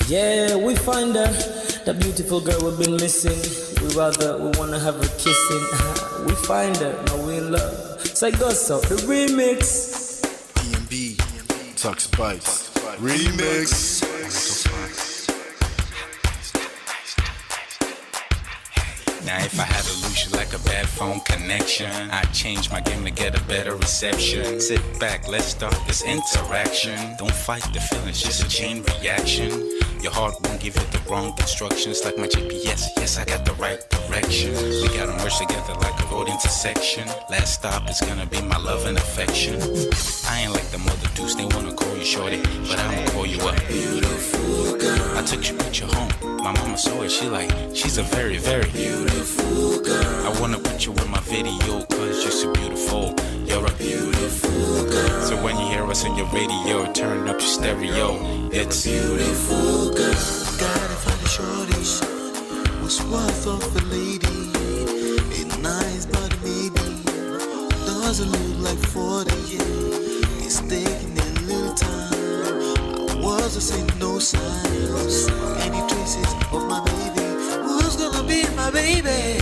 Yeah, we find her, the beautiful girl we've been missing. We wanna have her kissing. We find her, now we in love. So I got so the remix. DMB, Tux Bites, remix. Now if I had to lose you like a bad phone connection, I'd change my game to get a better reception. Sit back, let's start this interaction. Don't fight the feelings, just a chain reaction. Your heart won't give you the wrong instructions. Like my GPS, yes I got the right direction. We gotta merge together like a road intersection. Last stop is gonna be my love and affection. I ain't like the mother dudes, they wanna call you shorty, but I'ma call you a beautiful girl. I took your picture home, my mama saw it, she's a very, very beautiful girl. I wanna put you in my video, cause you're so beautiful. You're a beautiful girl. So when you hear us on your radio, turn up your stereo. It's beautiful girl. Gotta find a shorty who's worth of a lady. It's nice but maybe doesn't look like 40. It's taking a little time. I wasn't seeing no signs, any traces of my baby. Who's gonna be my baby?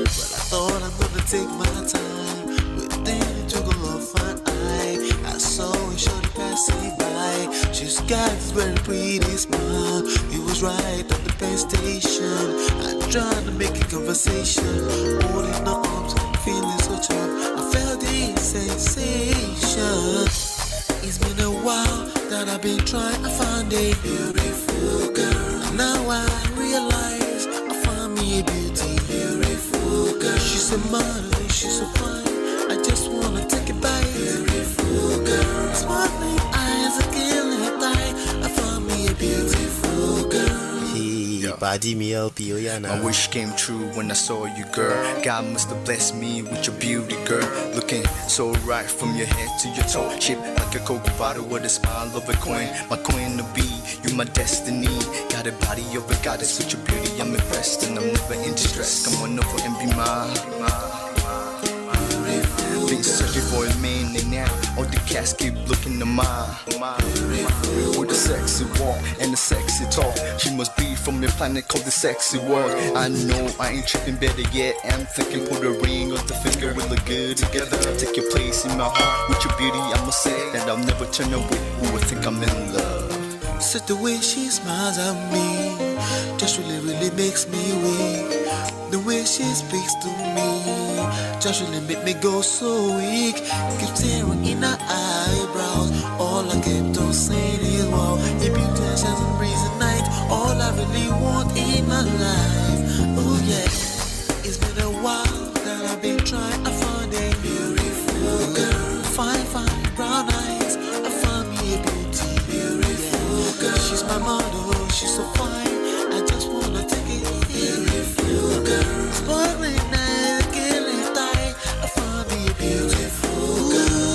But I thought I'm gonna take my time. Within it took a long fine eye. I saw a shorty passing by. She's got this very pretty smile. It was right at the bus station. I tried to make a conversation, holding her arms, feeling so tough. I felt this sensation. It's been a while that I've been trying to find a beautiful girl. And now I realize I found me a beautiful girl. She's a model, she's so fine. I just wanna take it by. Beautiful girl, sparkling eyes, a killing eye. I found me a beautiful girl. Body me LP, oh yeah, My wish came true when I saw you, girl. God must have blessed me with your beauty, girl. Looking so right from your head to your toe. Shaped like a Coke bottle with a smile of a queen. My queen to be, you my destiny. Got a body of a goddess with your beauty. I'm impressed and I'm never in distress. Come on over and be mine. Been searching for a man and now all the cats keep looking to mine. With a sexy walk and a sexy talk, she must be from a planet called the sexy world. I know I ain't tripping, better yet I'm thinking put a ring on the finger, we look good together. Take your place in my heart with your beauty. I'ma say that I'll never turn away. Who would think I'm in love? So the way she smiles at me just really makes me weak. The way she speaks to me just really make me go so weak. Keep staring in her eyebrows. All I kept on saying is wow. If you touch as a breeze at night, all I really want in my life. Oh yeah, it's been a while that I've been trying to find a beautiful girl. Fine brown eyes. I found me a beautiful girl. She's my model, she's so fine. I just wanna take it. Beautiful girl, sparkling eyes, killing tie. I found me a beautiful girl.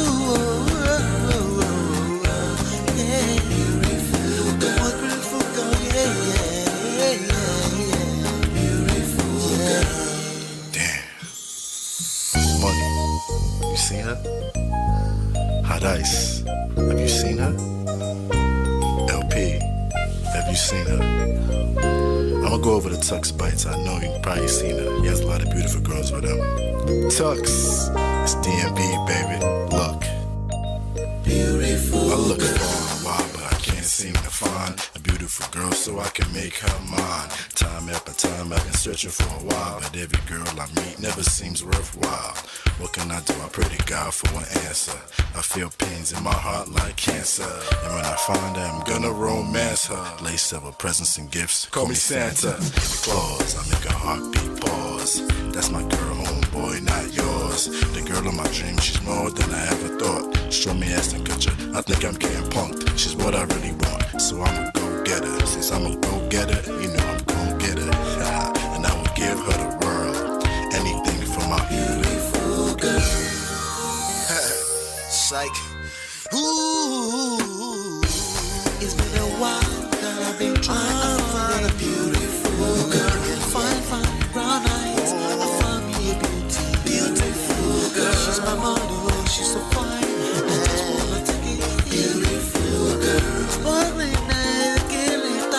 Yeah, beautiful girl. What beautiful girl? Yeah. Beautiful girl. Damn. Money. You seen her? Hot Ice. Have you seen her? LP. Have you seen her? I'ma go over to Tux Bites. I know you've probably seen her. He has a lot of beautiful girls with him. Tux, it's DMB, baby. Look. Beautiful. I look for a while, but I can't seem to find a beautiful girl so I can make her mine. Time after time, I've been searching for a while, but every girl I meet never seems worthwhile. What can I do? I pray to God for an answer. I feel pains in my heart like cancer, and when I find her, I'm gonna romance her. Lace several presents and gifts. Call me Santa Claus. I make a heartbeat pause. That's my girl, homeboy, not yours. The girl of my dreams, she's more than I ever thought. Show me ass and culture. I think I'm getting punked. She's what I really want, so I'ma go get her. Since I'm a go getter, you know I'm gon' get her. And I will give her the world, anything for my beautiful girl. Psych. Ooh, it's been a while that I've been trying to find a beautiful girl. Fine brown eyes. I found me a beautiful girl. She's my model, she's so fine. I just wanna take it. Beautiful girl, sparkling eyes, killing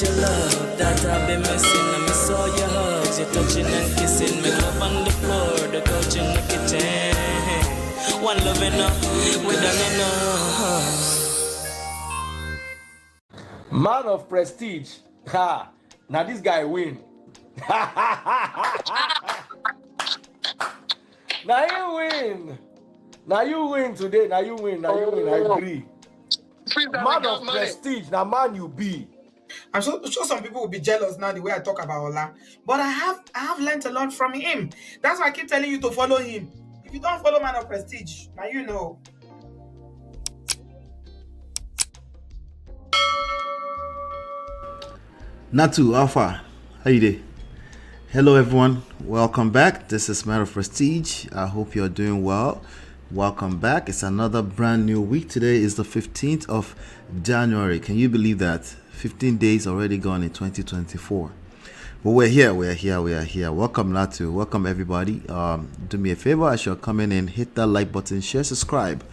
it's your love that I've been missing. I miss all your hugs, your touching and kissing. Make love on the floor, the couch in the kitchen. One love enough, we done enough. Man of prestige. Ha! Now this guy win. Now you win. Now you win today. Now you win. Now you win. I agree. Man of prestige. Now man you be. I'm sure some people will be jealous now the way I talk about Ola. But I have learned a lot from him. That's why I keep telling you to follow him. If you don't follow Man of Prestige, now you know. Natu Alpha, how you doing? Hello everyone, welcome back. This is Man of Prestige. I hope you're doing well. Welcome back. It's another brand new week. Today is the 15th of January. Can you believe that? 15 days already gone in 2024. But we're here. Welcome Natu. Welcome everybody. Do me a favor as you're coming in, hit that like button, share, subscribe,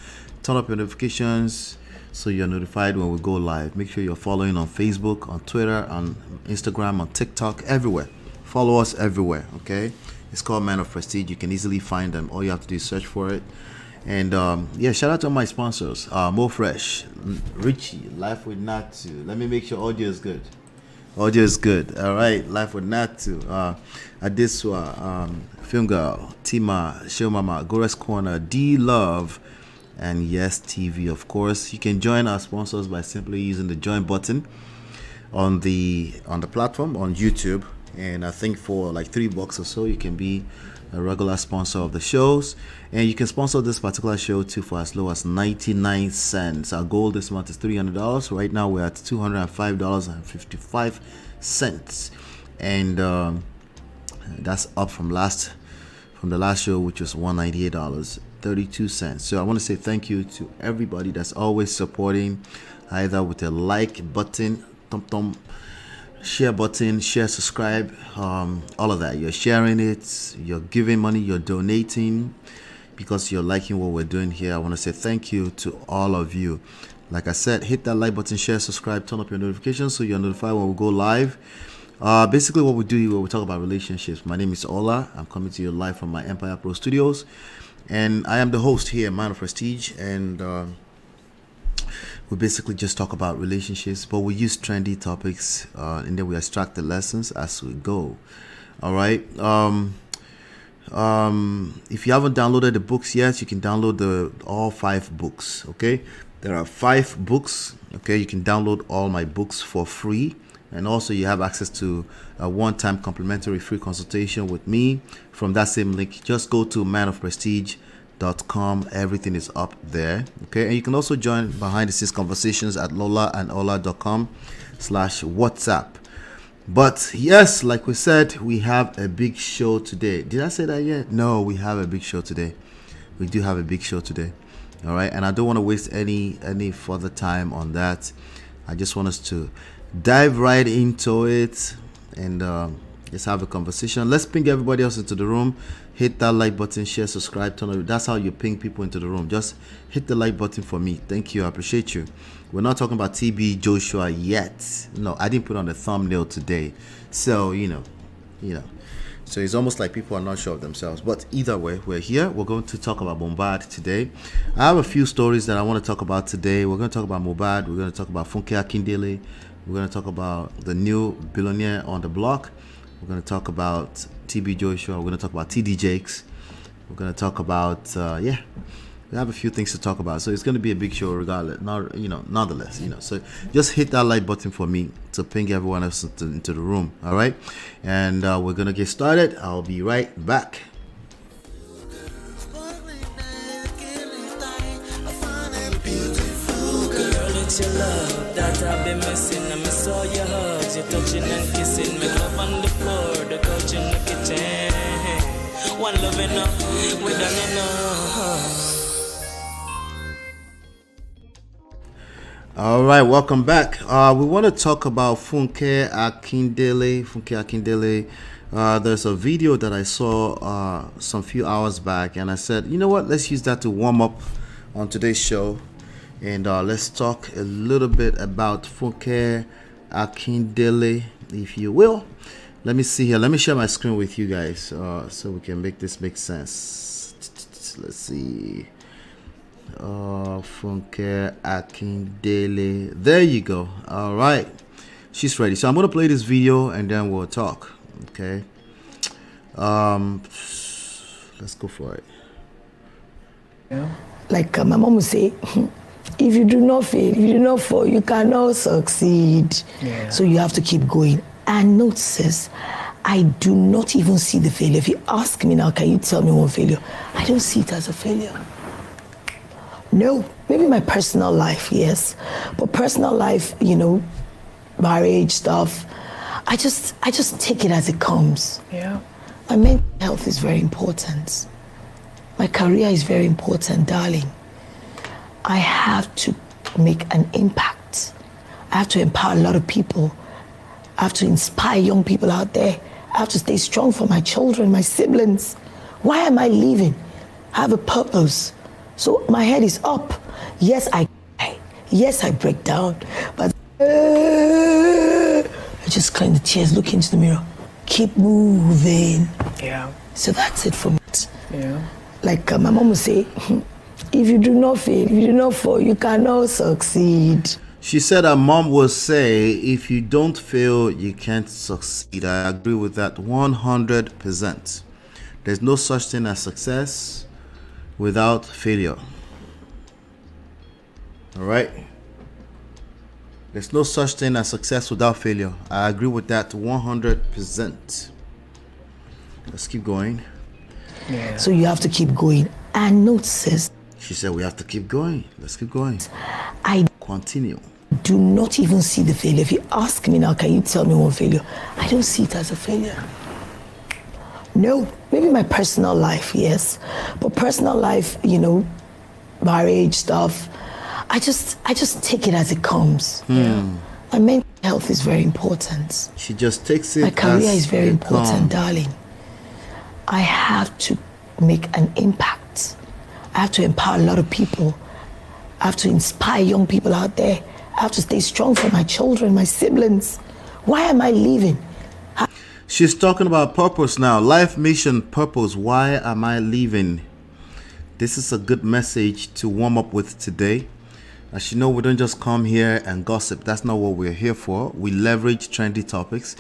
turn up your notifications so you're notified when we go live. Make sure you're following on Facebook, on Twitter, on Instagram, on TikTok, everywhere. Follow us everywhere, okay? It's called Man of Prestige. You can easily find them. All you have to do is search for it. And yeah, shout out to my sponsors, Mo Fresh, Richie, Life with Natu. Let me make sure audio is good. Audio is good. All right, Life with Natu, Adiswa, Film Girl, Tima, Show Mama, Gores Corner, D Love, and Yes TV. Of course, you can join our sponsors by simply using the join button on the platform on YouTube. And I think for like $3 or so, you can be a regular sponsor of the shows, and you can sponsor this particular show too for as low as 99 cents. Our goal this month is $300. Right now we're at $205.55, and that's up from the last show, which was $198.32. So I want to say thank you to everybody that's always supporting, either with a like button, share button, share, subscribe, all of that. You're sharing it, you're giving money, you're donating because you're liking what we're doing here. I want to say thank you to all of you. Like I said, hit that like button, share, subscribe, turn up your notifications so you're notified when we go live. Basically what we do here, we talk about relationships. My name is Ola. I'm coming to you live from my Empire Pro Studios, and I am the host here, Man of Prestige, and we basically just talk about relationships, but we use trendy topics, and then we extract the lessons as we go. All right. If you haven't downloaded the books yet, you can download all 5 books. Okay, there are 5 books. Okay, you can download all my books for free, and also you have access to a one-time complimentary free consultation with me from that same link. Just go to manofprestige.com. Everything is up there. Okay, and you can also join behind the scenes conversations at lolaandola.com/WhatsApp. But yes, like we said, we have a big show today. Did I say that yet? No, we have a big show today. We do have a big show today. All right, and I don't want to waste any further time on that. I just want us to dive right into it and let's have a conversation. Let's ping everybody else into the room. Hit that like button, share, subscribe, turn on. That's how you ping people into the room. Just hit the like button for me. Thank you. I appreciate you. We're not talking about TB Joshua yet. No, I didn't put on the thumbnail today. So, you know. So it's almost like people are not sure of themselves. But either way, we're here. We're going to talk about Mohbad today. I have a few stories that I want to talk about today. We're going to talk about Mohbad. We're going to talk about FUNKE Akindele. We're going to talk about the new billionaire on the block. We're going to talk about TB Joshua. We're going to talk about TD Jakes. We're going to talk about, we have a few things to talk about. So it's going to be a big show regardless, nonetheless. So just hit that like button for me to ping everyone else into the room. All right. And we're going to get started. I'll be right back. It's your love that I've been missing. I miss all your hugs, your touching and kissing. Make love on the floor, the couch in the kitchen. One love enough, we done enough. All right, welcome back. We want to talk about FUNKE Akindele. There's a video that I saw some few hours back, and I said, you know what, let's use that to warm up on today's show. And let's talk a little bit about FUNKE Akindele, if you will. Let me see here. Let me share my screen with you guys so we can make this make sense. Let's see. Funke Akindele. There you go. All right. She's ready. So I'm going to play this video and then we'll talk. Okay. Let's go for it. Yeah. Like my mom would say, if you do not fail, if you do not fall, you cannot succeed. Yeah. So you have to keep going. And note, sis, I do not even see the failure. If you ask me now, can you tell me one failure? I don't see it as a failure. No, maybe my personal life, yes. But personal life, you know, marriage stuff, I just take it as it comes. Yeah. My mental health is very important. My career is very important, darling. I have to make an impact. I have to empower a lot of people. I have to inspire young people out there. I have to stay strong for my children, my siblings. Why am I leaving? I have a purpose. So my head is up. Yes, I break down, but I just clean the tears, look into the mirror, keep moving. Yeah. So that's it for me. Yeah. Like my mom would say, if you do not fail, if you do not fall, you cannot succeed. She said her mom will say, if you don't fail, you can't succeed. I agree with that 100%. There's no such thing as success without failure. All right? There's no such thing as success without failure. I agree with that 100%. Let's keep going. Yeah. So you have to keep going. And note, sis. She said we have to keep going. Let's keep going. I continue. Do not even see the failure. If you ask me now, can you tell me one failure? I don't see it as a failure. No, maybe my personal life, yes. But personal life, you know, marriage stuff, I just take it as it comes. Yeah. My mental health is very important. She just takes it. My career is very important, darling. I have to make an impact. I have to empower a lot of people. I have to inspire young people out there. I have to stay strong for my children, my siblings. Why am I leaving? She's talking about purpose now. Life mission, purpose. Why am I leaving? This is a good message to warm up with today. As you know, we don't just come here and gossip. That's not what we're here for. We leverage trendy topics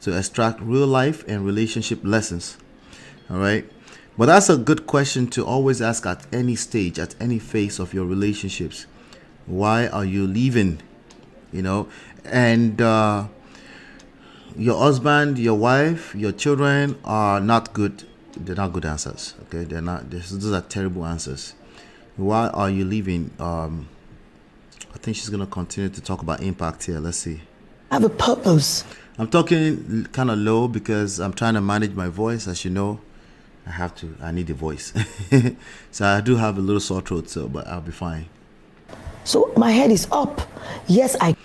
to extract real life and relationship lessons. All right. But that's a good question to always ask at any stage, at any phase of your relationships. Why are you leaving? You know, and your husband, your wife, your children are not good. They're not good answers. Okay, they're not. Those are terrible answers. Why are you leaving? I think she's gonna continue to talk about impact here. Let's see. I have a purpose. I'm talking kind of low because I'm trying to manage my voice. As you know, I need a voice. So I do have a little sore throat, but I'll be fine. So my head is up. Yes, I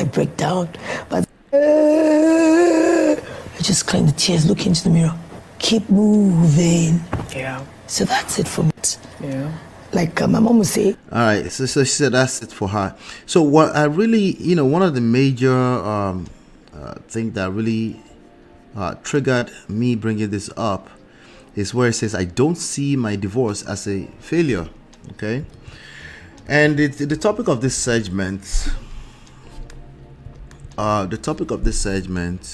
break down, but I just clean the tears, look into the mirror, keep moving. Yeah. So that's it for me. Yeah. Like my mom would say. All right. So she said that's it for her. So what I really, one of the major thing that really triggered me bringing this up is where it says I don't see my divorce as a failure. Okay. And the topic of this segment,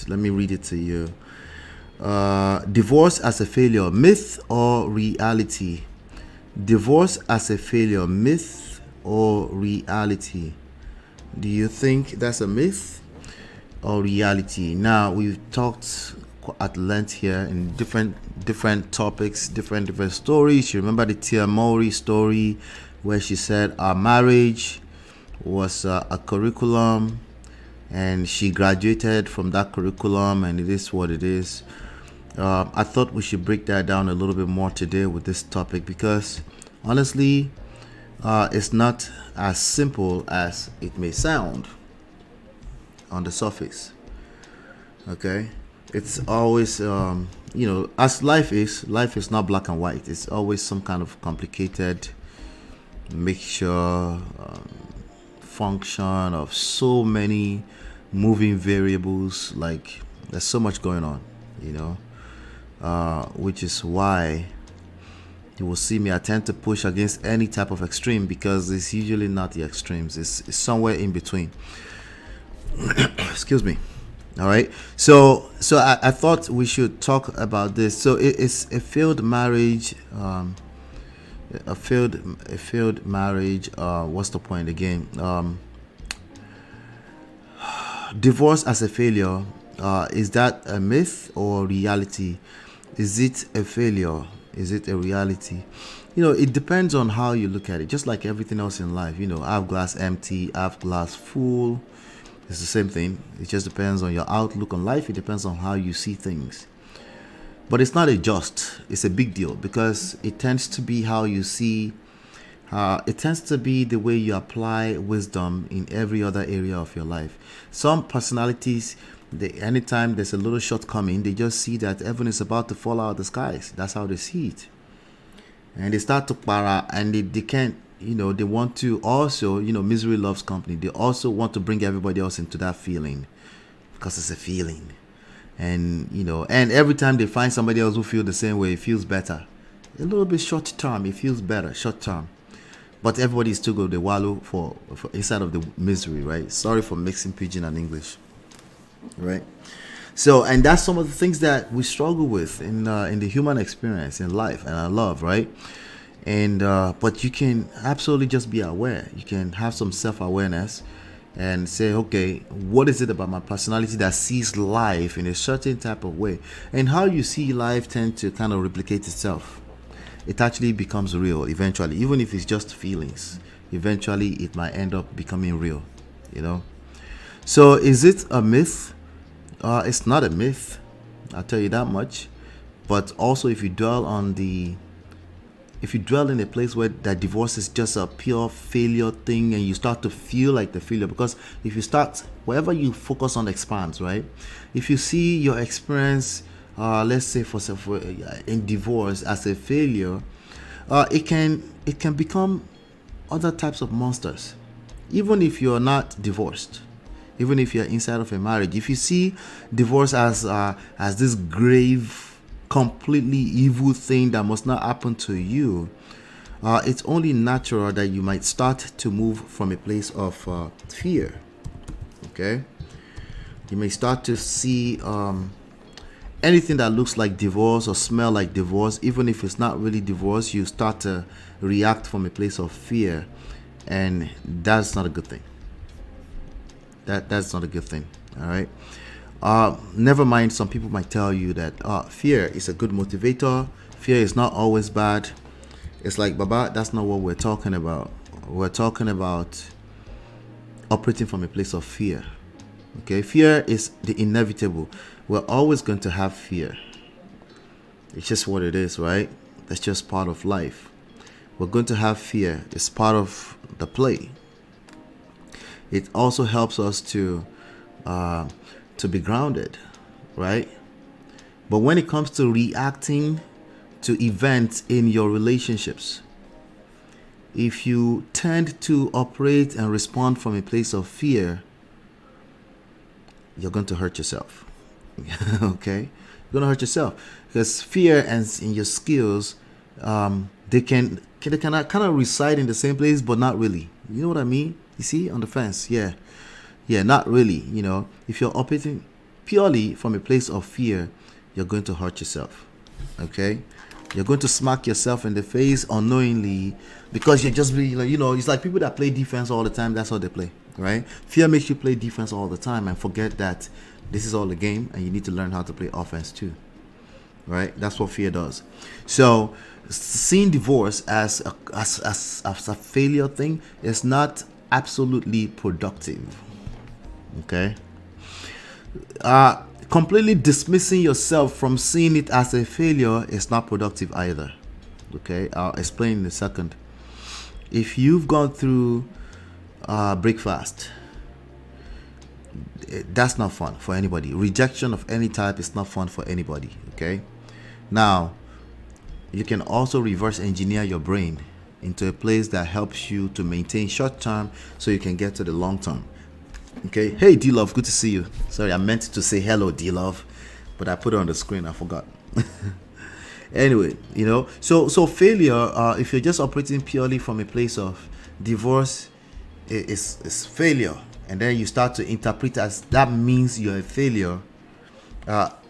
let me read it to you. Divorce as a failure, myth or reality? Divorce as a failure, myth or reality? Do you think that's a myth or reality? Now, we've talked at length here in different topics, different stories. You remember the Tia Mowry story, where she said our marriage was a curriculum and she graduated from that curriculum and it is what it is. I thought we should break that down a little bit more today with this topic because honestly, it's not as simple as it may sound on the surface. Okay, it's always as life is not black and white. It's always some kind of complicated mixture, function of so many moving variables. Like there's so much going on, you know, which is why you will see me, I tend to push against any type of extreme, because it's usually not the extremes. It's somewhere in between. Excuse me. All right. So I thought we should talk about this. So it's a failed marriage. A failed marriage. What's the point again? Divorce as a failure. Is that a myth or reality? Is it a failure? Is it a reality? You know, it depends on how you look at it. Just like everything else in life, you know, half glass empty, half glass full. It's the same thing. It just depends on your outlook on life. It depends on how you see things. But it's not it's a big deal, because it tends to be how you see. It tends to be the way you apply wisdom in every other area of your life. Some personalities, anytime there's a little shortcoming, they just see that heaven is about to fall out of the skies. That's how they see it. And they start to para, and they can't, you know, they want to also, you know, misery loves company. They also want to bring everybody else into that feeling, because it's a feeling. And, you know, and every time they find somebody else who feels the same way, it feels better. A little bit short term, it feels better, short term. But everybody is still going to wallow for inside of the misery, right? Sorry for mixing pidgin and English. Right. So, and that's some of the things that we struggle with in the human experience in life and I love, right? And but you can absolutely just be aware. You can have some self-awareness and say, okay, what is it about my personality that sees life in a certain type of way? And how you see life tend to kind of replicate itself. It actually becomes real eventually, even if it's just feelings. Eventually, it might end up becoming real, you know? So is it a myth? It's not a myth, I'll tell you that much. But also, if you dwell in a place where that divorce is just a pure failure thing, and you start to feel like the failure, because if you start, wherever you focus on expands, right? If you see your experience, let's say in divorce as a failure, it can become other types of monsters, even if you're not divorced. Even if you're inside of a marriage, if you see divorce as this grave, completely evil thing that must not happen to you, it's only natural that you might start to move from a place of fear. Okay, you may start to see anything that looks like divorce or smell like divorce, even if it's not really divorce. You start to react from a place of fear, and that's not a good thing. That's not a good thing. All right. Never mind, some people might tell you that fear is a good motivator. Fear is not always bad. It's like, Baba, that's not what we're talking about. We're talking about operating from a place of fear. Okay, fear is the inevitable. We're always going to have fear. It's just what it is, right? That's just part of life. We're going to have fear. It's part of the play. It also helps us to be grounded, right? But when it comes to reacting to events in your relationships, if you tend to operate and respond from a place of fear, you're going to hurt yourself. Okay, you're going to hurt yourself, because fear and in your skills, they can kind of reside in the same place, but not really. You know what I mean? You see, on the fence, yeah, not really. You know, if you're operating purely from a place of fear, you're going to hurt yourself. Okay, you're going to smack yourself in the face unknowingly, because you're just really, you know, it's like people that play defense all the time. That's how they play, right? Fear makes you play defense all the time and forget that this is all a game, and you need to learn how to play offense too, right? That's what fear does. So seeing divorce as a failure thing is not absolutely productive. Okay, completely dismissing yourself from seeing it as a failure is not productive either. Okay, I'll explain in a second. If you've gone through breakfast, that's not fun for anybody. Rejection of any type is not fun for anybody. Okay, now you can also reverse engineer your brain into a place that helps you to maintain short term so you can get to the long term. Okay. Hey, D-Love, good to see you. Sorry, I meant to say hello, D-Love, but I put it on the screen. I forgot. Anyway, so failure, if you're just operating purely from a place of divorce, is failure, and then you start to interpret as that means you're a failure.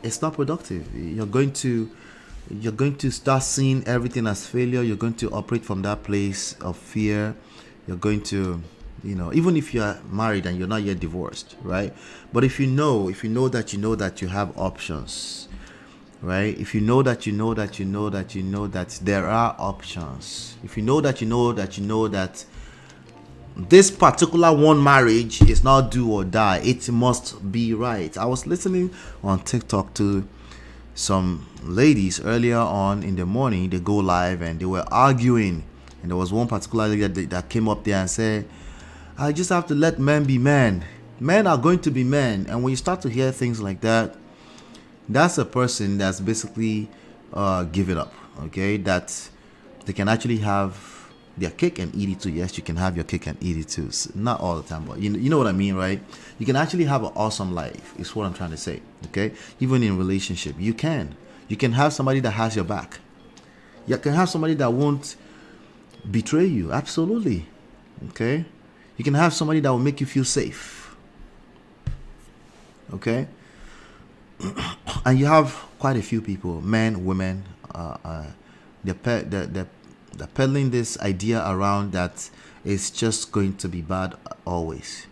It's not productive. You're going to start seeing everything as failure. You're going to operate from that place of fear. You're going to, even if you're married and you're not yet divorced, right? But if you know that you have options, right? If you know that there are options, if you know that this particular one marriage is not do or die, it must be right. I was listening on TikTok to some ladies earlier on in the morning. They go live and they were arguing, and there was one particular lady that came up there and said, I just have to let men be men. Men are going to be men. And when you start to hear things like that, that's a person that's basically giving up. Okay, that they can actually have their cake and eat it too. Yes, you can have your cake and eat it too. Not all the time, but you know what I mean, right? You can actually have an awesome life, is what I'm trying to say. Okay, even in relationship, you can have somebody that has your back. You can have somebody that won't betray you. Absolutely. Okay, you can have somebody that will make you feel safe. Okay, and you have quite a few people, men, women, they're peddling this idea around that it's just going to be bad always.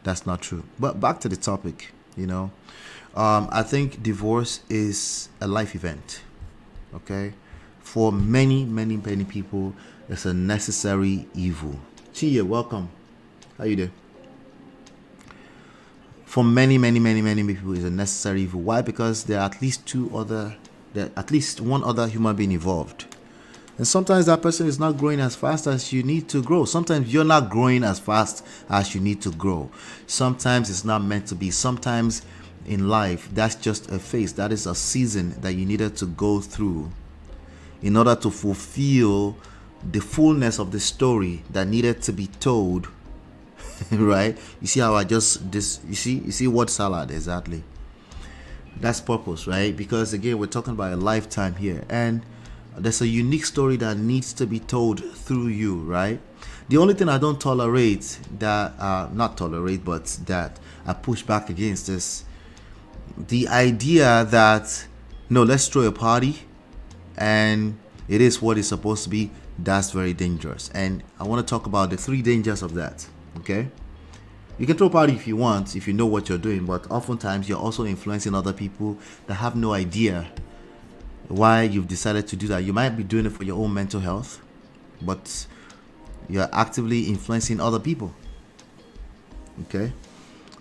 That's not true. But back to the topic, I think divorce is a life event. Okay, for many people, it's a necessary evil. Chia, welcome. How you doing? For many people, it's a necessary evil. Why? Because there are at least one other human being involved. And sometimes that person is not growing as fast as you need to grow. Sometimes you're not growing as fast as you need to grow. Sometimes it's not meant to be. Sometimes in life, that's just a phase. That is a season that you needed to go through in order to fulfill the fullness of the story that needed to be told. Right? You see how you see word salad exactly. That's purpose, right? Because again, we're talking about a lifetime here, and there's a unique story that needs to be told through you, right? The only thing I don't tolerate, that I push back against, is the idea that, no, let's throw a party and it is what it's supposed to be. That's very dangerous. And I want to talk about the 3 dangers of that, okay? You can throw a party if you want, if you know what you're doing, but oftentimes you're also influencing other people that have no idea why you've decided to do that. You might be doing it for your own mental health, but you're actively influencing other people. Okay,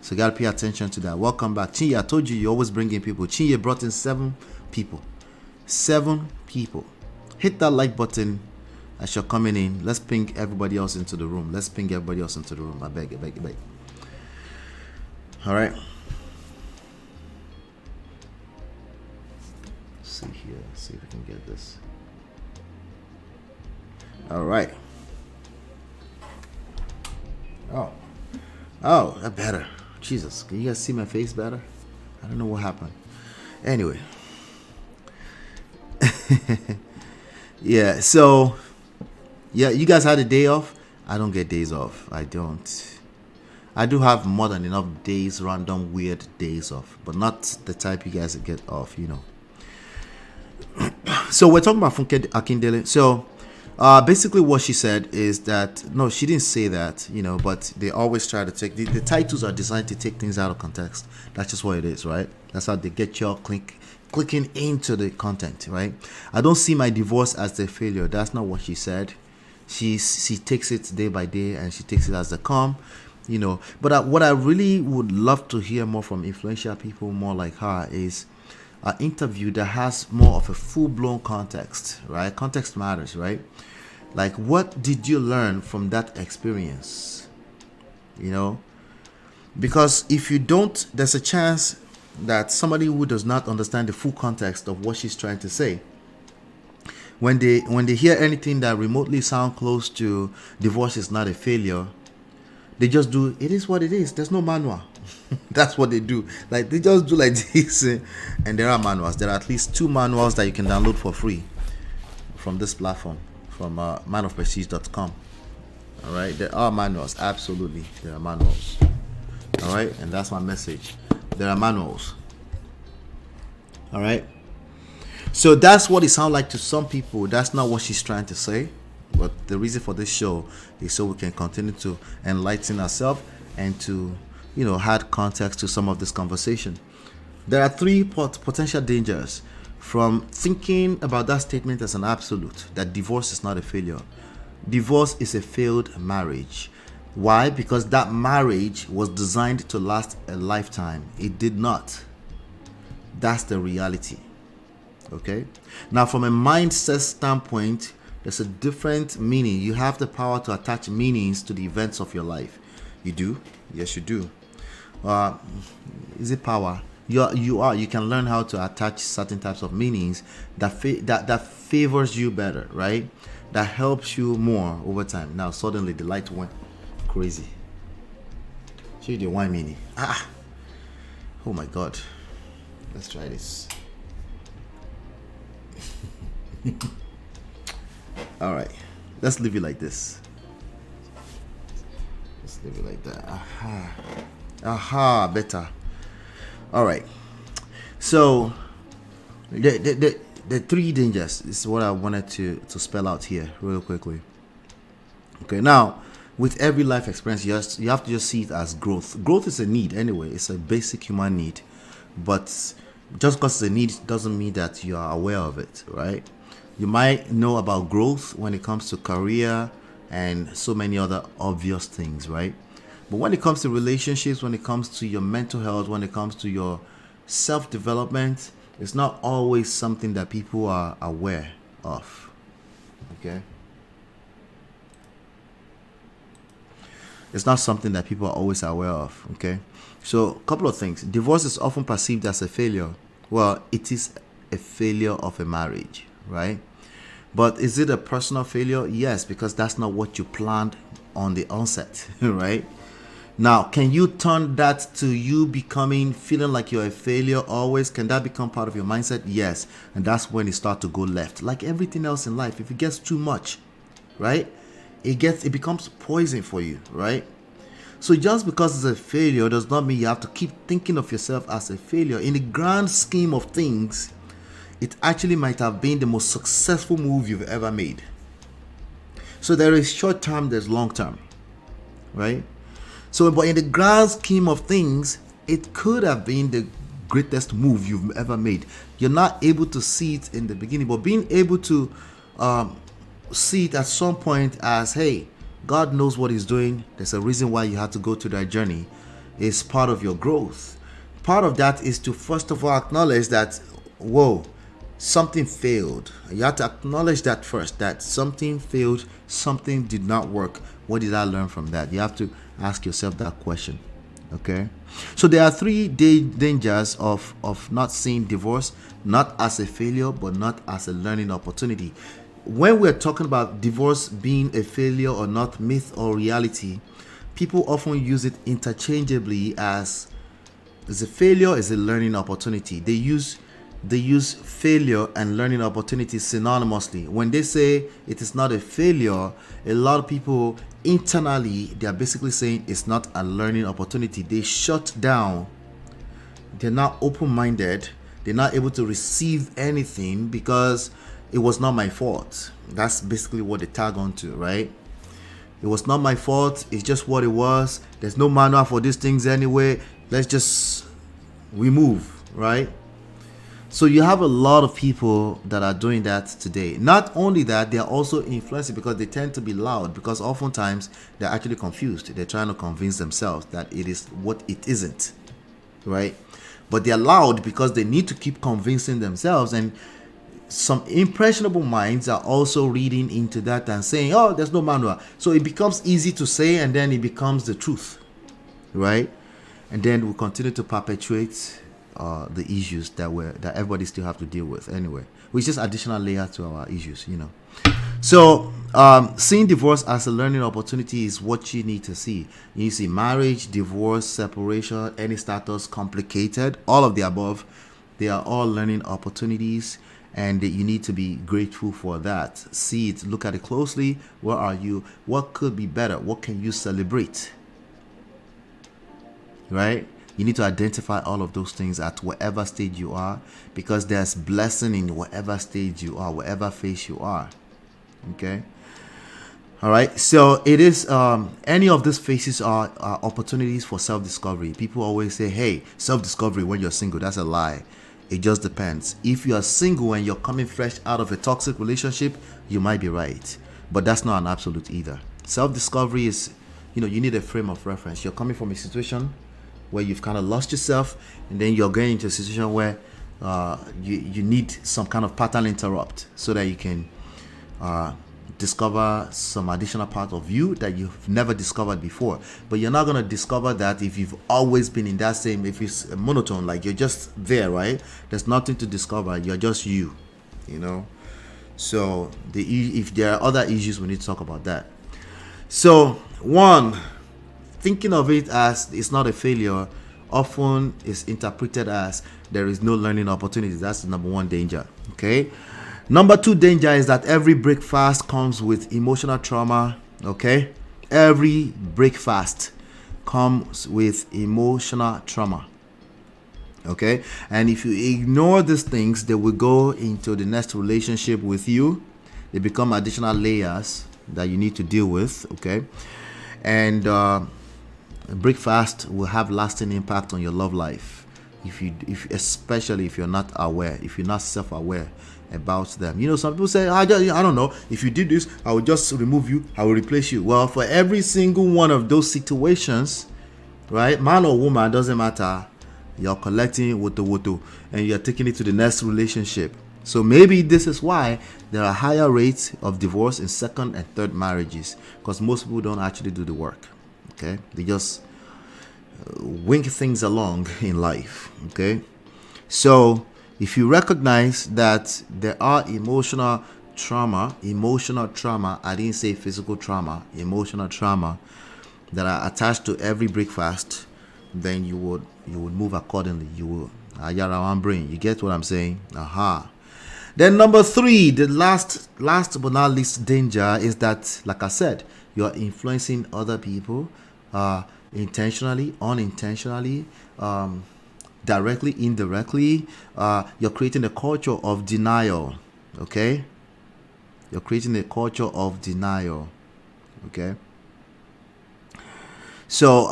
so you gotta pay attention to that. Welcome back, Chinye. I told you always bring in people. Chinye brought in 7 people. 7 people. Hit that like button as you're coming in. Let's ping everybody else into the room. I beg. All right. See here, see if we can get this. All right. Oh, that better. Jesus, can you guys see my face better? I don't know what happened. Anyway. Yeah, so you guys had a day off. I don't get days off. I do have more than enough days, random weird days off, but not the type you guys get off, So we're talking about Funke Akindele. So basically what she said is that, no, she didn't say that, but they always try to take, the titles are designed to take things out of context. That's just what it is, right? That's how they get you all clicking into the content, right? I don't see my divorce as a failure. That's not what she said. She takes it day by day and she takes it as they come, But what I really would love to hear more from influential people more like her is an interview that has more of a full-blown context, right? Context matters, right? Like, what did you learn from that experience? Because if you don't, there's a chance that somebody who does not understand the full context of what she's trying to say when they hear anything that remotely sound close to divorce is not a failure, they just do, it is what it is. There's no manual. That's what they do. Like, they just do like this. And there are manuals. There are at least 2 manuals that you can download for free from this platform, from manofprestige.com. All right, there are manuals. Absolutely, there are manuals. All right, and that's my message. There are manuals. All right. So that's what it sounds like to some people. That's not what she's trying to say. But the reason for this show is so we can continue to enlighten ourselves and to, add context to some of this conversation. There are 3 potential dangers from thinking about that statement as an absolute, that divorce is not a failure. Divorce is a failed marriage. Why? Because that marriage was designed to last a lifetime. It did not. That's the reality. Okay? Now, from a mindset standpoint, there's a different meaning. You have the power to attach meanings to the events of your life. You do? Yes, you do. Is it power? You can learn how to attach certain types of meanings that favors you better, right? That helps you more over time. Now, suddenly the light went crazy. Show the wine meaning. Oh my God. Let's try this. All right, let's leave it like this. Let's leave it like that. Better. All right. So the 3 dangers is what I wanted to spell out here real quickly. Okay, now with every life experience, you have to just see it as growth. Growth is a need anyway. It's a basic human need, but just because it's a need doesn't mean that you are aware of it, right? You might know about growth when it comes to career and so many other obvious things, right? But when it comes to relationships, when it comes to your mental health, when it comes to your self-development, it's not always something that people are aware of. Okay? It's not something that people are always aware of. Okay? So, a couple of things. Divorce is often perceived as a failure. Well, it is a failure of a marriage, right? But is it a personal failure? Yes, because that's not what you planned on the onset, right? Now, can you turn that to you feeling like you're a failure always? Can that become part of your mindset? Yes. And that's when it starts to go left. Like everything else in life, if it gets too much, right? It becomes poison for you, right? So just because it's a failure does not mean you have to keep thinking of yourself as a failure. In the grand scheme of things, it actually might have been the most successful move you've ever made. So there is short term, there's long term, right? So, but in the grand scheme of things, it could have been the greatest move you've ever made. You're not able to see it in the beginning, but being able to see it at some point as, hey, God knows what He's doing. There's a reason why you had to go through that journey. It's part of your growth. Part of that is to first of all acknowledge that, whoa, something failed. You have to acknowledge that first, that something failed, something did not work. What did I learn from that? You have to ask yourself that question. Okay, so there are 3 dangers of not seeing divorce not as a failure but not as a learning opportunity. When we're talking about divorce being a failure or not, myth or reality, people often use it interchangeably as a failure is a learning opportunity. They use failure and learning opportunities synonymously. When they say it is not a failure, a lot of people internally, they are basically saying it's not a learning opportunity. They shut down. They're not open-minded. They're not able to receive anything because it was not my fault. That's basically what they tag onto, right? It was not my fault. It's just what it was. There's no manual for these things anyway. Let's just remove, right? So you have a lot of people that are doing that today. Not only that, they are also influencing because they tend to be loud, because oftentimes they're actually confused. They're trying to convince themselves that it is what it isn't, right? But they're loud because they need to keep convincing themselves, and some impressionable minds are also reading into that and saying, oh, there's no manual. So it becomes easy to say, and then it becomes the truth, right? And then we continue to perpetuate the issues that everybody still have to deal with anyway, which is additional layer to our issues, you know. So seeing divorce as a learning opportunity is what you need to see. You see marriage, divorce, separation, any status, complicated, all of the above, they are all learning opportunities, and you need to be grateful for that. See it, look at it closely. Where are you? What could be better? What can you celebrate? Right? You need to identify all of those things at whatever stage you are, because there's blessing in whatever stage you are, whatever phase you are. Okay. All right. So it is any of these phases are opportunities for self-discovery. People always say, hey, self-discovery when you're single. That's a lie. It just depends. If you are single and you're coming fresh out of a toxic relationship, you might be right, but that's not an absolute either. Self-discovery is, you know, you need a frame of reference. You're coming from a situation where you've kind of lost yourself, and then you're going into a situation where you need some kind of pattern interrupt so that you can discover some additional part of you that you've never discovered before. But you're not going to discover that if you've always been in that same, if it's a monotone, like you're just there, right? There's nothing to discover. You're just you know. So if there are other issues, we need to talk about that. So one, thinking of it as it's not a failure often is interpreted as there is no learning opportunities. That's the number one danger. Okay. Number two danger is that every break fast comes with emotional trauma. Okay. Every break fast comes with emotional trauma. Okay. And if you ignore these things, they will go into the next relationship with you. They become additional layers that you need to deal with. Okay. And break fast will have lasting impact on your love life. Especially if you're not aware, if you're not self-aware about them. You know, some people say, I don't know, if you did this, I will just remove you, I will replace you. Well, for every single one of those situations, right, man or woman, doesn't matter, you're collecting woto and you're taking it to the next relationship. So maybe this is why there are higher rates of divorce in second and third marriages, because most people don't actually do the work. Okay, they just wink things along in life. Okay, so if you recognize that there are emotional trauma, I didn't say physical trauma, emotional trauma that are attached to every breakfast, then you would move accordingly. You will one brain. You get what I'm saying? Aha. Then number three, the last but not least danger is that, like I said, you are influencing other people intentionally, unintentionally, directly, indirectly. You're creating a culture of denial. Okay, you're creating a culture of denial. Okay, so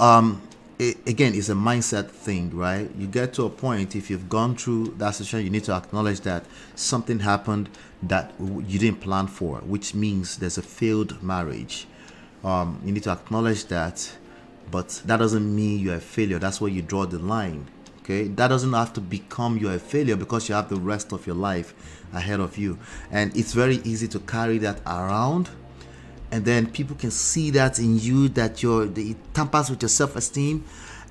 again, it's a mindset thing, right? You get to a point, if you've gone through that situation, you need to acknowledge that something happened that you didn't plan for, which means there's a failed marriage. You need to acknowledge that, but that doesn't mean you're a failure. That's where you draw the line. Okay, that doesn't have to become you're a failure, because you have the rest of your life ahead of you, and it's very easy to carry that around, and then people can see that in you, that it tampers with your self-esteem,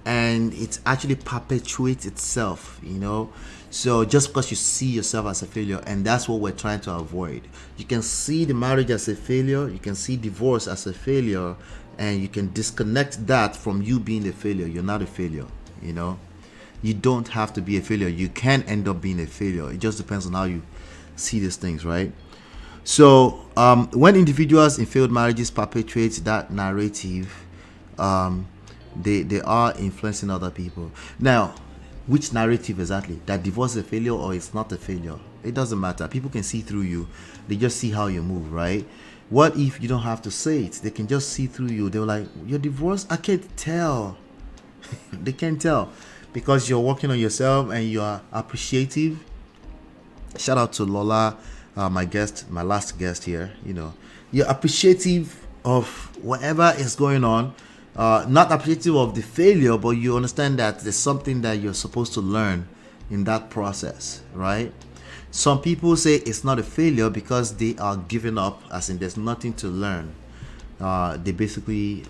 and it actually perpetuates itself, you know. So just because you see yourself as a failure, and that's what we're trying to avoid. You can see the marriage as a failure, you can see divorce as a failure, and you can disconnect that from you being a failure. You're not a failure, you know. You don't have to be a failure. You can end up being a failure. It just depends on how you see these things, right? So when individuals in failed marriages perpetuate that narrative, they are influencing other people. Now, which narrative exactly? That divorce is a failure or it's not a failure? It doesn't matter. People can see through you. They just see how you move, right? What if you don't have to say it? They can just see through you. They're like, you're divorced? I can't tell. They can't tell, because you're working on yourself and you are appreciative. Shout out to Lola, my last guest here. You know, you're appreciative of whatever is going on. Not appreciative of the failure, but you understand that there's something that you're supposed to learn in that process, right? Some people say it's not a failure because they are giving up, as in there's nothing to learn. They basically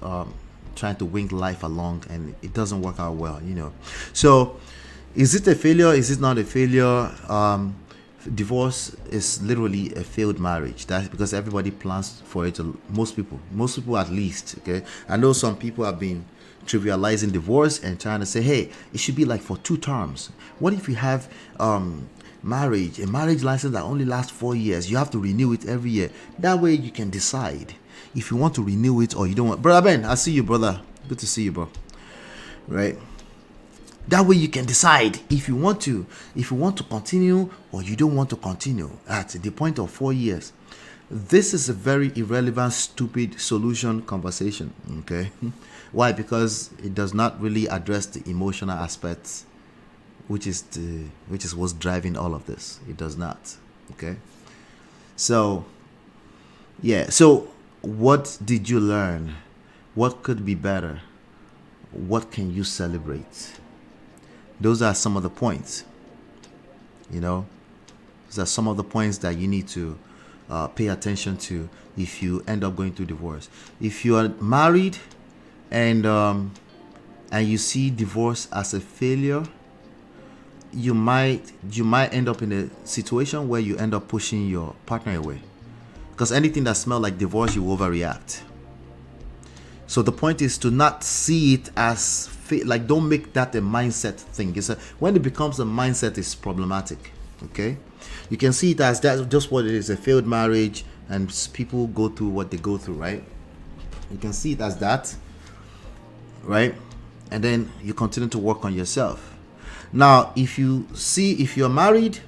trying to wing life along, and it doesn't work out well, you know. So Is it a failure? Is it not a failure? Divorce is literally a failed marriage. That's because everybody plans for it. Most people at least. Okay, I know some people have been trivializing divorce and trying to say, hey, it should be like for 2 terms. What if you have a marriage license that only lasts 4 years? You have to renew it every year. That way you can decide if you want to renew it or you don't want. Brother Ben, I see you, brother. Good to see you, bro. Right? That way you can decide if you want to continue or you don't want to continue at the point of 4 years. This is a very irrelevant, stupid solution conversation. Okay? Why? Because it does not really address the emotional aspects, which is what's driving all of this. It does not. Okay? So, yeah. So, what did you learn? What could be better? What can you celebrate? Those are some of the points. You know, those are some of the points that you need to pay attention to if you end up going through divorce. If you are married and you see divorce as a failure, you might end up in a situation where you end up pushing your partner away, because anything that smells like divorce, you overreact. So the point is to not see it as like, don't make that a mindset thing. When it becomes a mindset, it's problematic. Okay, you can see it as that's just what it is, a failed marriage, and people go through what they go through, right? You can see it as that, right? And then you continue to work on yourself. Now, if you're married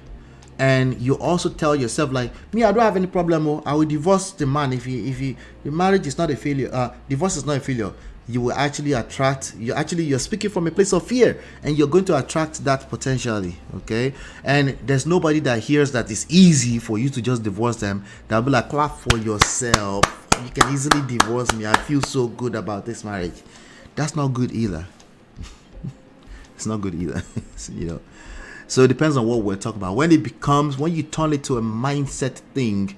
and you also tell yourself, like, me, I don't have any problem, I will divorce the man. If your marriage is not a failure, divorce is not a failure, you will actually attract, you're speaking from a place of fear, and you're going to attract that potentially. Okay, and there's nobody that hears that it's easy for you to just divorce them. They'll be like, clap for yourself, you can easily divorce me, I feel so good about this marriage. That's not good either. It's not good either. You know, so it depends on what we're talking about. When you turn it to a mindset thing,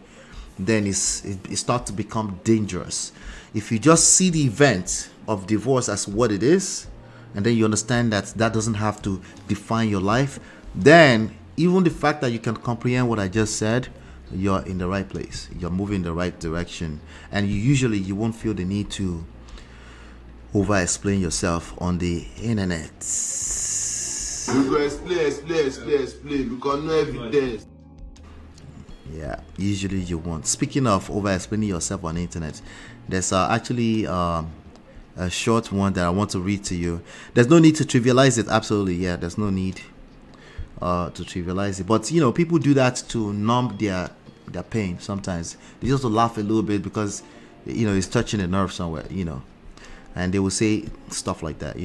then it starts to become dangerous. If you just see the event of divorce as what it is, and then you understand that doesn't have to define your life, then even the fact that you can comprehend what I just said, you're in the right place. You're moving in the right direction, and you won't feel the need to over-explain yourself on the internet. You go explain because no evidence. Yeah, usually you won't. Speaking of over-explaining yourself on the internet, there's actually a short one that I want to read to you. There's no need to trivialize it. Absolutely, yeah. There's no need to trivialize it. But you know, people do that to numb their pain. Sometimes they just laugh a little bit because it's touching a nerve somewhere. And they will say stuff like that.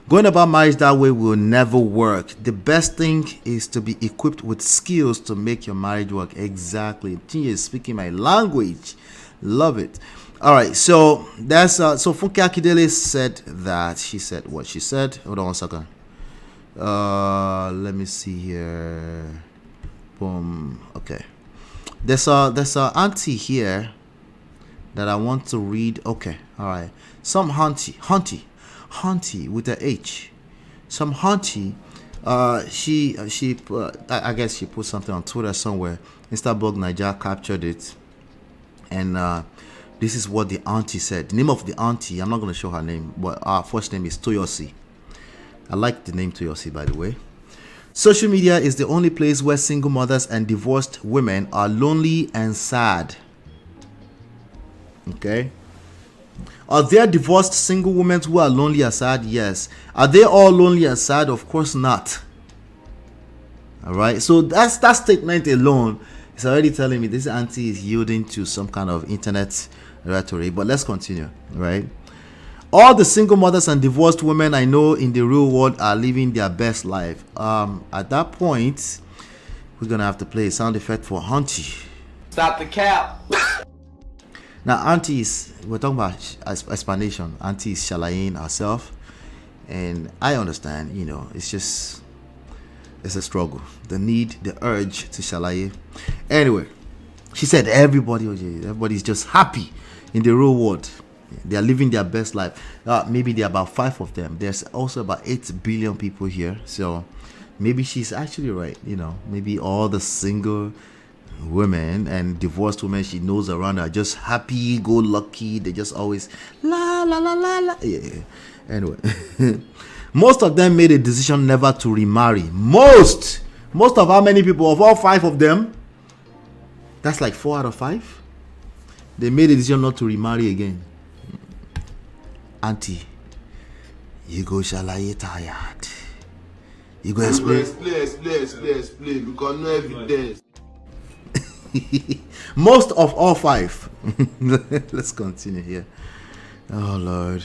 Going about marriage that way will never work. The best thing is to be equipped with skills to make your marriage work. Exactly. Tinye is speaking my language. Love it. All right, so that's so Funke Akindele said that. She said what she said. Hold on 1 second. Let me see here. Boom. Okay. There's a auntie here that I want to read. Okay. All right. Some hunty with a H. Some hunty. She I guess she put something on Twitter somewhere. Instablog Niger captured it, and this is what the auntie said. The name of the auntie, I'm not going to show her name, but our first name is Toyosi. I like the name Toyosi, by the way. Social media is the only place where single mothers and divorced women are lonely and sad. Okay? Are there divorced single women who are lonely and sad? Yes. Are they all lonely and sad? Of course not. All right? So that statement alone is already telling me this auntie is yielding to some kind of internet rhetoric. But let's continue, right? All the single mothers and divorced women I know in the real world are living their best life. At that point, we're gonna have to play a sound effect for Hunty. Stop the cap. Now, Auntie we're talking about explanation. Auntie is shalayin herself, and I understand. It's a struggle. The need, the urge to shalaye. Anyway, she said everybody's just happy in the real world. They are living their best life. Maybe there are about 5 of them. There's also about 8 billion people here. So maybe she's actually right. Maybe all the single women and divorced women she knows around are just happy, go lucky. They just always la la la la la. Yeah. Anyway, most of them made a decision never to remarry. Most of how many people? Of all 5 of them, that's like 4 out of 5. They made a decision not to remarry again. Auntie, you go shalaye tired. You go explain. Explain. We got no evidence. Most of all 5. Let's continue here. Oh Lord.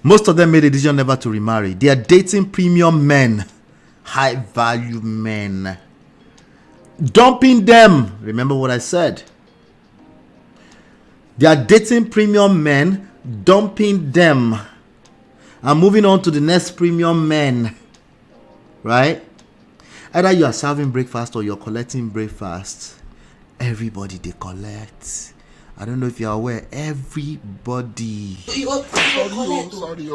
Most of them made a decision never to remarry. They are dating premium men, high value men, dumping them. Remember what I said. They are dating premium men, dumping them, and moving on to the next premium men. Right? Either you are serving breakfast or you're collecting breakfast. Everybody they collect. I don't know if you're aware. Everybody. Sorry.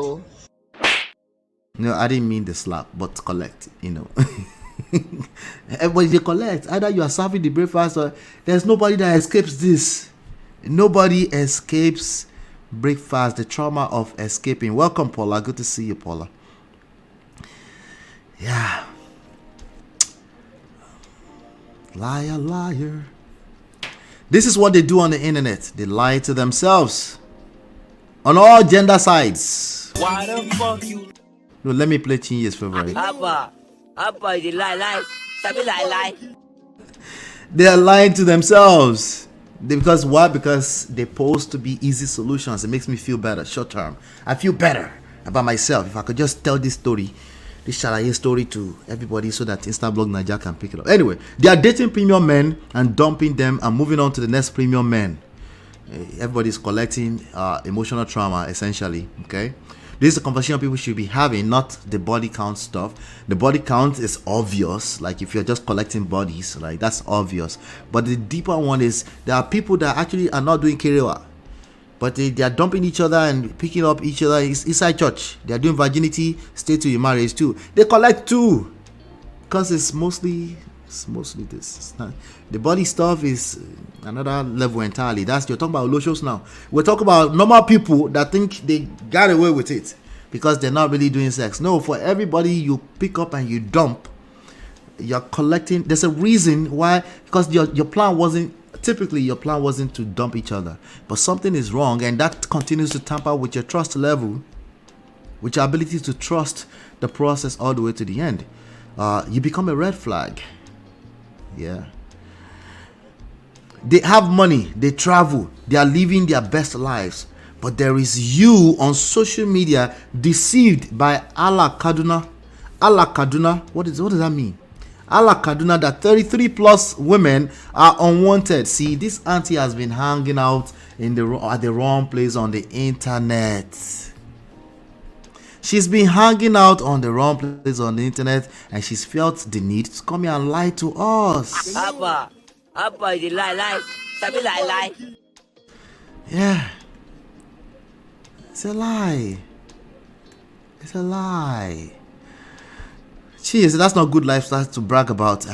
No, I didn't mean the slap, but collect. Everybody they collect. Either you are serving the breakfast or there's nobody that escapes this. Nobody escapes breakfast. The trauma of escaping. Welcome, Paula. Good to see you, Paula. Yeah. Liar, liar. This is what they do on the internet. They lie to themselves. On all gender sides. Why the fuck you? No, let me play Chinye's favorite. Abba, you lie. Sabi lie. They are lying to themselves. Because why? Because they pose to be easy solutions. It makes me feel better. Short term. I feel better about myself. If I could just tell this story, this Shalaye story to everybody so that Instablog Niger can pick it up. Anyway, they are dating premium men and dumping them and moving on to the next premium men. Everybody's collecting emotional trauma, essentially. Okay, this is a conversation people should be having, not the body count stuff. The body count is obvious, like if you're just collecting bodies, like that's obvious. But the deeper one is there are people that actually are not doing kerewa, but they are dumping each other and picking up each other inside church. They are doing virginity, stay till your marriage too. They collect too, because it's mostly this. It's not, the body stuff is another level entirely. You're talking about loshos now. We're talking about normal people that think they got away with it because they're not really doing sex. No, for everybody you pick up and you dump, you're collecting. There's a reason why, because your plan wasn't. Typically, your plan wasn't to dump each other, but something is wrong, and that continues to tamper with your trust level, with your ability to trust the process all the way to the end. You become a red flag. Yeah. They have money, they travel, they are living their best lives, but there is you on social media deceived by Allah Kaduna. What does that mean? Allah Kaduna, that 33 plus women are unwanted. See, this auntie has been hanging out at the wrong place on the internet. She's been hanging out on the wrong place on the internet, and she's felt the need to come here and lie to us. Abba, you lie. Sabi lie. Yeah. It's a lie. Cheers, that's not good lifestyle to brag about.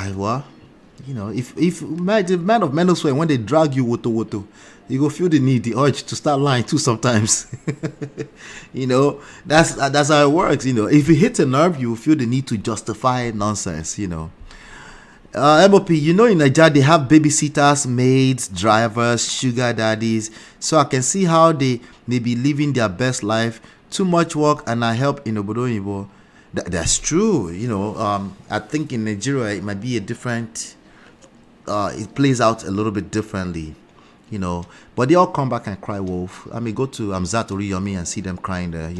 If man of men swear when they drag you woto, you go feel the urge to start lying too sometimes. That's how it works. If you hit a nerve, you feel the need to justify nonsense. MOP, in Nigeria they have babysitters, maids, drivers, sugar daddies. So I can see how they may be living their best life. Too much work and I help in Obodo Yibo. That's true. I think in Nigeria it might be a different. It plays out a little bit differently, But they all come back and cry wolf. I mean, go to Amzat Oriyomi and see them crying there.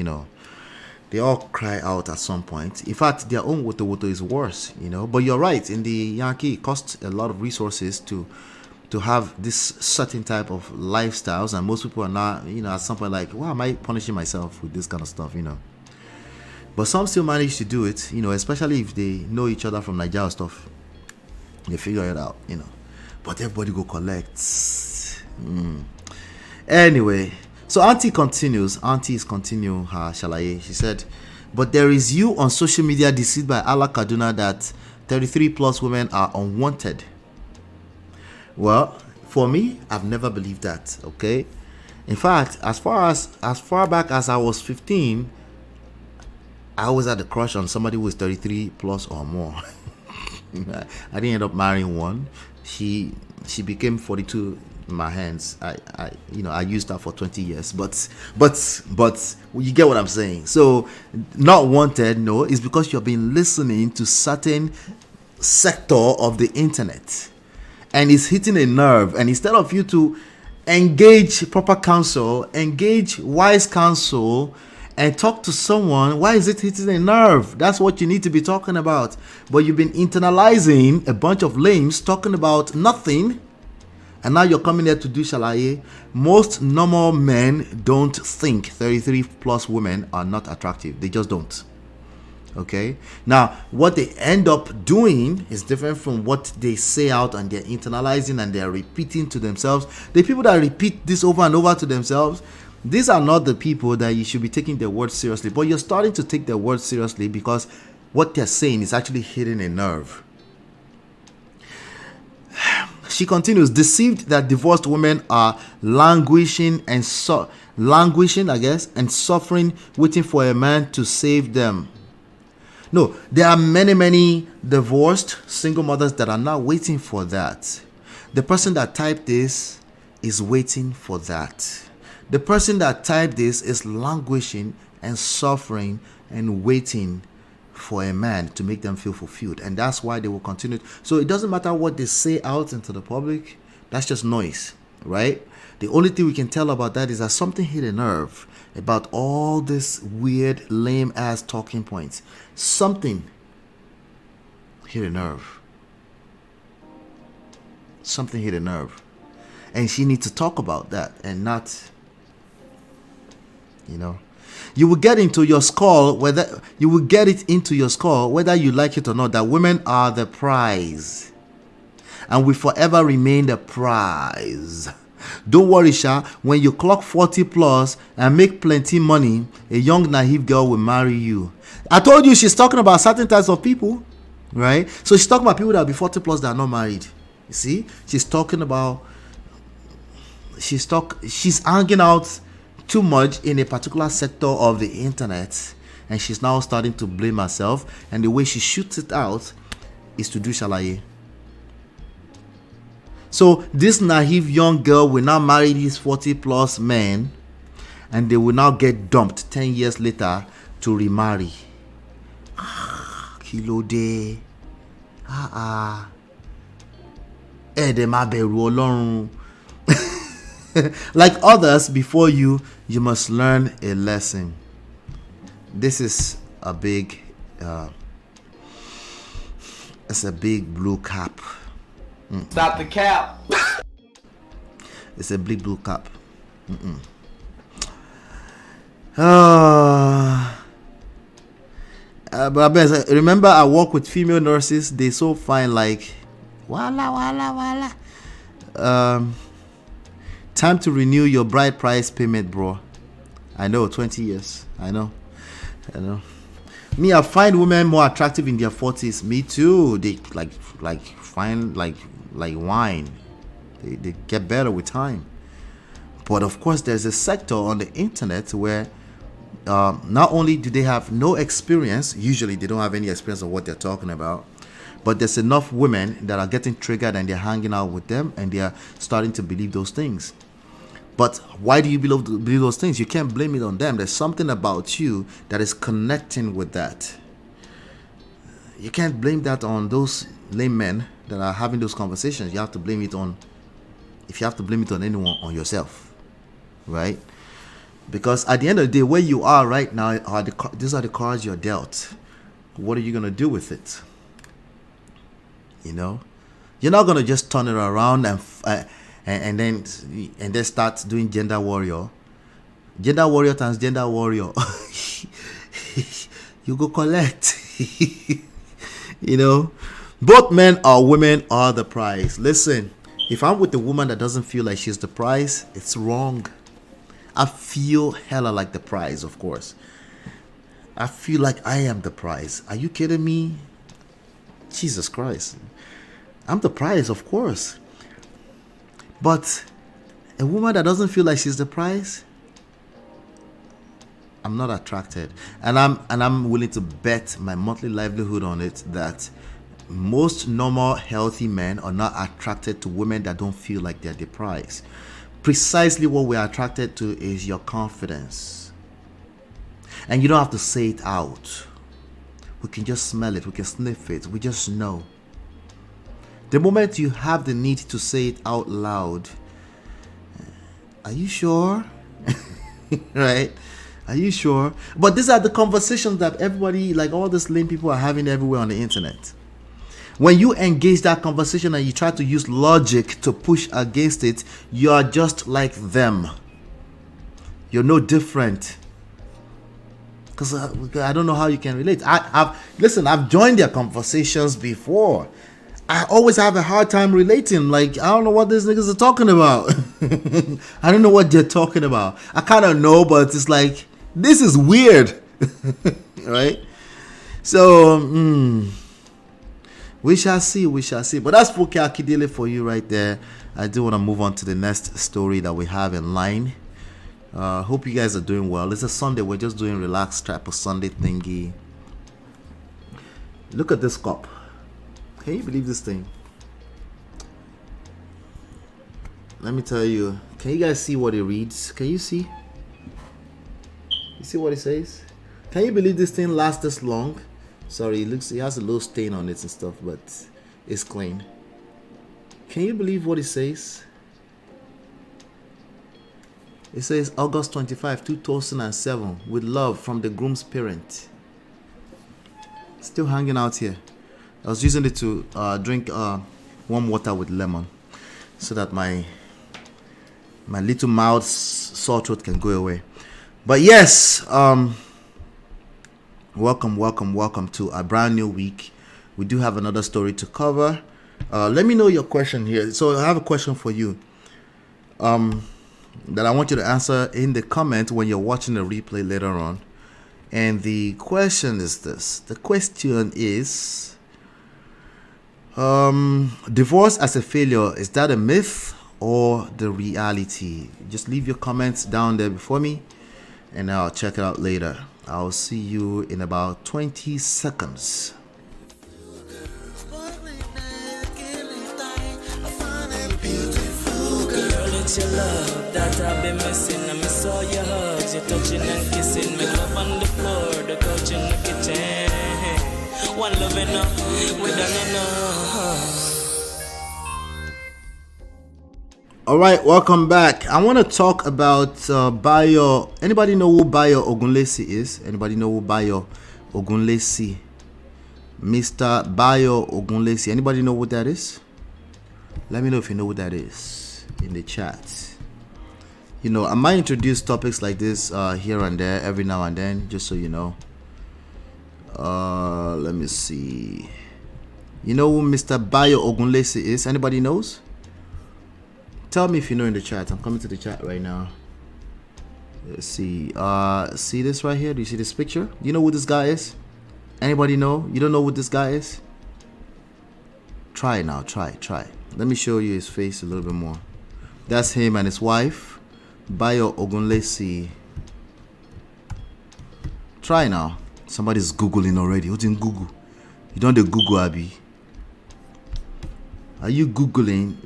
They all cry out at some point. In fact, their own woto is worse. But you're right. In the Yankee, it costs a lot of resources to have this certain type of lifestyles, and most people are not. At some point, like, why am I punishing myself with this kind of stuff? But some still manage to do it, especially if they know each other from Nigeria stuff. They figure it out, But everybody go collect. Anyway, So Auntie continues. Auntie is continuing her shalaye. She said, but there is you on social media deceived by Allah Kaduna that 33 plus women are unwanted. Well, for me, I've never believed that. Okay. In fact, as far back as I was 15, I always had a crush on somebody who was 33 plus or more. I didn't end up marrying one. She became 42 in my hands. I used her for 20 years. But you get what I'm saying. So not wanted, no, it's because you've been listening to certain sector of the internet, and it's hitting a nerve. And instead of you to engage proper counsel, engage wise counsel, and talk to someone, why is it hitting a nerve? That's what you need to be talking about. But you've been internalizing a bunch of lames talking about nothing, and now you're coming here to do shalaye. Most normal men don't think 33 plus women are not attractive. They just don't. Okay, now what they end up doing is different from what they say out, and they're internalizing and they're repeating to themselves. The people that repeat this over and over to themselves, these are not the people that you should be taking their words seriously. But you're starting to take their words seriously because what they're saying is actually hitting a nerve. She continues, deceived that divorced women are languishing, I guess, and suffering, waiting for a man to save them. No, there are many divorced single mothers that are not waiting for that. The person that typed this is waiting for that. The person that typed this is languishing and suffering and waiting for a man to make them feel fulfilled. And that's why they will continue. So it doesn't matter what they say out into the public. That's just noise, right? The only thing we can tell about that is that something hit a nerve about all this weird, lame-ass talking points. Something hit a nerve. Something hit a nerve. And she needs to talk about that and not, You will get into your skull whether you like it or not, that women are the prize. And will forever remain the prize. Don't worry, Sha, when you clock 40 plus and make plenty money, a young naive girl will marry you. I told you she's talking about certain types of people, right? So she's talking about people that will be 40 plus that are not married. You see? She's hanging out too much in a particular sector of the internet, and she's now starting to blame herself, and the way she shoots it out is to do shalaye. So this naive young girl will now marry these 40 plus men, and they will now get dumped 10 years later to remarry. Kilo de. Like others before you, you must learn a lesson. This is a big, it's a big blue cap. Stop the cap. It's a big blue cap. But remember, I work with female nurses. They so fine, like wala. Time to renew your bride price payment, bro. I know, 20 years. I know. Me, I find women more attractive in their 40s. Me too. They like fine, like wine. They get better with time. But of course, there's a sector on the internet where not only do they have no experience, usually they don't have any experience of what they're talking about, but there's enough women that are getting triggered and they're hanging out with them and they're starting to believe those things. But why do you believe those things? You can't blame it on them. There's something about you that is connecting with that. You can't blame that on those lame men that are having those conversations. You have to blame it on, if you have to blame it on anyone, on yourself, right? Because at the end of the day, where you are right now, these are the cards you're dealt. What are you going to do with it? You're not going to just turn it around and then start doing gender warrior times gender warrior. You go collect. Both men or women are the prize. Listen, if I'm with a woman that doesn't feel like she's the prize, it's wrong. I feel hella like the prize, of course. I feel like I am the prize. Are you kidding me? Jesus Christ. I'm the prize, of course. But a woman that doesn't feel like she's the prize, I'm not attracted. And I'm willing to bet my monthly livelihood on it that most normal, healthy men are not attracted to women that don't feel like they're the prize. Precisely what we're attracted to is your confidence. And you don't have to say it out. We can just smell it. We can sniff it. We just know. The moment you have the need to say it out loud, are you sure? Right? Are you sure? But these are the conversations that everybody, like all these lame people, are having everywhere on the internet. When you engage that conversation and you try to use logic to push against it, you are just like them. You're no different. Because I don't know how you can relate. I've joined their conversations before. I always have a hard time relating. Like, I don't know what these niggas are talking about. I don't know what they're talking about. I kind of know, but it's like, this is weird. Right? So, we shall see. We shall see. But that's FUNKE AKINDELE for you right there. I do want to move on to the next story that we have in line. Hope you guys are doing well. It's a Sunday. We're just doing relaxed type of Sunday thingy. Look at this cup. Can you believe this thing? Let me tell you. Can you guys see what it reads? Can you see? You see what it says? Can you believe this thing lasts this long? Sorry, it has a little stain on it and stuff, but it's clean. Can you believe what it says? It says August 25, 2007, with love from the groom's parent. Still hanging out here. I was using it to drink warm water with lemon so that my little mouth sore throat can go away. But yes, welcome to a brand new week. We do have another story to cover. Let me know your question here. So I have a question for you. That I want you to answer in the comment when you're watching the replay later on. And the question is this. The question is, divorce as a failure, is that a myth or the reality? Just leave your comments down there before me and I'll check it out later. I'll see you in about 20 seconds. It's your love that I've been missing. I miss all your hugs, your touching and kissing. Make love on the floor, the couch in the kitchen. One love enough, we done enough. All right, welcome back. I want to talk about BAYO. Anybody know who BAYO Ogunlesi is? Anybody know who BAYO Ogunlesi? Mr. BAYO Ogunlesi. Anybody know what that is? Let me know if you know what that is in the chat. You know, I might introduce topics like this here and there every now and then, just so you know. Let me see. You know who Mr. BAYO Ogunlesi is? Anybody knows? Tell me if you know in the chat. I'm coming to the chat right now. Let's see. See this right here? Do you see this picture? Do you know who this guy is? Anybody know? You don't know who this guy is? Try now. Try. Let me show you his face a little bit more. That's him and his wife, BAYO Ogunlesi. Try now. Somebody's Googling already. What's in Google? You don't do Google, Abby. Are you Googling?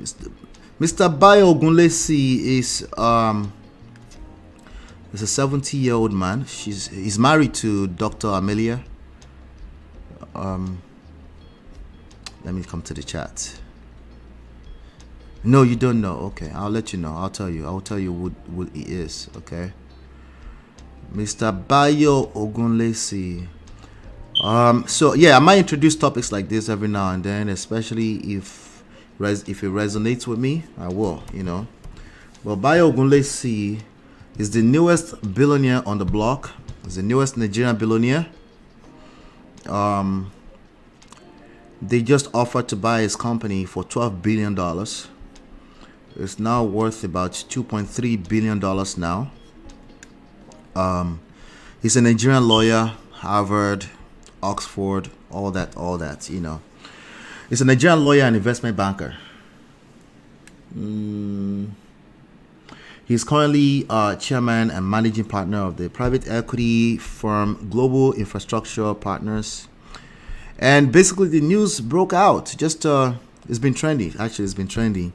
Mr. BAYO Ogunlesi is a 70-year-old man. He's married to Dr. Amelia. Let me come to the chat. No, you don't know. Okay, I'll let you know. I'll tell you who he is. Okay, Mr. BAYO Ogunlesi. So yeah, I might introduce topics like this every now and then, especially if it resonates with me. I will, you know. But BAYO Ogunlesi is the newest billionaire on the block. He's the newest Nigerian billionaire. They just offered to buy his company for $12 billion. It's now worth about $2.3 billion now. He's a Nigerian lawyer, Harvard, Oxford, all that, you know. He's a Nigerian lawyer and investment banker. He's currently chairman and managing partner of the private equity firm Global Infrastructure Partners. And basically the news broke out. Just it's been trendy. Actually, it's been trending.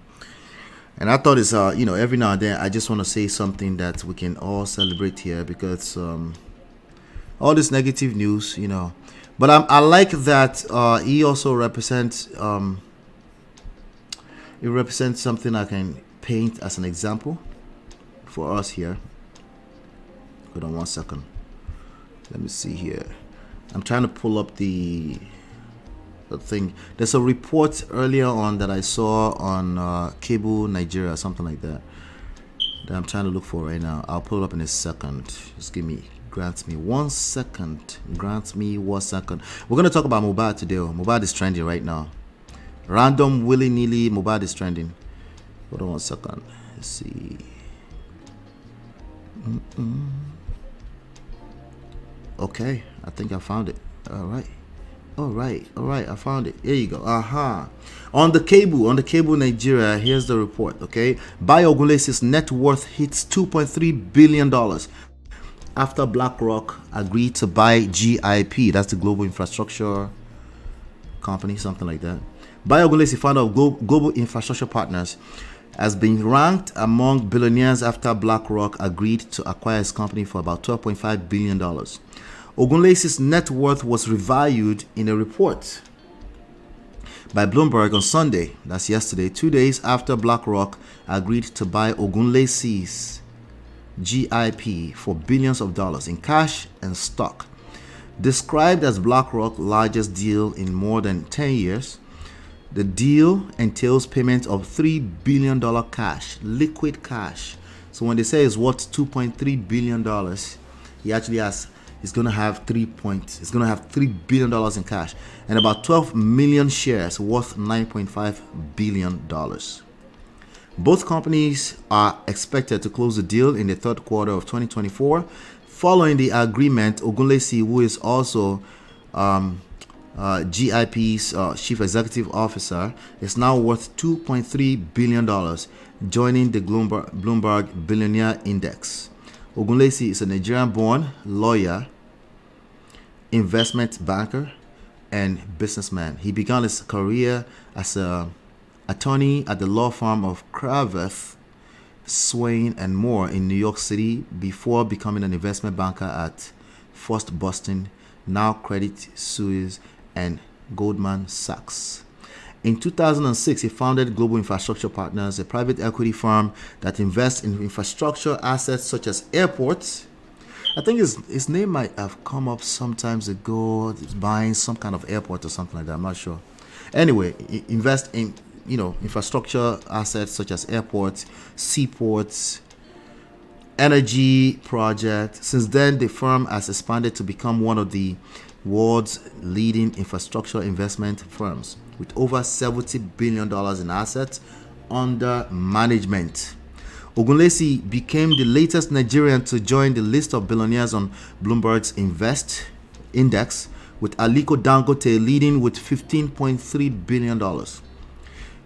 And I thought it's you know, every now and then I just want to say something that we can all celebrate here, because all this negative news, you know. But I like that he also represents it represents something I can paint as an example for us here. Hold on 1 second. Let me see here. I'm trying to pull up the thing. There's a report earlier on that I saw on Cable Nigeria, something like that I'm trying to look for right now. I'll pull it up in a second. Just grant me 1 second. Grant me 1 second. We're gonna talk about Mohbad today. Mohbad is trending right now. Random, willy-nilly, Mohbad is trending. Hold on 1 second. Let's see. Okay, I think I found it. All right, I found it. Here you go. On the cable Nigeria, here's the report. Okay, BAYO Ogunlesi's net worth hits $2.3 billion after BlackRock agreed to buy GIP. That's the Global Infrastructure Company, something like that. BAYO Ogunlesi, founder of Global Infrastructure Partners, has been ranked among billionaires after BlackRock agreed to acquire his company for about $12.5 billion. Ogunlesi's net worth was revalued in a report by Bloomberg on Sunday, that's yesterday, 2 days after BlackRock agreed to buy Ogunlesi's GIP for billions of dollars in cash and stock. Described as BlackRock's largest deal in more than 10 years, the deal entails payment of $3 billion cash, liquid cash. So when they say it's worth $2.3 billion, he actually has, it's going to have $3 billion in cash and about 12 million shares worth $9.5 billion. Both companies are expected to close the deal in the third quarter of 2024. Following the agreement, Ogunlesi, who is also GIP's chief executive officer, is now worth $2.3 billion, joining the Bloomberg Billionaire Index. Ogunlesi is a Nigerian-born lawyer, investment banker, and businessman. He began his career as an attorney at the law firm of Cravath, Swain, and Moore in New York City before becoming an investment banker at First Boston, now Credit Suisse, and Goldman Sachs. In 2006, he founded Global Infrastructure Partners, a private equity firm that invests in infrastructure assets such as airports. I think his name might have come up sometimes ago, buying some kind of airport or something like that. I'm not sure. Anyway, invest in infrastructure assets such as airports, seaports, energy projects. Since then, the firm has expanded to become one of the world's leading infrastructure investment firms with over $70 billion in assets under management. Ogunlesi became the latest Nigerian to join the list of billionaires on Bloomberg's Invest Index, with Aliko Dangote leading with $15.3 billion,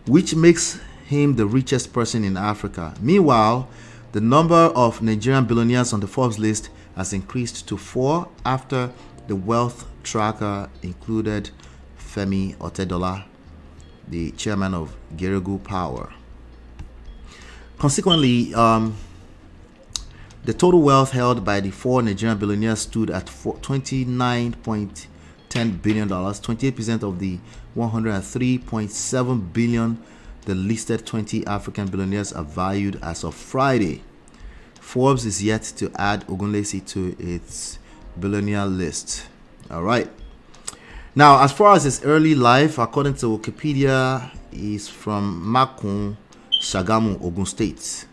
which makes him the richest person in Africa. Meanwhile, the number of Nigerian billionaires on the Forbes list has increased to 4 after the wealth tracker included Femi Otedola, the chairman of Geregu Power. Consequently, the total wealth held by the 4 Nigerian billionaires stood at $29.10 billion, 28% of the $103.7 billion the listed 20 African billionaires are valued as of Friday. Forbes is yet to add Ogunlesi to its billionaire list. All right. Now, as far as his early life, according to Wikipedia, he's from Makun, Shagamu, Ogun State.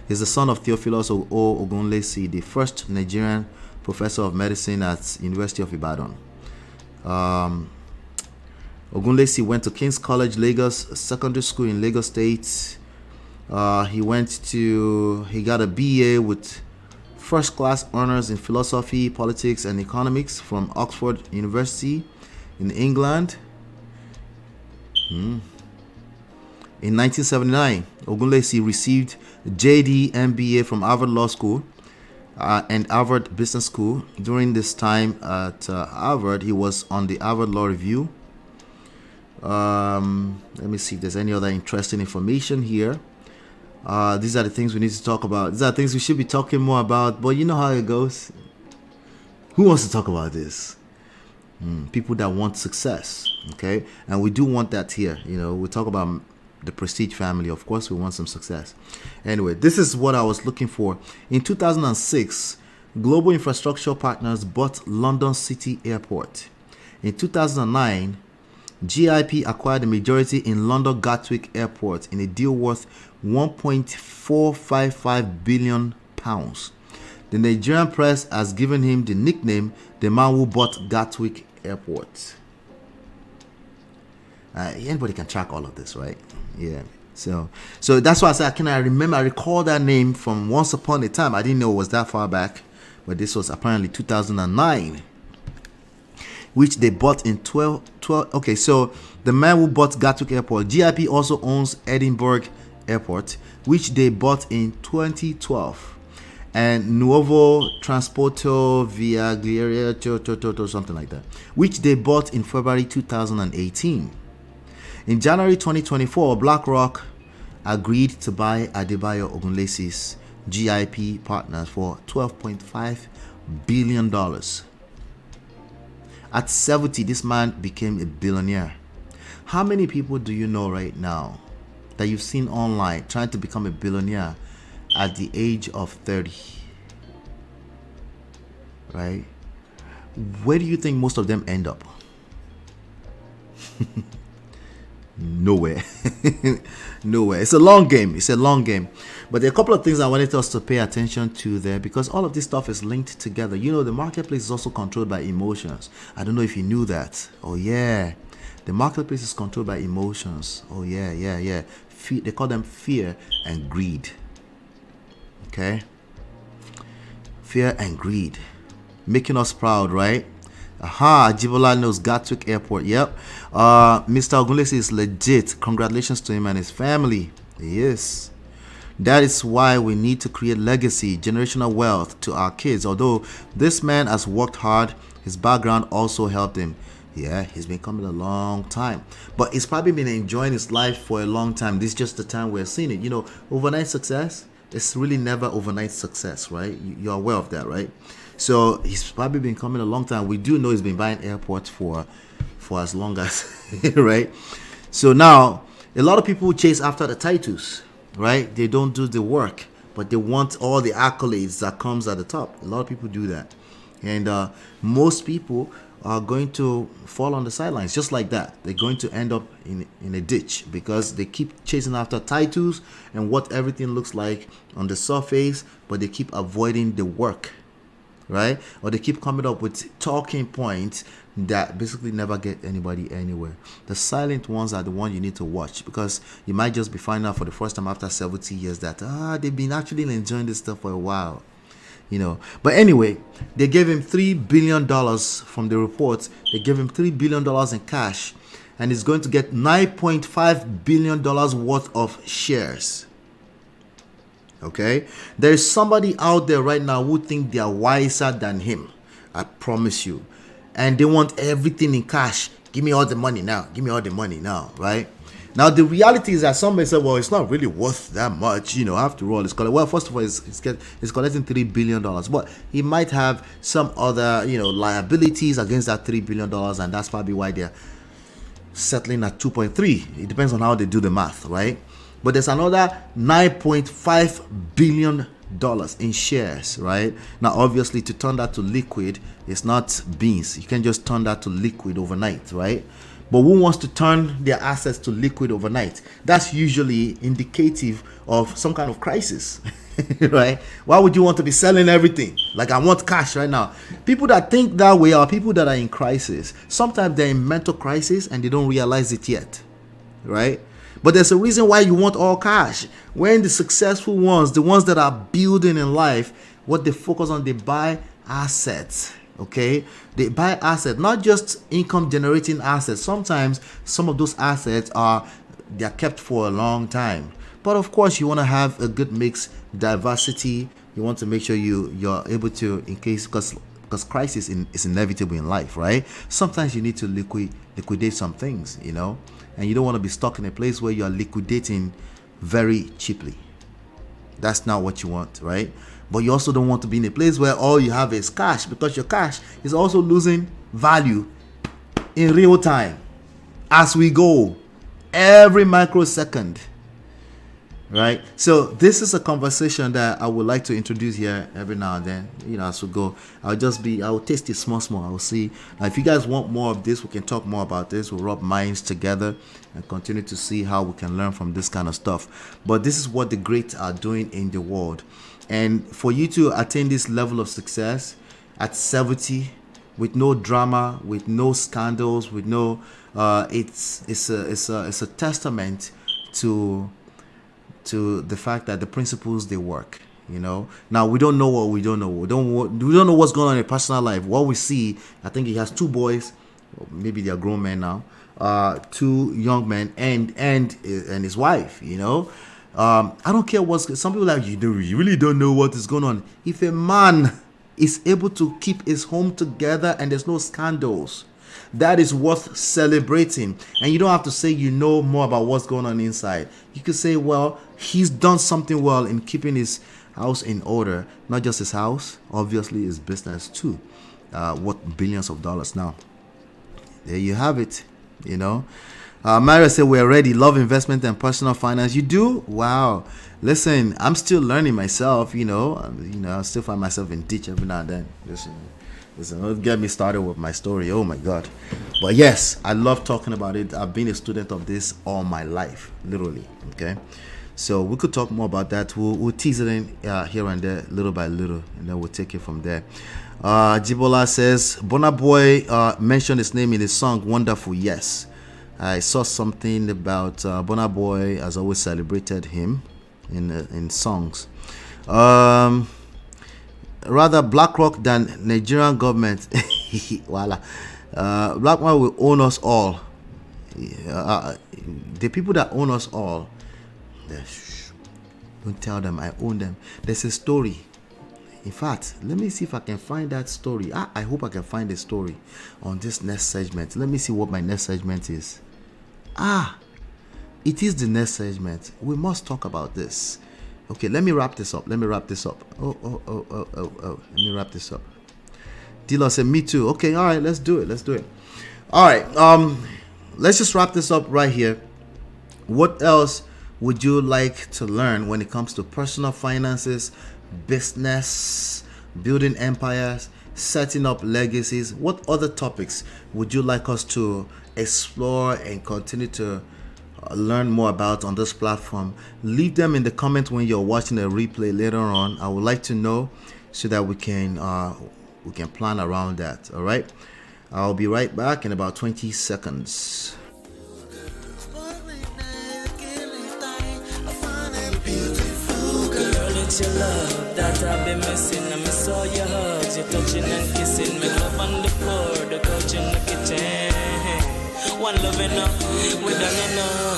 He's the son of Theophilus O. Ogunlesi, the first Nigerian professor of medicine at University of Ibadan. Ogunlesi went to King's College, Lagos Secondary School in Lagos State. He got a BA with first-class honors in philosophy, politics, and economics from Oxford University in England. In 1979, Ogunlesi received JD MBA from Harvard Law School and Harvard Business School. During this time at Harvard, he was on the Harvard Law Review. Let me see if there's any other interesting information here. These are the things we need to talk about. These are things we should be talking more about, but you know how it goes. Who wants to talk about this? People that want success, okay? And we do want that here. You know, we talk about the Prestige family. Of course, we want some success. Anyway, this is what I was looking for. In 2006, Global Infrastructure Partners bought London City Airport. In 2009, GIP acquired a majority in London Gatwick Airport in a deal worth £1.455 billion. The Nigerian press has given him the nickname the man who bought Gatwick Airport. Anybody can track all of this, right? Yeah. So that's why I said I recall that name from once upon a time. I didn't know it was that far back, but this was apparently 2009. Which they bought in 12. Okay, so the man who bought Gatwick Airport, GIP also owns Edinburgh Airport, which they bought in 2012. And Nuovo Transporto Viaggiaria, something like that, which they bought in February 2018. In January 2024, BlackRock agreed to buy Adebayo Ogunlesi's GIP partners for $12.5 billion. At 70, this man became a billionaire. How many people do you know right now that you've seen online trying to become a billionaire at the age of 30? Right? Where do you think most of them end up? Nowhere. Nowhere. It's a long game. But there are a couple of things I wanted us to pay attention to there, because all of this stuff is linked together. You know, the marketplace is also controlled by emotions. I don't know if you knew that. Oh yeah, the marketplace is controlled by emotions. Oh yeah. They call them fear and greed. Okay, fear and greed, making us proud, right? Aha, Jibola knows Gatwick Airport. Yep. Mr. Ogunlesi is legit. Congratulations to him and his family. Yes. That is why we need to create legacy, generational wealth to our kids. Although this man has worked hard, his background also helped him. Yeah, he's been coming a long time. But he's probably been enjoying his life for a long time. This is just the time we're seeing it. You know, overnight success, it's really never overnight success, right? You're aware of that, right? So he's probably been coming a long time. We do know he's been buying airports for as long as, right? So now, a lot of people chase after the titles, right? They don't do the work, but they want all the accolades that comes at the top. A lot of people do that. And most people are going to fall on the sidelines just like that. They're going to end up in a ditch because they keep chasing after titles and what everything looks like on the surface, but they keep avoiding the work, right? Or they keep coming up with talking points that basically never get anybody anywhere. The silent ones are the ones you need to watch, because you might just be finding out for the first time after 70 years that they've been actually enjoying this stuff for a while, you know. But anyway, they gave him $3 billion from the reports. They gave him $3 billion in cash, and he's going to get $9.5 billion worth of shares. Okay, there is somebody out there right now who think they are wiser than him. I promise you. And they want everything in cash. Give me all the money now. Give me all the money now, right? Now, the reality is that somebody said, well, it's not really worth that much, you know, after all. It's collecting, well, first of all, it's collecting $3 billion. But he might have some other, you know, liabilities against that $3 billion. And that's probably why they're settling at 2.3. It depends on how they do the math, right? But there's another $9.5 billion in shares, right? Now, obviously, to turn that to liquid, it's not beans. You can't just turn that to liquid overnight, right? But who wants to turn their assets to liquid overnight? That's usually indicative of some kind of crisis, right? Why would you want to be selling everything? Like, I want cash right now. People that think that way are people that are in crisis. Sometimes they're in mental crisis and they don't realize it yet, right? But there's a reason why you want all cash. When the successful ones, the ones that are building in life, What they focus on, they buy assets. Okay, they buy assets, not just income generating assets. Sometimes some of those assets they're kept for a long time. But of course, you want to have a good mix, diversity. You want to make sure you're able to, in case, because crisis is inevitable in life, right? Sometimes you need to liquidate some things, you know, and you don't want to be stuck in a place where you're liquidating very cheaply. That's not what you want, right? But you also don't want to be in a place where all you have is cash, because your cash is also losing value in real time as we go, every microsecond, right? So this is a conversation that I would like to introduce here every now and then, you know, as we go. I will taste it small. I will see. If you guys want more of this, we can talk more about this. We'll rub minds together and continue to see how we can learn from this kind of stuff. But this is what the greats are doing in the world. And for you to attain this level of success at 70, with no drama, with no scandals, with no, it's a testament to the fact that the principles, they work. You know, now we don't know what we don't know. We don't know what's going on in your personal life. What we see, I think he has 2 boys, maybe they're grown men now, 2 young men, and his wife. You know, I don't care what's. Some people are like, you really don't know what is going on. If a man is able to keep his home together and there's no scandals, that is worth celebrating. And you don't have to say you know more about what's going on inside. You could say, well, he's done something well in keeping his house in order. Not just his house, obviously his business too. Worth billions of dollars now. There you have it, you know. Mario said, we're ready. Love investment and personal finance. You do? Wow. Listen, I'm still learning myself, you know. I still find myself in ditch every now and then. Listen, don't get me started with my story. Oh my God. But yes, I love talking about it. I've been a student of this all my life, literally. Okay. So we could talk more about that. We'll tease it in here and there, little by little, and then we'll take it from there. Jibola says, Burna Boy mentioned his name in his song Wonderful. Yes. I saw something about Burna Boy has always celebrated him in songs. Rather BlackRock than Nigerian government. Voila. BlackRock will own us all. The people that own us all, don't tell them I own them. There's a story. In fact, let me see if I can find that story. I hope I can find a story on this next segment. Let me see what my next segment is. It is the next segment. We must talk about this. Okay, let me wrap this up. Oh, let me wrap this up. Dilo said, me too. Okay, all right, let's do it. All right, let's just wrap this up right here. What else would you like to learn when it comes to personal finances, business, building empires, setting up legacies? What other topics would you like us to explore and continue to learn more about on this platform? Leave them in the comments when you're watching a replay later on. I would like to know so that we can plan around that. All right, I'll be right back in about 20 seconds. It's your love that I've been missing. I miss all your hugs, your touching and kissing. Me love on the floor, the couch in the kitchen. One love enough, we done enough.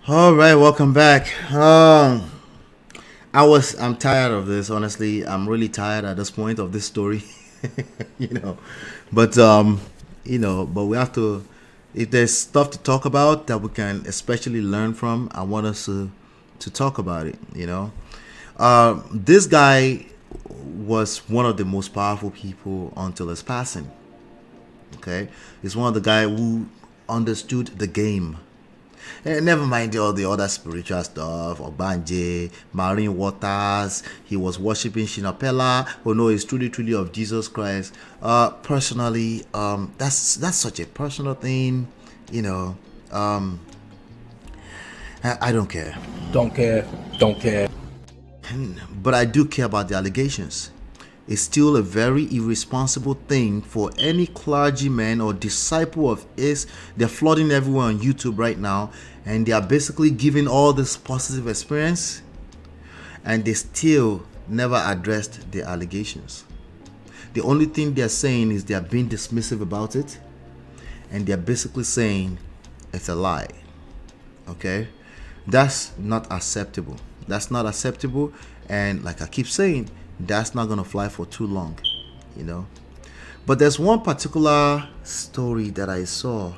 All right, welcome back. I'm tired of this, honestly. I'm really tired at this point of this story. But we have to. If there's stuff to talk about that we can especially learn from, I want us to talk about it. This guy was one of the most powerful people until his passing. Okay, he's one of the guys who understood the game. And never mind all the other spiritual stuff, Obanje, marine waters. He was worshiping Shinapela, who know is truly of Jesus Christ. Personally, that's such a personal thing, I don't care. Don't care. But I do care about the allegations. It's still a very irresponsible thing for any clergyman or disciple of his. They're flooding everyone on YouTube right now, and they are basically giving all this positive experience and they still never addressed the allegations. The only thing they're saying is they're being dismissive about it, and they're basically saying it's a lie. Okay, that's not acceptable. That's not acceptable, and like I keep saying, that's not gonna fly for too long, you know. But there's one particular story that I saw.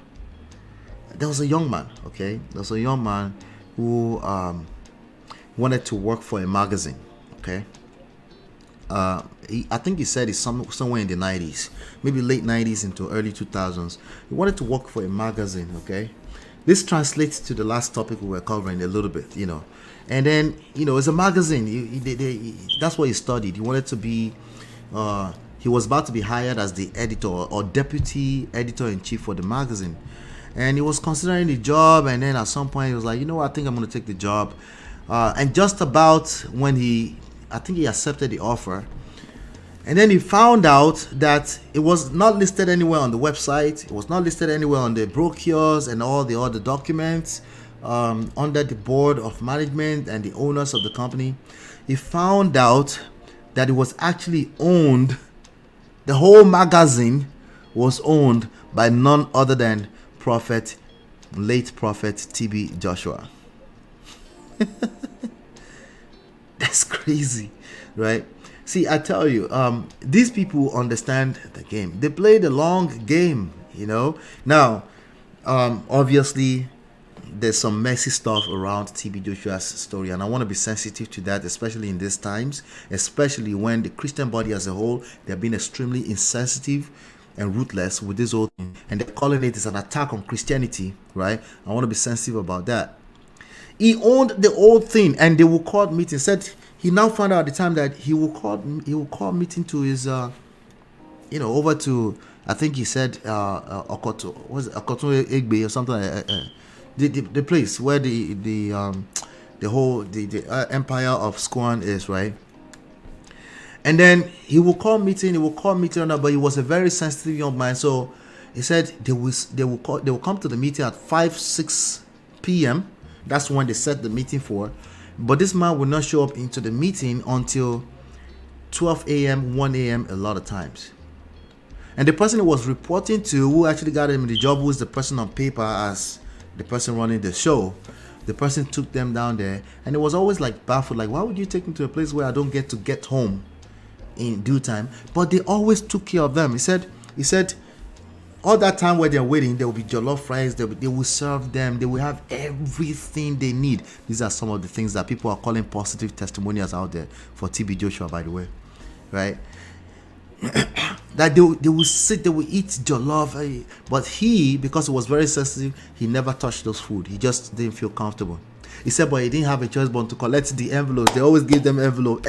There was a young man, okay? There was a young man who wanted to work for a magazine, okay? I think he said it's somewhere in the 90s, maybe late 90s into early 2000s. He wanted to work for a magazine, okay? This translates to the last topic we were covering a little bit, you know. And then, you know, it's a magazine. That's what he studied. He wanted to be... he was about to be hired as the editor or deputy editor-in-chief for the magazine. And he was considering the job, and then at some point he was like, you know what, I think I'm going to take the job. And just about when I think he accepted the offer, and then he found out that it was not listed anywhere on the website. It was not listed anywhere on the brochures and all the other documents under the board of management and the owners of the company. He found out that it was actually owned. The whole magazine was owned by none other than late Prophet TB Joshua. That's crazy, right? See, I tell you, these people understand the game. They play the long game, you know. Now, obviously, there's some messy stuff around TB Joshua's story, and I want to be sensitive to that, especially in these times, especially when the Christian body as a whole, they're being extremely insensitive and ruthless with this whole thing, and they're calling it as an attack on Christianity, right? I want to be sensitive about that. He owned the whole thing, and they will call meeting. Said he now found out at the time that he will call meeting to his over to, I think he said Okoto, was it Okoto Egbe or something like that. The place where the whole empire of Squan is, right? And then he will call meeting, but he was a very sensitive young man. So he said they will come to the meeting at 5-6 p.m. That's when they set the meeting for. But this man will not show up into the meeting until 12 a.m., 1 a.m. a lot of times. And the person he was reporting to, who actually got him the job, who was the person on paper as the person running the show, the person took them down there, and it was always like baffled, like, why would you take me to a place where I don't get to get home in due time? But they always took care of them. He said all that time where they're waiting, there will be jollof rice, they will serve them, they will have everything they need. These are some of the things that people are calling positive testimonials out there for TB Joshua, by the way, right? That they will sit, they will eat jollof, but he, because he was very sensitive, he never touched those food. He just didn't feel comfortable. He said, but he didn't have a choice but to collect the envelopes. They always give them envelope.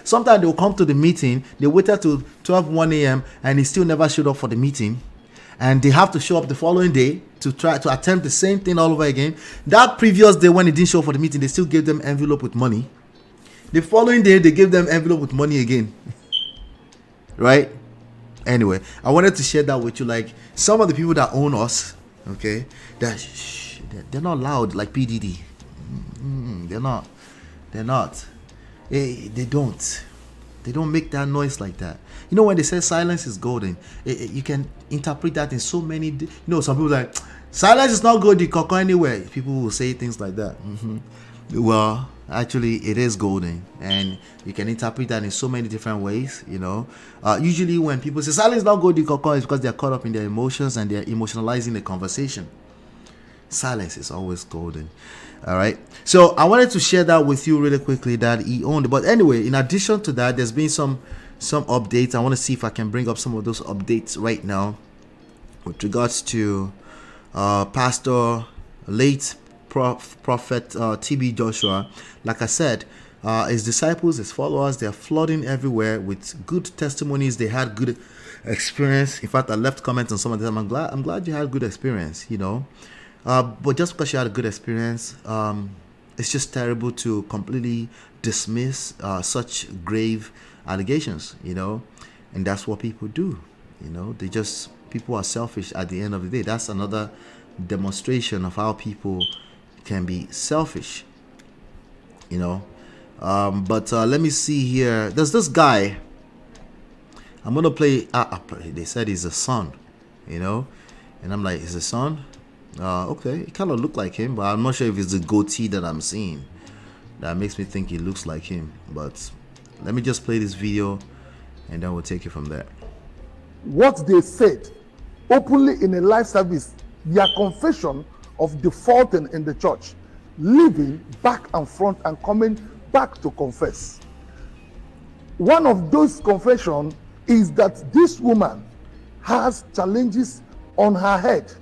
Sometimes they will come to the meeting, they waited till 1 a.m. and he still never showed up for the meeting. And they have to show up the following day to try to attempt the same thing all over again. That previous day when he didn't show up for the meeting, they still gave them envelope with money. The following day, they gave them envelope with money again. Right? Anyway, I wanted to share that with you. Like, some of the people that own us, okay, they're not loud like PDD. They're not. They don't make that noise like that. You know, when they say silence is golden, you can interpret that in so many. Some people like, silence is not good, you can go anywhere. People will say things like that. Well, actually, it is golden, and you can interpret that in so many different ways. Usually when people say silence is not good, you can go, it's because they're caught up in their emotions and they're emotionalizing the conversation. Silence is always golden. All right, so I wanted to share that with you really quickly, that he owned. But anyway, in addition to that, there's been some updates. I want to see if I can bring up some of those updates right now with regards to Pastor late Prophet TB Joshua. Like I said, his disciples, his followers, they're flooding everywhere with good testimonies. They had good experience. In fact, I left comments on some of them. I'm glad you had good experience, but just because you had a good experience, it's just terrible to completely dismiss such grave allegations, and that's what people do. People are selfish at the end of the day. That's another demonstration of how people can be selfish. But let me see here. There's this guy. I'm gonna play. They said he's a son, you know, and I'm like, is a son? Okay, it kind of looked like him, but I'm not sure if it's the goatee that I'm seeing that makes me think he looks like him. But let me just play this video, and then we'll take it from there. What they said openly in a live service, their confession of defaulting in the church, living back and front and coming back to confess. One of those confessions is that this woman has challenges on her head,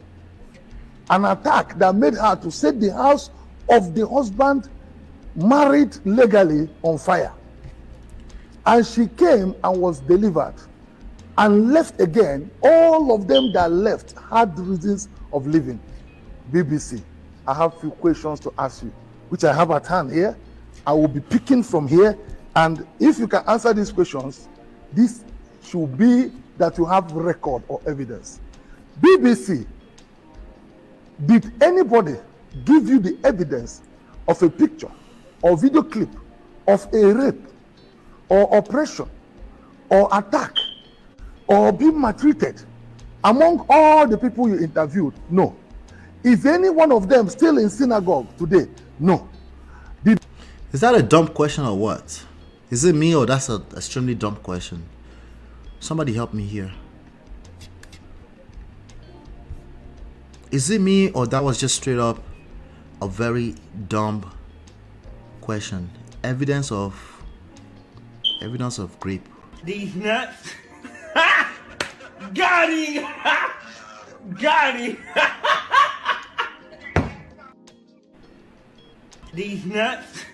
an attack that made her to set the house of the husband married legally on fire, and she came and was delivered and left again. All of them that left had reasons of living. BBC, I have few questions to ask you, which I have at hand here. I will be picking from here, and if you can answer these questions, this should be that you have record or evidence. BBC, did anybody give you the evidence of a picture or video clip of a rape or oppression or attack or being maltreated among all the people you interviewed? No. Is any one of them still in synagogue today? No. Is that a dumb question or what? Is it me or that's an extremely dumb question? Somebody help me here. Is it me or that was just straight up a very dumb question? Evidence of grape. These nuts. Got him. Got him. These nuts.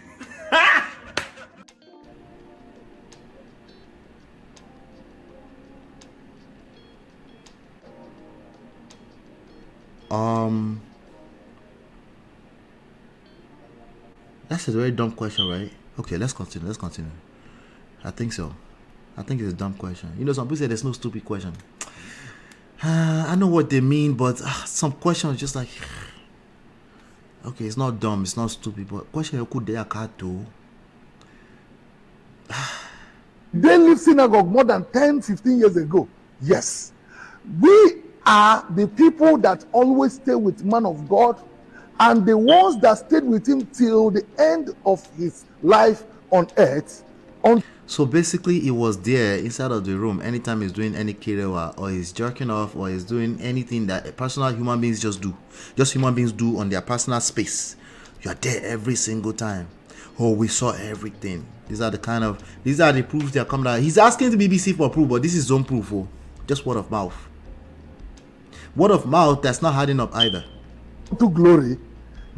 That's a very dumb question, right? Okay, let's continue. I think so. I think it's a dumb question. You know, some people say there's no stupid question. I know what they mean, but some questions just like, okay, it's not dumb, it's not stupid, but question you could do. They leave synagogue more than 10, 15 years ago. Yes. We are the people that always stay with man of God, and the ones that stayed with him till the end of his life on earth. So basically, he was there inside of the room anytime he's doing any kirewa, or he's jerking off, or he's doing anything that personal human beings just do. Just human beings do on their personal space. You are there every single time. Oh, we saw everything. These are the proofs they are coming out. He's asking the BBC for proof, but this is his own proof. Oh, just word of mouth. Word of mouth that's not adding up either. To glory,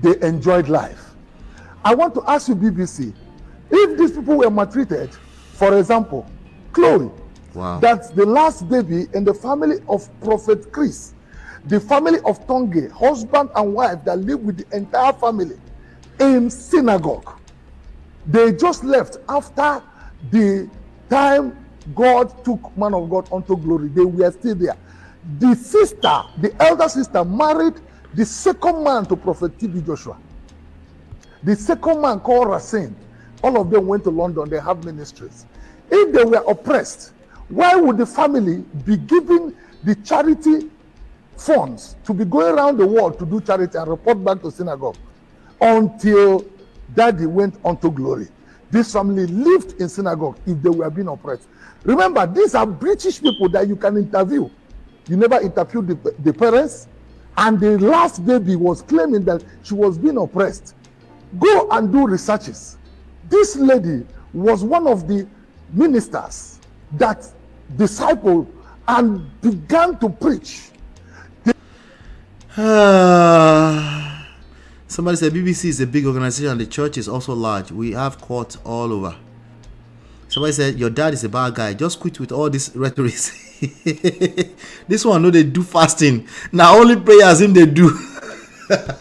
they enjoyed life. I want to ask you, BBC, if these people were maltreated, for example, Chloe, wow, that's the last baby in the family of Prophet Chris, the family of Tonge, husband and wife that live with the entire family in synagogue. They just left after the time God took man of God unto glory. They were still there. The sister, the elder sister, married the second man to Prophet TB Joshua. The second man called Racine. All of them went to London. They have ministries. If they were oppressed, why would the family be giving the charity funds to be going around the world to do charity and report back to synagogue until daddy went unto glory? This family lived in synagogue if they were being oppressed. Remember, these are British people that you can interview. You never interviewed the parents, and the last baby was claiming that she was being oppressed. Go and do researches. This lady was one of the ministers that discipled and began to preach. Somebody said BBC is a big organization and the church is also large. We have courts all over. Somebody said your dad is a bad guy. Just quit with all this rhetoric. This one, no, they do fasting. Now only prayers him they do.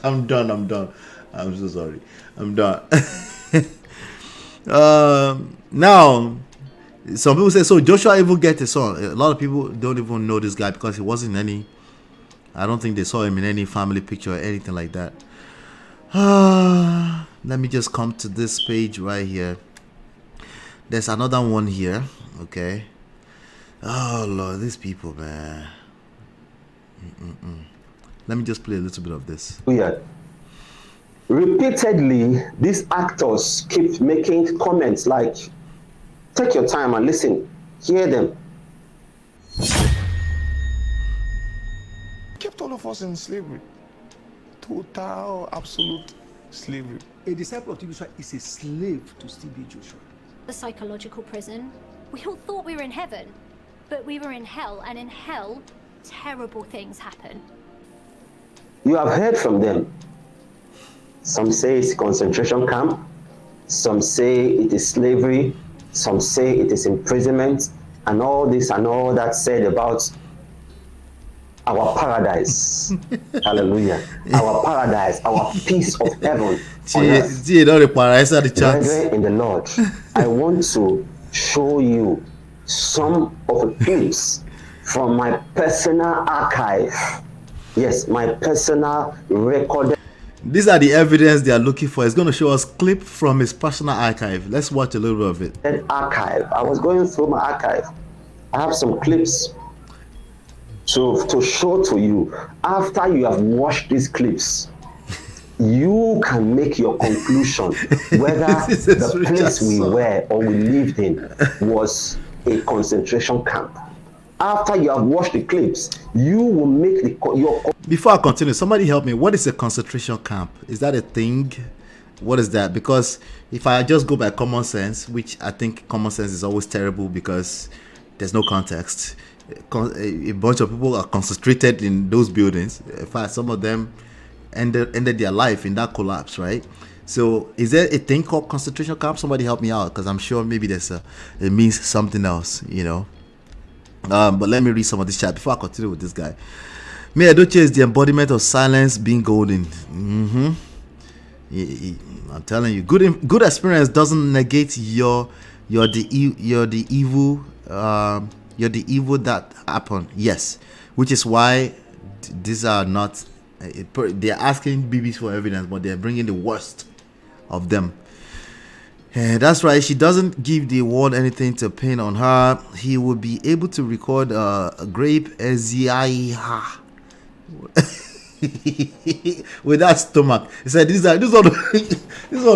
I'm done. I'm so sorry. I'm done. Now, some people say, so Joshua even get a son. A lot of people don't even know this guy because he wasn't any. I don't think they saw him in any family picture or anything like that. Let me just come to this page right here. There's another one here. Okay. Oh Lord, these people, man. Let me just play a little bit of this. Yeah. Repeatedly, these actors keep making comments like, take your time and listen, hear them. Kept all of us in slavery. Total, absolute slavery. A disciple of Joshua is a slave to TB Joshua. The psychological prison. We all thought we were in heaven, but we were in hell, and in hell, terrible things happen. You have heard from them. Some say it's concentration camp, some say it is slavery, some say it is imprisonment, and all this and all that said about our paradise. Hallelujah. Our paradise, our peace of heaven. Brethren in the Lord, I want to show you some of the clips from my personal archive. Yes, my personal recorded. These are the evidence they are looking for. It's going to show us clip from his personal archive. Let's watch a little bit of it. Archive. I was going through my archive. I have some clips to show to you. After you have watched these clips, you can make your conclusion whether the place we were or we lived in was a concentration camp. After you have watched the clips, you will make your. Before I continue, somebody help me. What is a concentration camp? Is that a thing? What is that? Because if I just go by common sense, which I think common sense is always terrible because there's no context. A bunch of people are concentrated in those buildings. In fact, some of them ended their life in that collapse, right? So is there a thing called concentration camp? Somebody help me out, because I'm sure maybe it means something else, you know. But let me read some of this chat before I continue with this guy. Mayor Edochie is the embodiment of silence being golden. I'm telling you, good experience doesn't negate you're the evil that happened. Yes, which is why these are not. They're asking BBs for evidence, but they're bringing the worst of them. That's right. She doesn't give the world anything to pin on her. He will be able to record a grape Eziaiha with that stomach. He said, "This one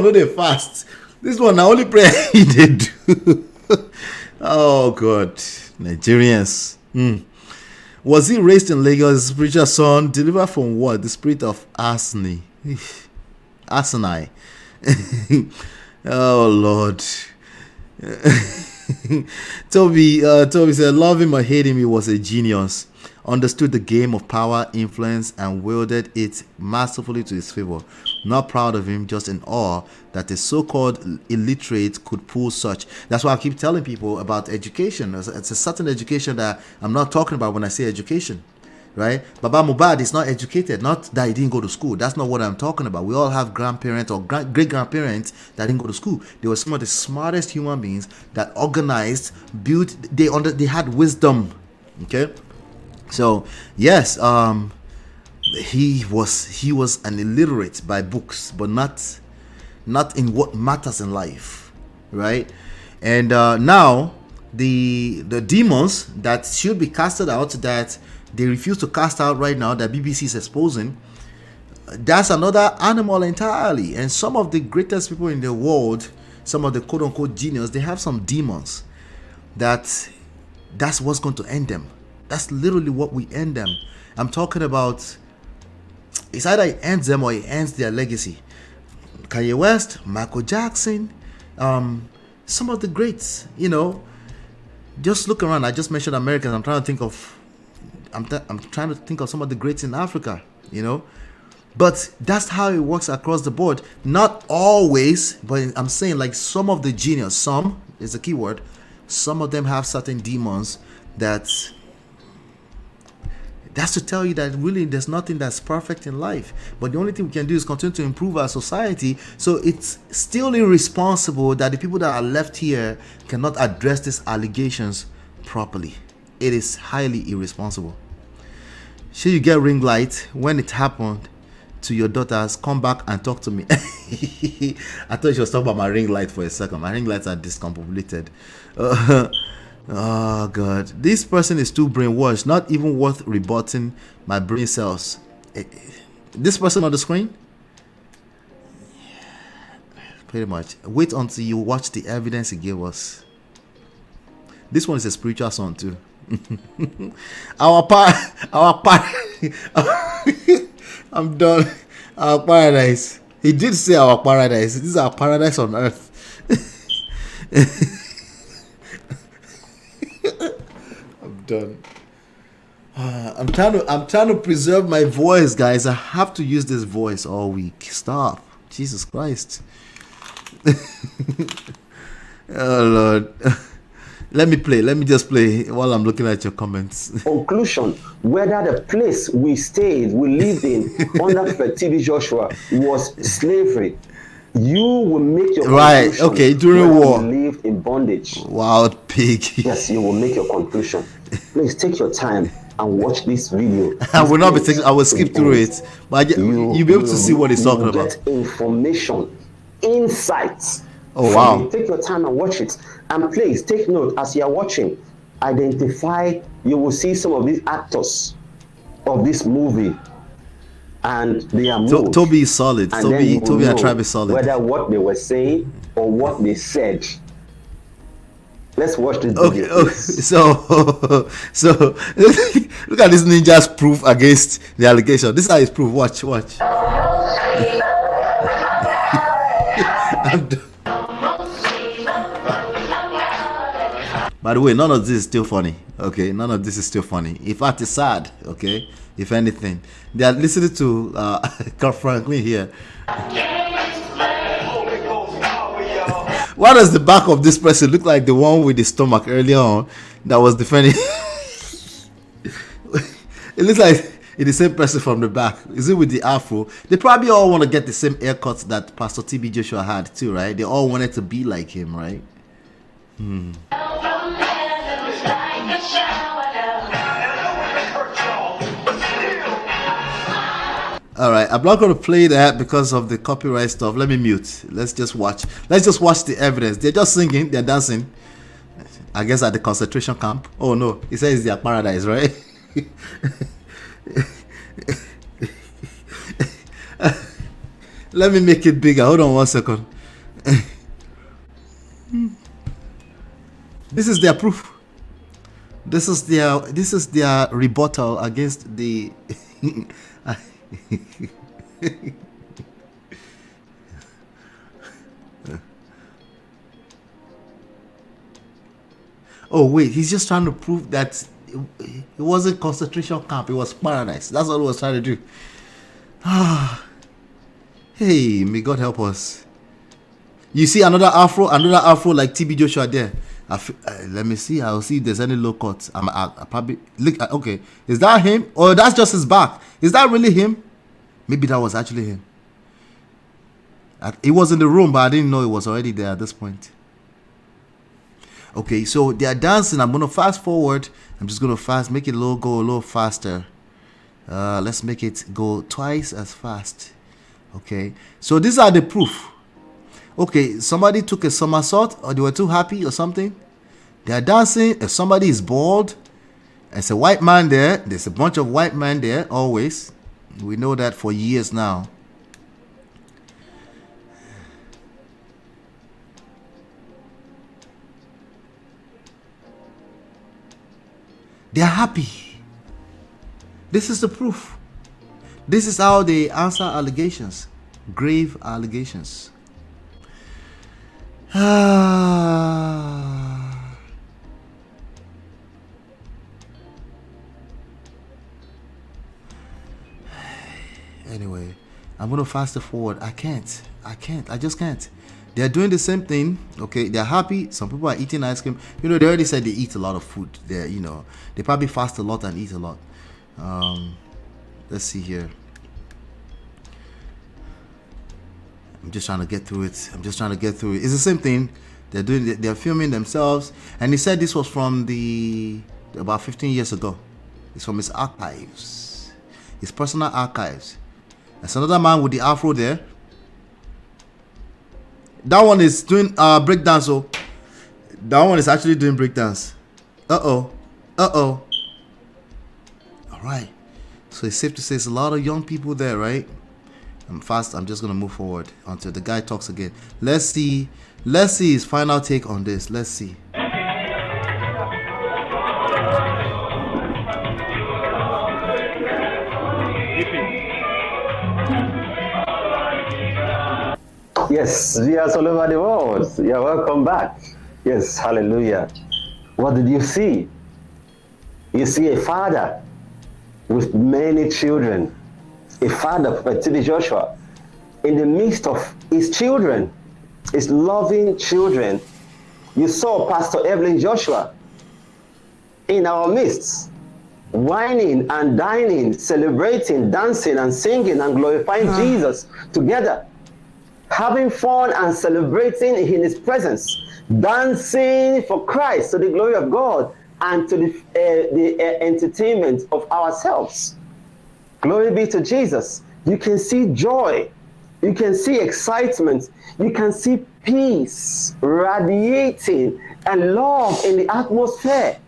no dey fast. This one na only prayer he dey do." Oh God, Nigerians. Was he raised in Lagos? Spiritual son, delivered from what? The spirit of arseny. Oh Lord. Toby said, love him or hate him, he was a genius. Understood the game of power, influence, and wielded it masterfully to his favor. Not proud of him, just in awe that a so-called illiterate could pull such. That's why I keep telling people about education. It's a certain education that I'm not talking about when I say education, right? Baba Mohbad is not educated, not that he didn't go to school. That's not what I'm talking about. We all have grandparents or great-grandparents that didn't go to school. They were some of the smartest human beings that organized, built, they had wisdom, okay? So yes, he was an illiterate by books, but not in what matters in life, right? And now the demons that should be casted out, that they refuse to cast out right now, that BBC is exposing, that's another animal entirely. And some of the greatest people in the world, some of the quote-unquote genius, they have some demons that's what's going to end them. That's literally what we end them. I'm talking about, it's either it ends them or it ends their legacy. Kanye West, Michael Jackson, some of the greats, you know. Just look around. I just mentioned Americans. I'm trying to think of some of the greats in Africa, you know. But that's how it works across the board. Not always, but I'm saying like some of the genius, some is a key word. Some of them have certain demons that's to tell you that really there's nothing that's perfect in life. But the only thing we can do is continue to improve our society. So it's still irresponsible that the people that are left here cannot address these allegations properly. It is highly irresponsible. Should you get ring light when it happened? to your daughters, come back and talk to me. I thought she was talking about my ring light for a second. My ring lights are discombobulated. Oh God, this person is too brainwashed, not even worth rebutting my brain cells. This person on the screen, pretty much. Wait until you watch the evidence he gave us. This one is a spiritual song too. our I'm done. Our paradise. He did say our paradise. This is our paradise on earth. I'm done. I'm trying to preserve my voice, guys. I have to use this voice all week. Stop. Jesus Christ. Oh Lord. Let me just play while I'm looking at your comments. Conclusion: whether the place we lived in under TV Joshua was slavery, you will make your right. Okay, during war, you lived in bondage. Wild pig. Yes, you will make your conclusion. Please take your time and watch this video. I will not be taking. I will skip through it, but you'll be able to see what he's talking about. Information, insights. Oh wow! Take your time and watch it. And please take note as you are watching. Identify. You will see some of these actors of this movie, and they are moved. Toby is solid. And Toby and Tribe is solid. Whether what they were saying or what they said. Let's watch this video. Okay. So look at this ninja's proof against the allegation. This is how his proof. Watch. By the way, none of this is still funny. Okay, none of this is still funny. In fact, it's sad. Okay, if anything, they are listening to Carl Franklin here. Why does the back of this person look like the one with the stomach earlier on that was defending? It looks like it's the same person from the back. Is it with the afro? They probably all want to get the same haircut that Pastor TB Joshua had too, right? They all wanted to be like him, right? All right, I'm not going to play that because of the copyright stuff. Let me mute. Let's just watch the evidence. They're just singing, they're dancing. I guess at the concentration camp. Oh no, he says it's their paradise, right? Let me make it bigger. Hold on 1 second. This is their proof. This is their rebuttal against the Oh wait, he's just trying to prove that it wasn't concentration camp, it was paradise. That's all he was trying to do. Hey, may God help us. You see another afro like TB Joshua there. Let me see. I'll see if there's any low cuts. I probably look. Okay, is that him? Or that's just his back? Is that really him? Maybe that was actually him. It was in the room, but I didn't know it was already there at this point. Okay, so they are dancing. I'm gonna fast forward. I'm just gonna make it go a little faster. Let's make it go twice as fast. Okay, so these are the proof. Okay, somebody took a somersault, or they were too happy or something. They are dancing. If somebody is bald, there's a white man there. There's a bunch of white men there always. We know that for years now. They are happy. This is the proof. This is how they answer allegations, grave allegations. Anyway, I'm going to fast it forward. I just can't. They're doing the same thing. Okay, they're happy. Some people are eating ice cream. You know, they already said they eat a lot of food. They probably fast a lot and eat a lot. Let's see here. I'm just trying to get through it. It's the same thing. They're filming themselves. And he said this was from about 15 years ago. It's from his archives. His personal archives. There's another man with the afro there. That one is doing breakdance. So that one is actually doing breakdance. All right. So it's safe to say it's a lot of young people there, right? I'm just gonna move forward until the guy talks again. Let's see his final take on this. Let's see. Yes, viewers all over the world, you're welcome back. Yes, hallelujah. What did you see? You see a father with many children, a father, Prophet T.B. Joshua, in the midst of his children, his loving children. You saw Pastor Evelyn Joshua in our midst, whining and dining, celebrating, dancing and singing and glorifying Jesus together, having fun and celebrating in his presence, dancing for Christ to the glory of God and to the entertainment of ourselves. Glory be to Jesus. You can see joy. You can see excitement. You can see peace radiating and love in the atmosphere.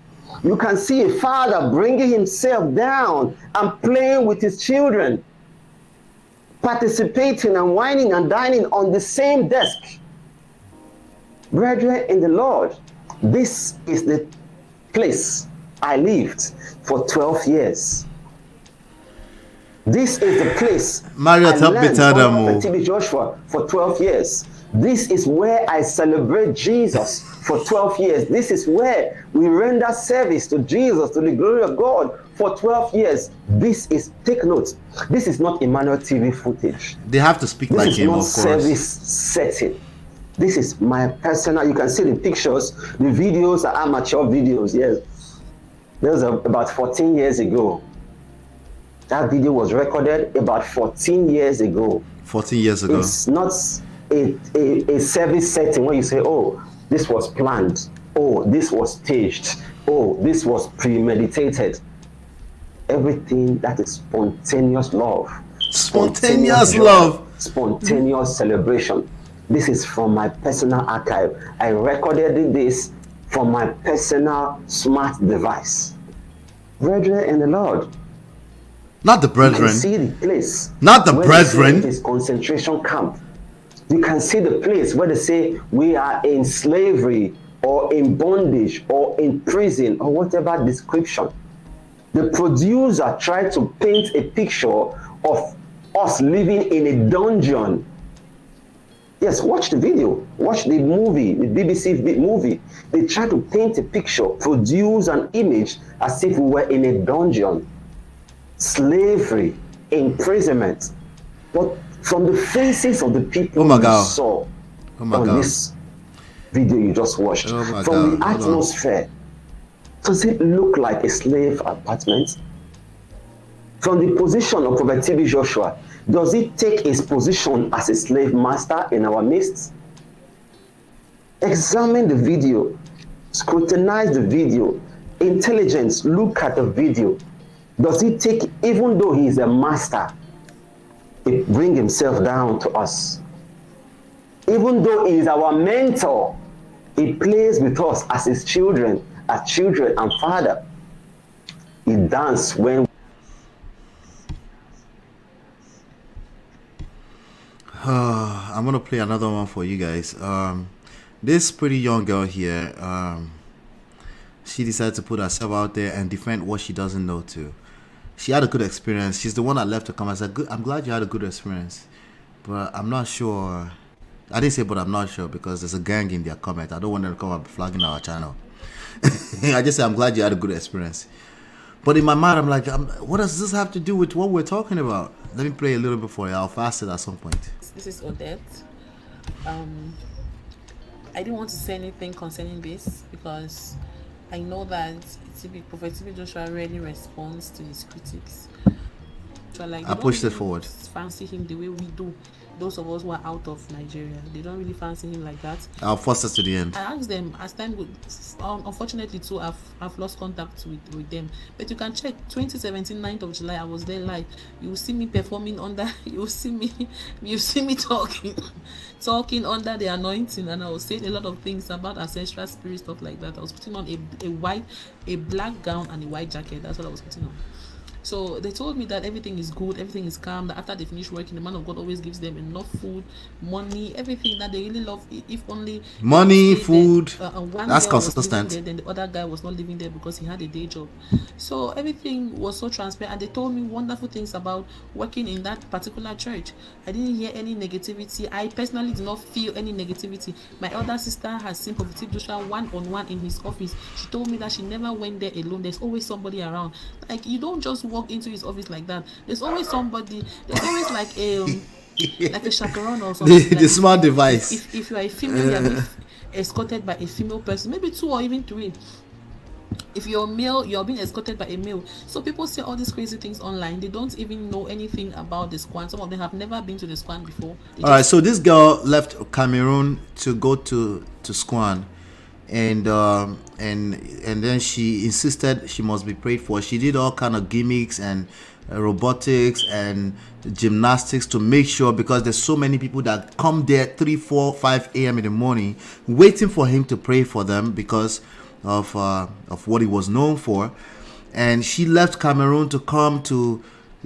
You can see a father bringing himself down and playing with his children, participating and whining and dining on the same desk. Brethren in the Lord, this is the place I lived for 12 years. This is the place Marriott, help me tell them more. T.B. Joshua for 12 years. This is where I celebrate Jesus for 12 years. This is where we render service to Jesus, to the glory of God for 12 years. This is, take note, this is not Emmanuel TV footage. They have to speak like him, of course. This is not service setting. This is my personal, you can see the pictures, the videos are amateur videos, yes. Those are about 14 years ago. That video was recorded about 14 years ago. 14 years ago. It's not a service setting where you say, oh, this was planned. Oh, this was staged. Oh, this was premeditated. Everything that is spontaneous love. Spontaneous love. Spontaneous celebration. This is from my personal archive. I recorded this from my personal smart device. Brethren in the Lord. Not the brethren. You can see the place. Not the brethren. This concentration camp. You can see the place where they say we are in slavery or in bondage or in prison or whatever description. The producer tried to paint a picture of us living in a dungeon. Yes, watch the video. Watch the movie, the BBC movie. They tried to paint a picture, produce an image as if we were in a dungeon. Slavery, imprisonment. But from the faces of the people you saw on this video you just watched, from the atmosphere, does it look like a slave apartment? From the position of Prophet T.B. Joshua, does it take his position as a slave master in our midst? Examine the video, scrutinize the video, intelligence, look at the video. Does it take, even though he is a master, it bring himself down to us? Even though he is our mentor, he plays with us as his children, and father. He dances when I'm gonna play another one for you guys. This pretty young girl here, she decided to put herself out there and defend what she doesn't know too. She had a good experience. She's the one that left to come. I said, I'm glad you had a good experience, but I'm not sure. I didn't say, but I'm not sure, because there's a gang in their comment. I don't want them to come up flagging our channel. I just say I'm glad you had a good experience. But in my mind, I'm like, what does this have to do with what we're talking about? Let me play a little bit for you. I'll fast it at some point. This is Odette. I didn't want to say anything concerning this because I know that Prophet T.B. Joshua rarely responds to his critics. So like I pushed it forward. Fancy him the way we do. Those of us who are out of Nigeria, they don't really fancy him like that. I'll force us to the end. I asked them as time would, unfortunately too, I've lost contact with them. But you can check 2017, 9th of July, I was there live. You will see me performing under. You will see me talking under the anointing, and I was saying a lot of things about ancestral spirit, stuff like that. I was putting on a black gown and a white jacket. That's what I was putting on. So they told me that everything is good, everything is calm, that after they finish working, the man of God always gives them enough food, money, everything that they really love. If only money, food, one that's girl was consistent. living there, then the other guy was not living there because he had a day job. So everything was so transparent, and they told me wonderful things about working in that particular church. I didn't hear any negativity. I personally did not feel any negativity. My elder sister has seen Prophet Joshua one-on-one in his office. She told me that she never went there alone. There's always somebody around. Like, you don't just walk into his office like that. There's always somebody. There's always like a chaperone or something. The smart device. If you are a female, you are being escorted by a female person, maybe 2 or even 3. If you're male, you're being escorted by a male. So people say all these crazy things online. They don't even know anything about the squad. Some of them have never been to the squad before. All right, so this girl left Cameroon to go to Squan, and then she insisted she must be prayed for. She did all kind of gimmicks and robotics and gymnastics to make sure, because there's so many people that come there 3, 4, 5 a.m. in the morning waiting for him to pray for them because of what he was known for. And she left Cameroon to come to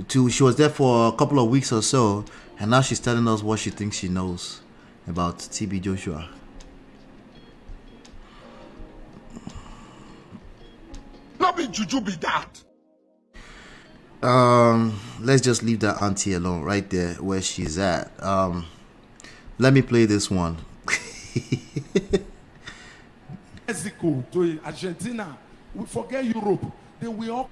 she was there for a couple of weeks or so, and now she's telling us what she thinks she knows about TB Joshua. Not be juju be that. Let's just leave that auntie alone right there where she's at. Let me play this one. Mexico to Argentina, we forget Europe. Then we all.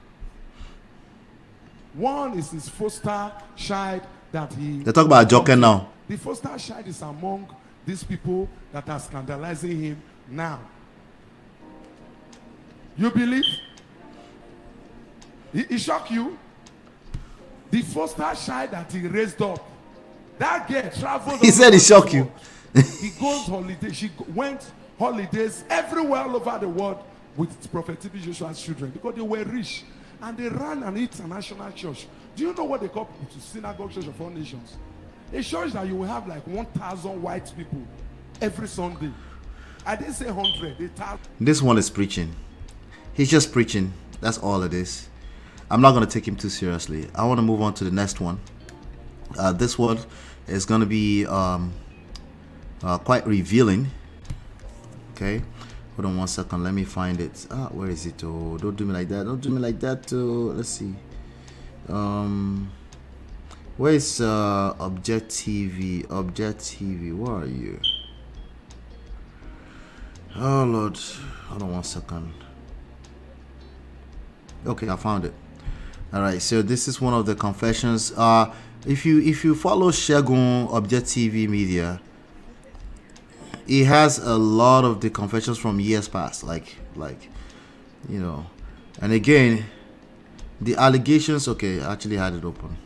One is his foster child that he. They talk about Joker now. The foster child is among these people that are scandalizing him now. You believe? He shocked you. The foster child that he raised up, that girl traveled. He said he shocked you. He goes holiday. She went holidays everywhere all over the world with Prophet TB Joshua's children because they were rich and they ran an international church. Do you know what they call it? Synagogue Church of All Nations? A church that you will have like 1,000 white people every Sunday. I didn't say 100. 1,000. This one is preaching. He's just preaching. That's all it is. I'm not going to take him too seriously. I want to move on to the next one. This one is going to be quite revealing. Okay, hold on one second. Let me find it. Where is it? Oh, don't do me like that. Don't do me like that. Let's see. Where is Object TV? Object TV. Where are you? Oh Lord. Hold on one second. Okay, I found it. All right, so this is one of the confessions. If you follow Shegun Object TV Media, he has a lot of the confessions from years past, like you know. And again, the allegations, okay, I actually had it open,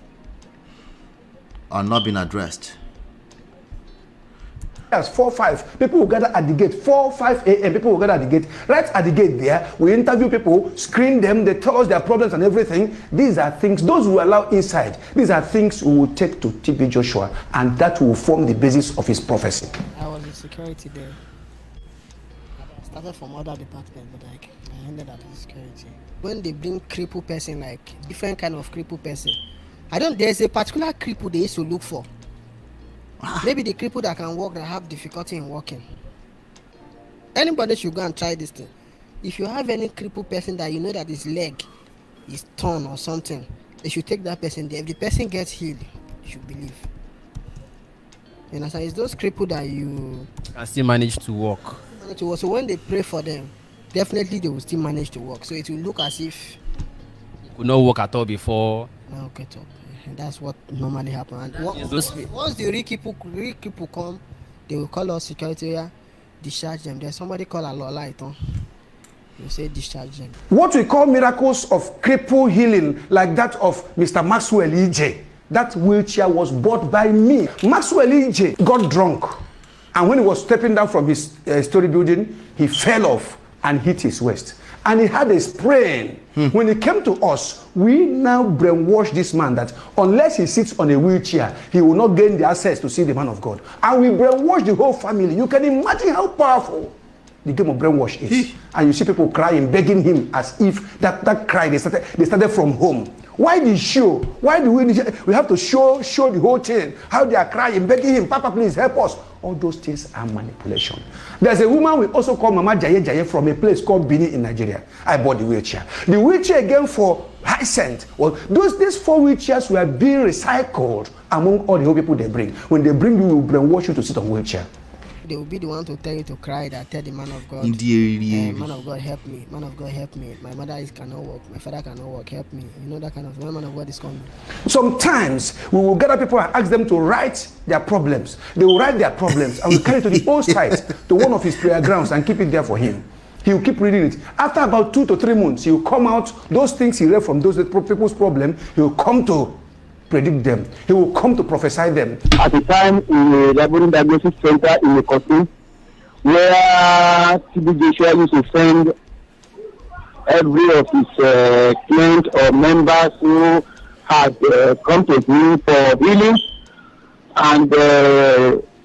are not being addressed. Yes, 4, 5 people will gather at the gate. 4, 5 a.m. people will gather at the gate. Right at the gate there, we interview people, screen them, they tell us their problems and everything. These are things, those who allow inside, these are things we will take to TB Joshua, and that will form the basis of his prophecy. I was in security there. I started from other department, but like I ended up in security. When they bring crippled person, like different kind of crippled person, there's a particular cripple they used to look for. Maybe the cripple that can walk, that have difficulty in walking. Anybody should go and try this thing. If you have any crippled person that you know that his leg is torn or something, they should take that person there. If the person gets healed, you should believe. You know, so it's those crippled that you can still manage to walk. So when they pray for them, definitely they will still manage to walk. So it will look as if you could not walk at all before. Now get up. And that's what normally happens. Once the real people come, they will call us security area, discharge them. There's somebody called a law light on. You say discharge them. What we call miracles of cripple healing, like that of Mr. Maxwell EJ. That wheelchair was bought by me. Maxwell EJ got drunk. And when he was stepping down from his story building, he fell off and hit his waist. And he had a sprain. When he came to us, we now brainwash this man that unless he sits on a wheelchair, he will not gain the access to see the man of God. And we brainwash the whole family. You can imagine how powerful the game of brainwash is. And you see people crying, begging him as if that cry, they started from home. Why the show? Why do we have to show the whole thing? How they are crying, begging him, Papa, please help us. All those things are manipulation. There's a woman we also call Mama Jaye from a place called Bini in Nigeria. I bought the wheelchair. The wheelchair again for Hyacinth. Well, these 4 wheelchairs were being recycled among all the whole people they bring. When they bring you, we will brainwash you to sit on wheelchair. They will be the one to tell you to cry, that tell the man of God, man of God help me, man of God help me, my mother cannot walk, my father cannot walk, help me. You know that kind of man of God is coming. Sometimes we will gather people and ask them to write their problems. They will write their problems and we carry it to the old site, to one of his prayer grounds, and keep it there for him. He will keep reading it. After about 2 to 3 months, he will come out, those things he read from those people's problem, he will come to predict them. He will come to prophesy them. At the time in the Laboring Diagnosis Center in the country, where TB Joshua used to send every of his clients or members who had come to him for healing, and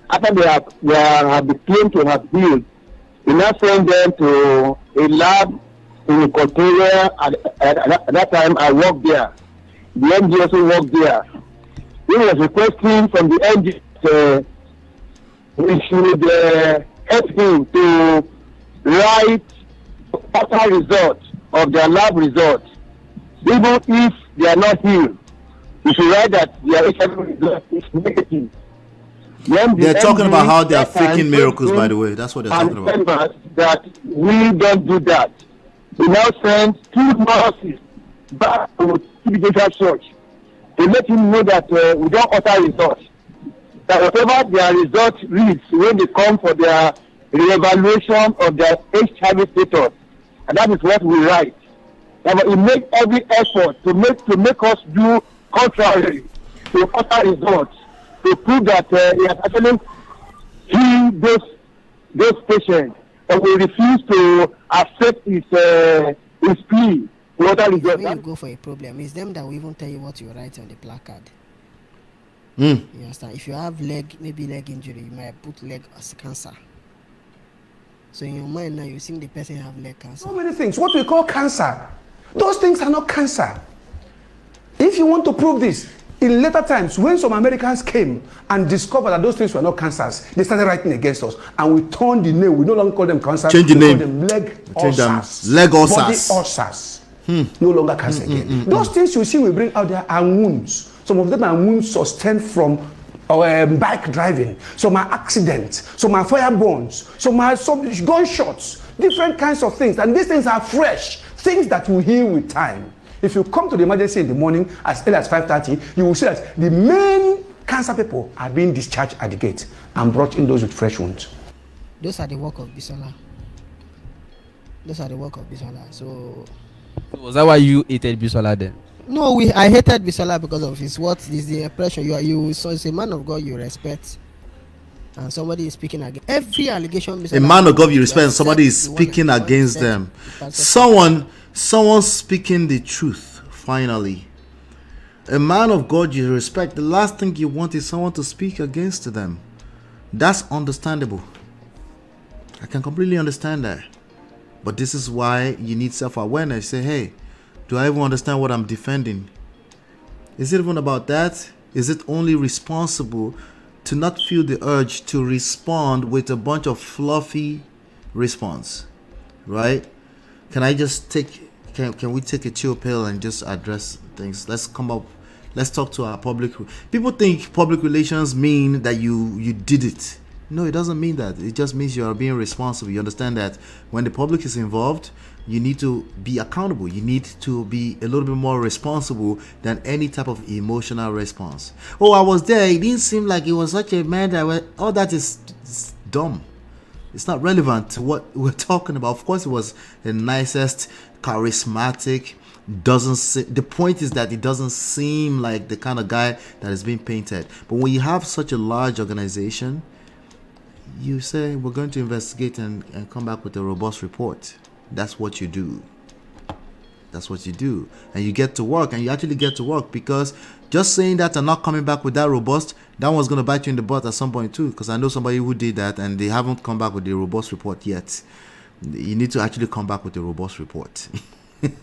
after they have been claimed to have healed, he now send them to a lab in the country where at that time I worked there. The MD also worked there. He was requesting from the MD we should help him to write total results of their lab results. Even if they are not healed, we should write that their HIV result is negative. They're talking about how they are faking miracles, by the way. That's what they're talking about. That we don't do that. We now send 2 nurses back to TB Church to let him know that we don't alter results. That whatever their result reads when they come for their reevaluation of their HIV status, and that is what we write. That we make every effort to make us do contrary to alter results, to prove that he has actually healed those patients, and we refuse to accept his plea. When you go for a problem, it's them that will even tell you what you write on the placard. You understand? If you have maybe leg injury, you might put leg as cancer. So in your mind now, you think the person have leg cancer. So many things. What we call cancer, those things are not cancer. If you want to prove this, in later times, when some Americans came and discovered that those things were not cancers, they started writing against us, and we turned the name. We no longer call them cancers. Change the name. Call them leg ulcers. Leg ulcers. Body ulcers. No longer cancer again. Those things you see we bring out there are wounds. Some of them are wounds sustained from bike driving. Some are accidents. Some are fire burns. Some are gunshots. Different kinds of things. And these things are fresh. Things that will heal with time. If you come to the emergency in the morning as early as 5:30, you will see that the main cancer people are being discharged at the gate and brought in those with fresh wounds. Those are the work of Bisola. So was that why you hated Bisola then? No, I hated Bisola because of his what is the impression so it's a man of God you respect, and somebody is speaking against every allegation. A man of God you respect, and somebody is speaking against them. Someone speaking the truth. Finally, a man of God you respect. The last thing you want is someone to speak against them. That's understandable. I can completely understand that. But this is why you need self-awareness. Say, hey, do I even understand what I'm defending? Is it even about that? Is it only responsible to not feel the urge to respond with a bunch of fluffy response? Right? Can I just can we take a chill pill and just address things? Let's talk to our public. People think public relations mean that you did it. No, it doesn't mean that. It just means you are being responsible. You understand that when the public is involved, you need to be accountable. You need to be a little bit more responsible than any type of emotional response. Oh, I was there. It didn't seem like it was such a man that all that is dumb. It's not relevant to what we're talking about. Of course, it was the nicest, charismatic. The point is that it doesn't seem like the kind of guy that is being painted. But when you have such a large organization, you say we're going to investigate and come back with a robust report. That's what you do. That's what you do. And you get to work, and you actually get to work, because just saying that and not coming back with that robust, that one's going to bite you in the butt at some point too, because I know somebody who did that and they haven't come back with a robust report yet. You need to actually come back with a robust report.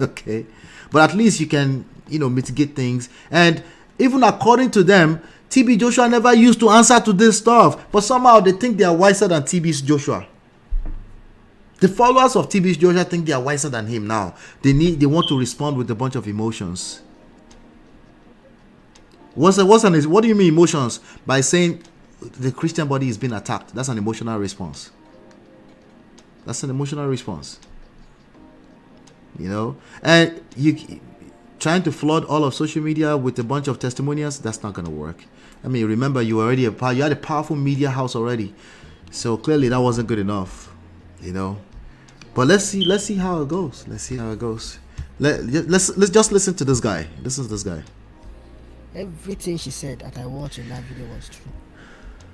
Okay? But at least you can, mitigate things. And even according to them, TB Joshua never used to answer to this stuff, but somehow they think they are wiser than TB Joshua. The followers of TB Joshua think they are wiser than him now. They want to respond with a bunch of emotions. What do you mean emotions? By saying the Christian body is being attacked. That's an emotional response. That's an emotional response. And you trying to flood all of social media with a bunch of testimonials, that's not going to work. I mean, remember, you had a powerful media house already. So clearly that wasn't good enough, But let's see how it goes. Let's see how it goes. Let's just listen to this guy. Listen to this guy. Everything she said that I watched in that video was true,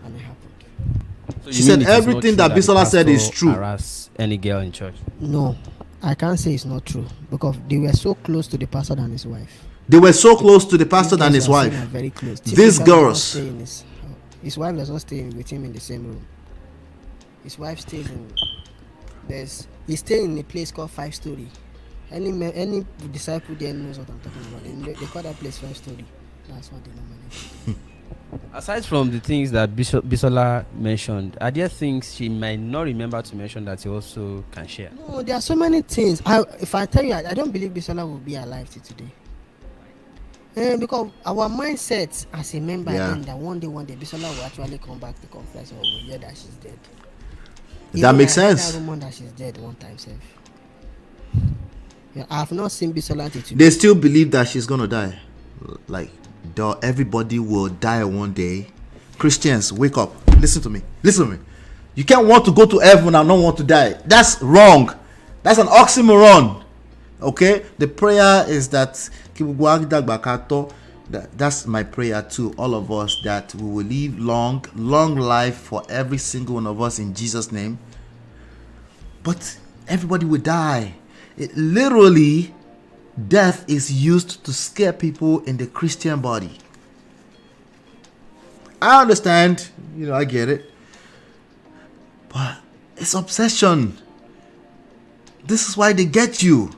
and it happened. So she said everything that Bisola said is true. Harass any girl in church? No, I can't say it's not true, because they were so close to the pastor than his wife. They were so close to the pastor than his wife. Very close. These girls. His wife does not stay with him in the same room. His wife stays in. He's staying in a place called 5 Story. Any disciple there knows what I'm talking about. They call that place 5 Story. That's what they normally do. Aside from the things that Bisola mentioned, are there things she might not remember to mention that you also can share? No, there are so many things. If I tell you, I don't believe Bisola will be alive till today. Because our mindset as a member, that one day Bisola will actually come back to confess, or we'll hear that she's dead. That makes sense. That rumor that she's dead one time, self. I have not seen Bisola till today. They still believe that she's gonna die. Like, everybody will die one day. Christians, wake up. Listen to me. You can't want to go to heaven and not want to die. That's wrong. That's an oxymoron. Okay? The prayer is that that's my prayer to all of us, that we will live long life for every single one of us in Jesus' name. But everybody will die. Literally, death is used to scare people in the Christian body. I understand, I get it. But it's obsession. This is why they get you.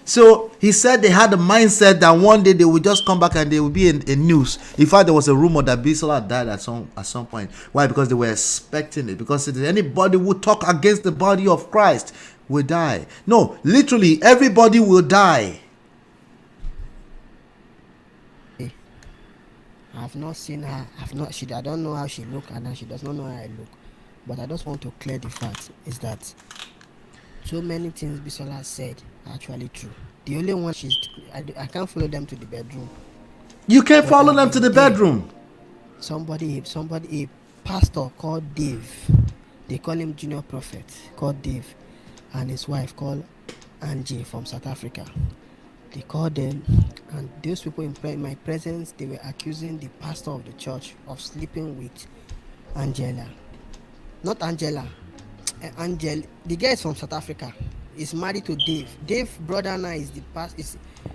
So he said they had a mindset that one day they would just come back and they would be in news. In fact, there was a rumor that Bisola died at some point. Why? Because they were expecting it. Because if anybody would talk against the body of Christ will die. No, literally everybody will die. I have not seen her. I don't know how she look, and she does not know how I look. But I just want to clear the fact is that so many things Bisola said are actually true. The only one I can't follow them to the bedroom. You can't follow them to the bedroom. Somebody, a pastor called Dave. They call him Junior Prophet, called Dave, and his wife called Angie from South Africa. They called them, and those people in my presence, they were accusing the pastor of the church of sleeping with Angela. Not Angela. Angel, the guy is from South Africa. Is married to Dave. Dave's brother now is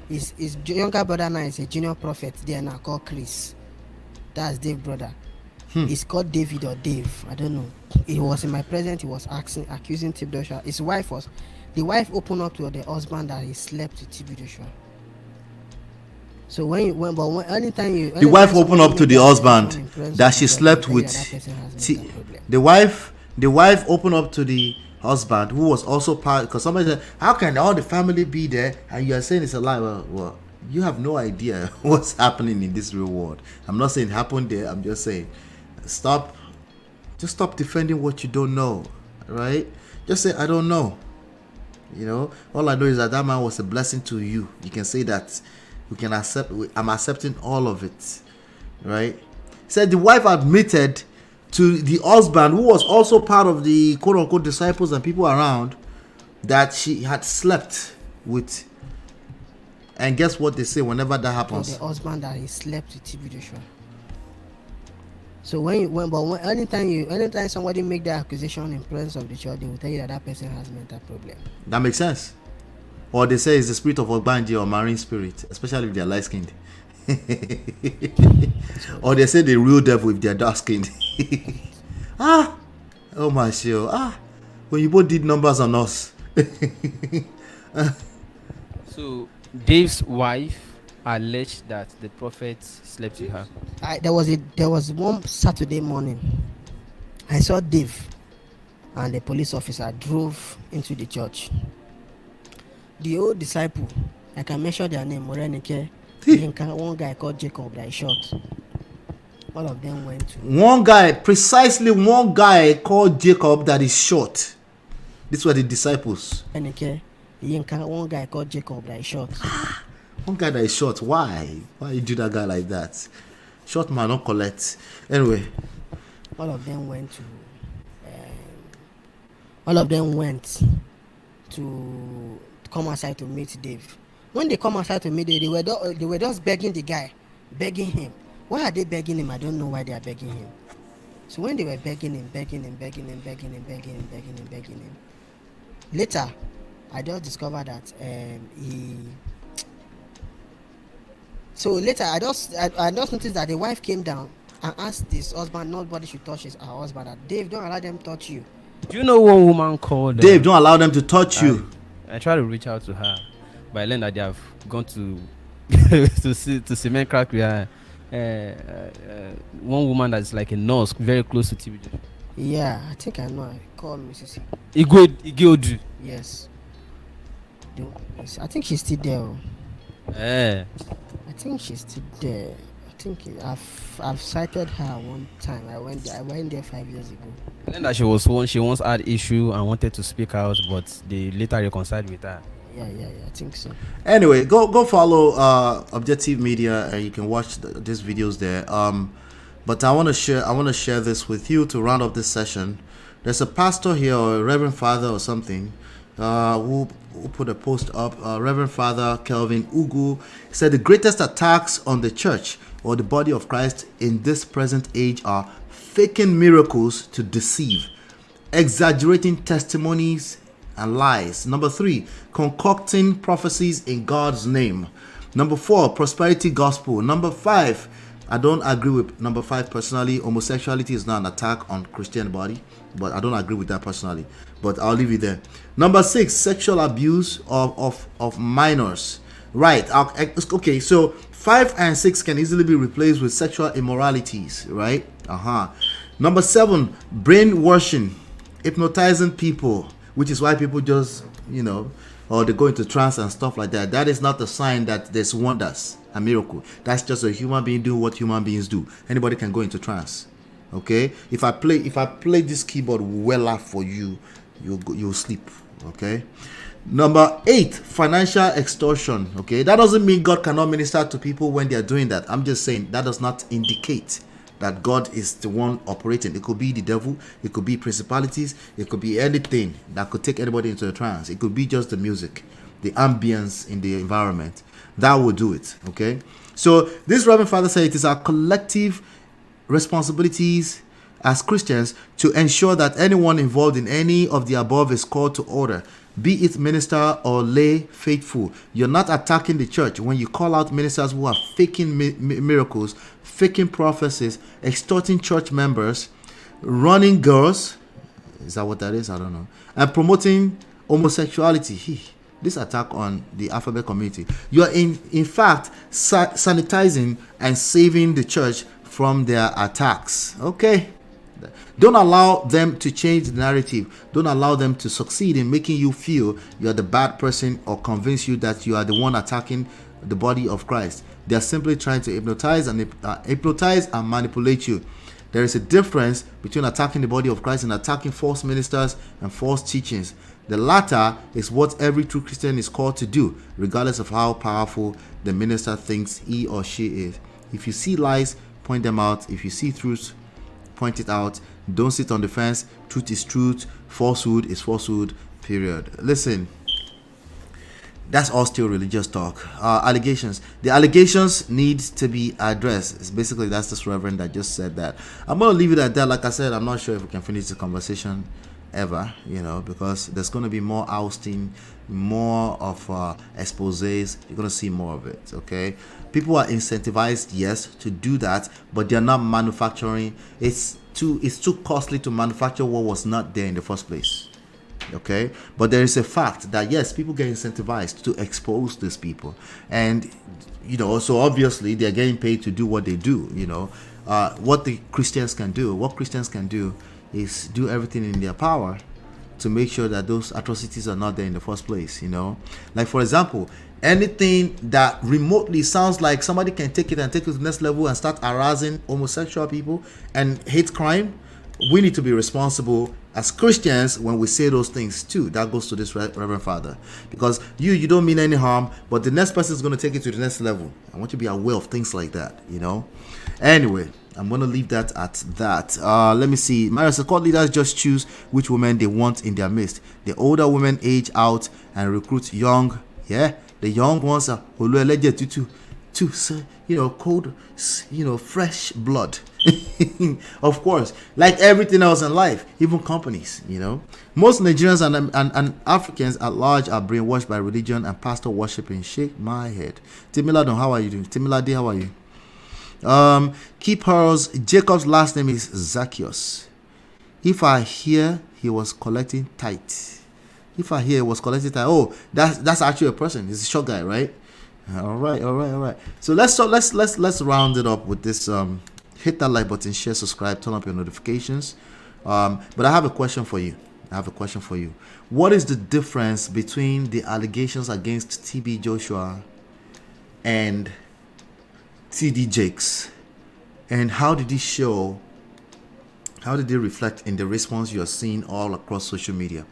his younger brother now is a junior prophet there now called Chris. That's Dave's brother. He's called David or Dave. I don't know. He was in my presence. He was accusing TB Joshua. The wife opened up to the husband that he slept with TB Joshua. So anytime the wife opened up to the husband that she slept with. The wife opened up to the husband who was also part, because somebody said, how can all the family be there and you are saying it's a lie? Well, you have no idea what's happening in this real world. I'm not saying it happened there. I'm just saying stop defending what you don't know, right? Just say I don't know. All I know is that man was a blessing to you. You can say that. We can accept. I'm accepting all of it, right? Said the wife admitted to the husband, who was also part of the quote-unquote disciples and people around, that she had slept with. And guess what they say whenever that happens? The husband that he slept with TB Joshua. So anytime somebody make that accusation in presence of the church, they will tell you that that person has mental problem. That makes sense. Or they say it's the spirit of Ogbanji or marine spirit, especially if they're light skinned. Or they say the real devil if they're dark skinned. Oh my show. When you both did numbers on us. So Dave's wife alleged that the prophet slept with her. There was one Saturday morning. I saw Dave and the police officer drove into the church. The old disciple, I can mention their name, Morenike, one guy called Jacob that I shot. All of them went to one guy called Jacob that is short. These were the disciples. One guy called Jacob that I shot. One guy that is short. Why you do that guy like that? Short man, not collect. Anyway, all of them went to come outside to meet Dave. When they come outside to meet Dave, they were just begging the guy, begging him. Why are they begging him? I don't know why they are begging him. So when they were begging him, later I just discovered that I just noticed that the wife came down and asked this husband, nobody should touch her husband. That Dave, don't allow them to touch you. Do you know one woman called Dave? Don't allow them to touch you. I tried to reach out to her, but I learned that they have gone to to cement crack with her. One woman that's like a nurse, very close to TB. Yeah, I think I know. I called Mrs. Igweodu. Yes. I think she's still there. I think she's still there. I think I've cited her one time. I went there 5 years ago. And that she once had issue and wanted to speak out, but they later reconciled with her. Yeah, I think so. Anyway, go follow Objective Media and you can watch these videos there. But I want to share this with you to round up this session. There's a pastor here, or a Reverend Father or something, who put a post up. Reverend Father Kelvin Ugu said the greatest attacks on the church or the body of Christ in this present age are faking miracles to deceive, exaggerating testimonies and lies. Number 3, concocting prophecies in God's name. Number 4, prosperity gospel. Number 5, I don't agree with number 5 personally. Homosexuality is not an attack on Christian body, but I don't agree with that personally. But I'll leave it there. Number 6, sexual abuse of minors. Right. Okay. So 5 and 6 can easily be replaced with sexual immoralities. Right. Number 7, brainwashing, hypnotizing people, which is why people just, or they go into trance and stuff like that. That is not a sign that there's wonders, a miracle. That's just a human being doing what human beings do. Anybody can go into trance. Okay. If I play this keyboard well for you, you'll sleep. Okay. Number 8, financial extortion. Okay. That doesn't mean God cannot minister to people when they are doing that. I'm just saying that does not indicate that God is the one operating. It could be the devil, it could be principalities, it could be anything that could take anybody into a trance. It could be just the music, the ambience in the environment. That will do it. Okay. So this Reverend Father said it is our collective responsibilities as Christians to ensure that anyone involved in any of the above is called to order, be it minister or lay faithful. You're not attacking the church when you call out ministers who are faking miracles, faking prophecies, extorting church members, running girls. Is that what that is? I don't know. And promoting homosexuality. This attack on the alphabet community. You are in fact sanitizing and saving the church from their attacks. Okay. Don't allow them to change the narrative. Don't allow them to succeed in making you feel you're the bad person or convince you that you are the one attacking the body of Christ. They are simply trying to hypnotize and manipulate you. There is a difference between attacking the body of Christ and attacking false ministers and false teachings. The latter is what every true Christian is called to do, regardless of how powerful the minister thinks he or she is. If you see lies, point them out. If you see truths, point it out. Don't sit on the fence. Truth is truth. Falsehood is falsehood. Period. Listen, that's all still religious talk. Allegations. The allegations need to be addressed. It's basically, that's this reverend that just said that. I'm going to leave it at that. Like I said, I'm not sure if we can finish the conversation ever, you know, because there's going to be more ousting, more of exposés. You're going to see more of it, okay? People are incentivized, yes, to do that, but they're not manufacturing. It's too costly to manufacture what was not there in the first place. Okay, but there is a fact that yes, people get incentivized to expose these people, and you know, so obviously they're getting paid to do what they do. You know, what Christians can do is do everything in their power to make sure that those atrocities are not there in the first place. You know, like for example, anything that remotely sounds like somebody can take it and take it to the next level and start harassing homosexual people and hate crime, we need to be responsible as Christians when we say those things too. That goes to this Reverend Father, because you don't mean any harm, but the next person is going to take it to the next level. I want you to be aware of things like that, you know. Anyway, I'm going to leave that at that. Let me see. Mario says, court leaders just choose which women they want in their midst. The older women age out and recruit young. Yeah, the young ones are to you know, cold, you know, fresh blood. Of course, like everything else in life, even companies, you know. Most Nigerians and Africans at large are brainwashed by religion and pastor worshiping. Shake my head. Timiladon, how are you doing? Timilade, how are you? Keep Pearls. Jacob's last name is Zacchaeus. If I hear he was collecting tithe. Oh, that's actually a person. He's a short guy, right? All right. So let's round it up with this. Hit that like button, share, subscribe, turn up your notifications. But I have a question for you. What is the difference between the allegations against TB Joshua and TD Jakes? And how did they reflect in the response you are seeing all across social media?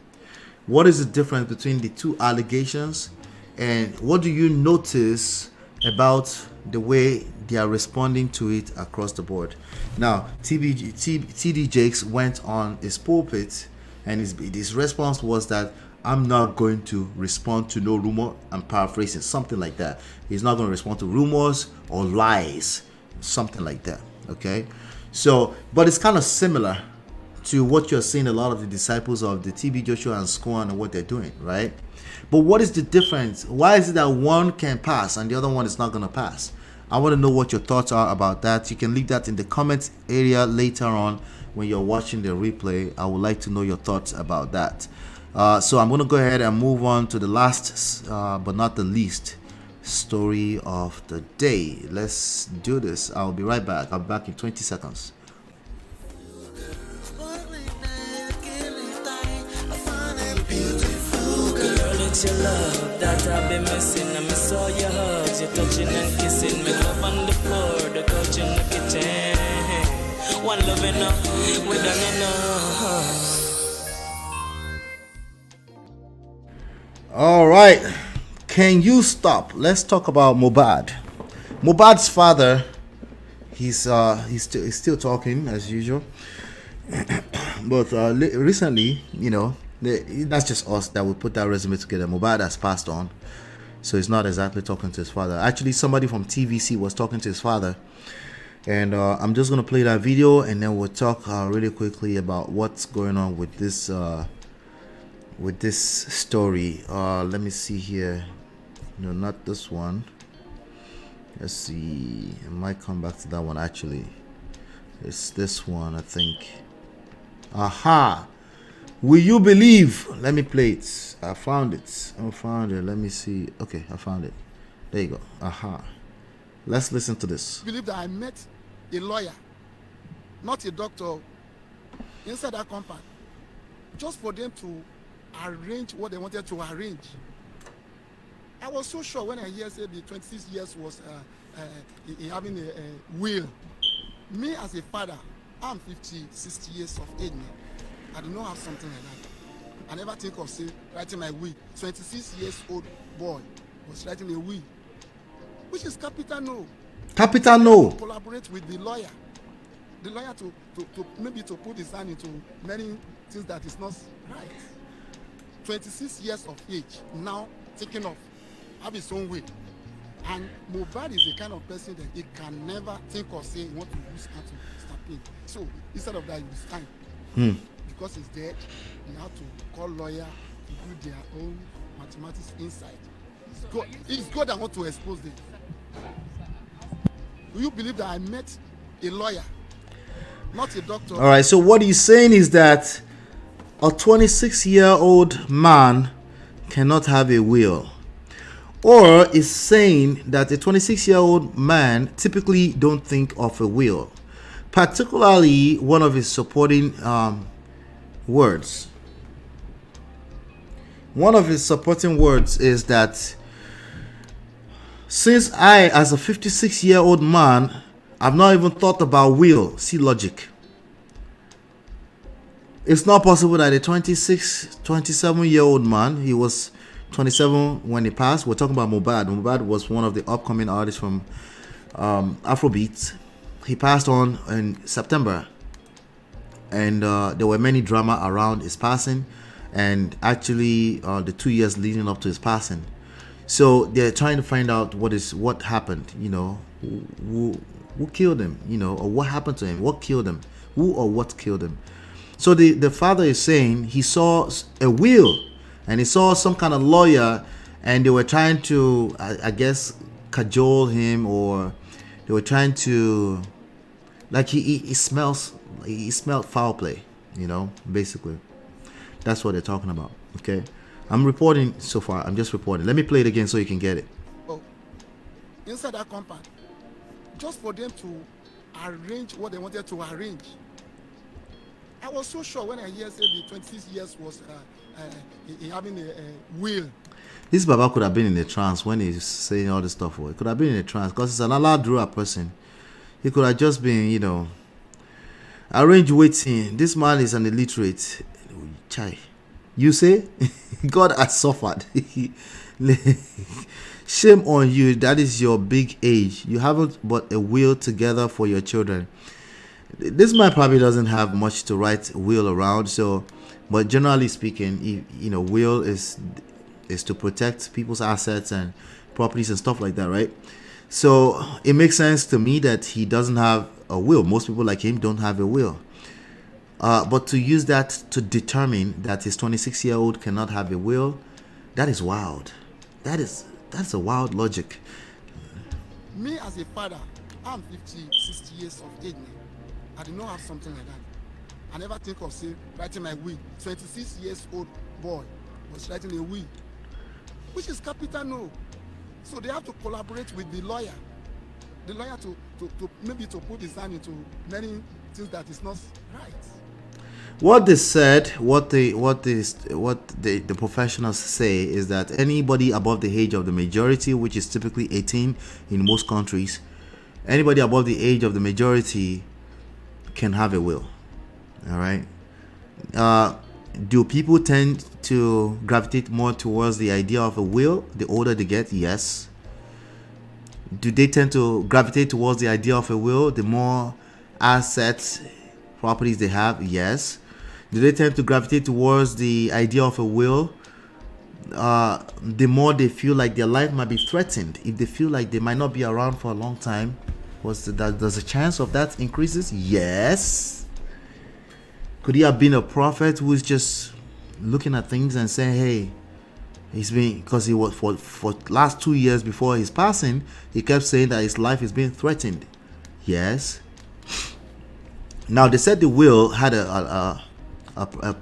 What is the difference between the two allegations, and what do you notice about the way they are responding to it across the board? Now, TD Jakes went on his pulpit, and his response was that I'm not going to respond to no rumor. I'm paraphrasing, something like that. He's not going to respond to rumors or lies, something like that. Okay, so but it's kind of similar to what you're seeing a lot of the disciples of the TB Joshua and Squan and what they're doing, right? But what is the difference? Why is it that one can pass and the other one is not going to pass? I want to know what your thoughts are about that. You can leave that in the comments area later on when you're watching the replay. I would like to know your thoughts about that. So I'm going to go ahead and move on to the last, but not the least, story of the day. Let's do this. I'll be right back. I'll be back in 20 seconds. It's your love that I've been missing. I miss all your hugs, your touching and kissing. Make love on the floor, the couch in the kitchen. One love enough, we done enough. All right, can you stop? Let's talk about Mohbad. Mohbad's father, he's still talking as usual. But recently, you know, that's just us that would put that resume together. Mohbad has passed on, so he's not exactly talking to his father. Actually, somebody from TVC was talking to his father, and I'm just gonna play that video, and then we'll talk really quickly about what's going on with this story. Let me see here. No, not this one. Let's see. I might come back to that one. Actually, it's this one, I think. Aha. Will you believe? Let me play it. I found it. Let me see. Okay, I found it. There you go. Aha. Let's listen to this. I believe that I met a lawyer, not a doctor, inside that compound, just for them to arrange what they wanted to arrange. I was so sure when I hear say the 26 years was having a will. Me as a father, I'm 60 years of age now. I do not have something like that. I never think of writing my will. 26 years old boy was writing a will, which is capital no. Capital no. Collaborate with the lawyer. the lawyer to maybe to put his hand into many things that is not right. 26 years of age, now thinking of have his own way. And Mohbad is the kind of person that he can never think or say he want to use hand to stop him. So instead of that, he will stand. Because he's dead, you have to call lawyer to do their own mathematics inside. It's God that want to expose them. Do you believe that I met a lawyer, not a doctor? All right, so what he's saying is that a 26-year-old man cannot have a will, or is saying that a 26-year-old man typically don't think of a will, particularly one of his supporting words. One of his supporting words is that since I, as a 56-year-old man, I've not even thought about will. See logic. It's not possible that a 27-year-old man, he was 27 when he passed. We're talking about Mohbad. Mohbad was one of the upcoming artists from Afrobeat. He passed on in September, and there were many drama around his passing, and actually the 2 years leading up to his passing. So they're trying to find out what happened, you know, who killed him, you know, or what happened to him, what killed him, who or what killed him. So the father is saying he saw a will, and he saw some kind of lawyer, and they were trying to, I guess, cajole him, or they were trying to, like he smelled foul play, you know, basically. That's what they're talking about. Okay, I'm reporting so far. I'm just reporting. Let me play it again so you can get it. Oh, inside that compound, just for them to arrange what they wanted to arrange. I was so sure when I hear say the 26 years was having a will. This Baba could have been in a trance when he's saying all this stuff. He could have been in a trance because he's an Allah person. He could have just been, you know, arrange waiting. This man is an illiterate. Chai. You say? God has suffered. Shame on you. That is your big age. You haven't but a will together for your children. This man probably doesn't have much to write will around. So, but generally speaking, you know, will is to protect people's assets and properties and stuff like that, right? So it makes sense to me that he doesn't have a will. Most people like him don't have a will. But to use that to determine that his 26-year-old cannot have a will, that is wild. That's a wild logic. Me as a father, I'm 50, 60 years of age now. I did not have something like that. I never think of say writing my will. 26 years old boy was writing a will, which is capital no. So they have to collaborate with the lawyer. The lawyer to maybe to put his hand into many things that is not right. What they said, what the professionals say is that anybody above the age of the majority, which is typically 18 in most countries, anybody above the age of the majority can have a will. All right. Do people tend to gravitate more towards the idea of a will the older they get? Yes. Do they tend to gravitate towards the idea of a will the more assets, properties they have? Yes. Do they tend to gravitate towards the idea of a will the more they feel like their life might be threatened? If they feel like they might not be around for a long time, does a chance of that increases? Yes. Could he have been a prophet who's just looking at things and saying, hey, he's been, because he was for last 2 years before his passing, he kept saying that his life is being threatened? Yes. Now they said the will had a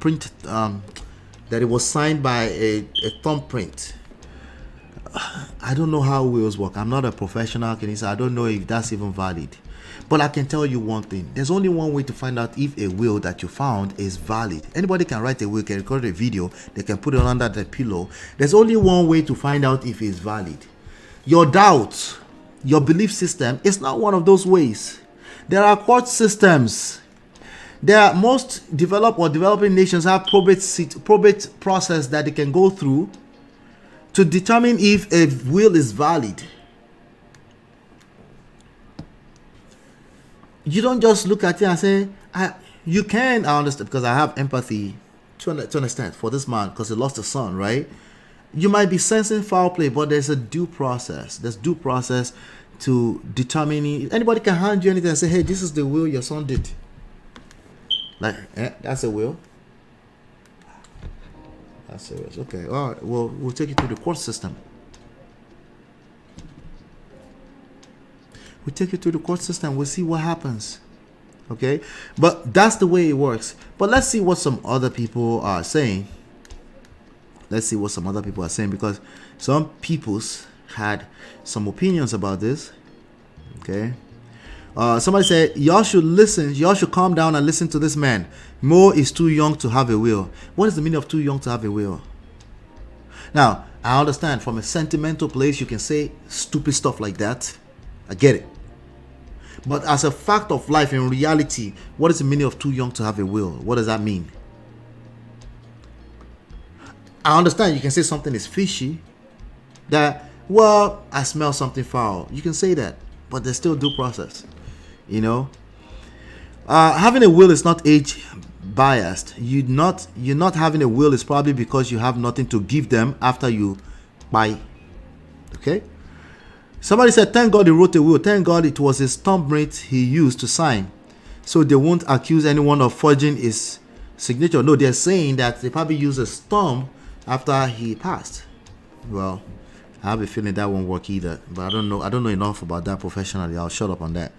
print that it was signed by a thumbprint. I don't know how wills work. I'm not a professional, so I don't know if that's even valid. But I can tell you one thing. There's only one way to find out if a will that you found is valid. Anybody can write a will, can record a video, they can put it under the pillow. There's only one way to find out if it's valid. Your doubts, your belief system is not one of those ways. There are court systems. There are most developed or developing nations have probate process that they can go through to determine if a will is valid. you don't just look at it and say, you can, I understand, because I have empathy to understand for this man because he lost a son, right? You might be sensing foul play, but there's a due process. There's due process to determining. Anybody can hand you anything and say, hey, this is the will your son did. Like, that's a will. That's serious. Okay, all right. Well, we'll take you through the court system. We'll take you through the court system. We'll see what happens. Okay, but that's the way it works. But let's see what some other people are saying. Let's see what some other people are saying, because some people's had some opinions about this. Okay, somebody said, y'all should listen, y'all should calm down and listen to this man. Mo is too young to have a will. What is the meaning of too young to have a will? Now, I understand from a sentimental place you can say stupid stuff like that. I get it. But as a fact of life, in reality, what is the meaning of too young to have a will? What does that mean? I understand you can say something is fishy. That, well, I smell something foul. You can say that, but there's still due process. You know? Having a will is not age biased. You're not having a will is probably because you have nothing to give them after you buy. Okay? Somebody said, thank God he wrote a will. Thank God it was his thumbprint he used to sign. So they won't accuse anyone of forging his signature. No, they're saying that they probably used his thumb after he passed. Well, I have a feeling that won't work either. But I don't know enough about that professionally. I'll shut up on that.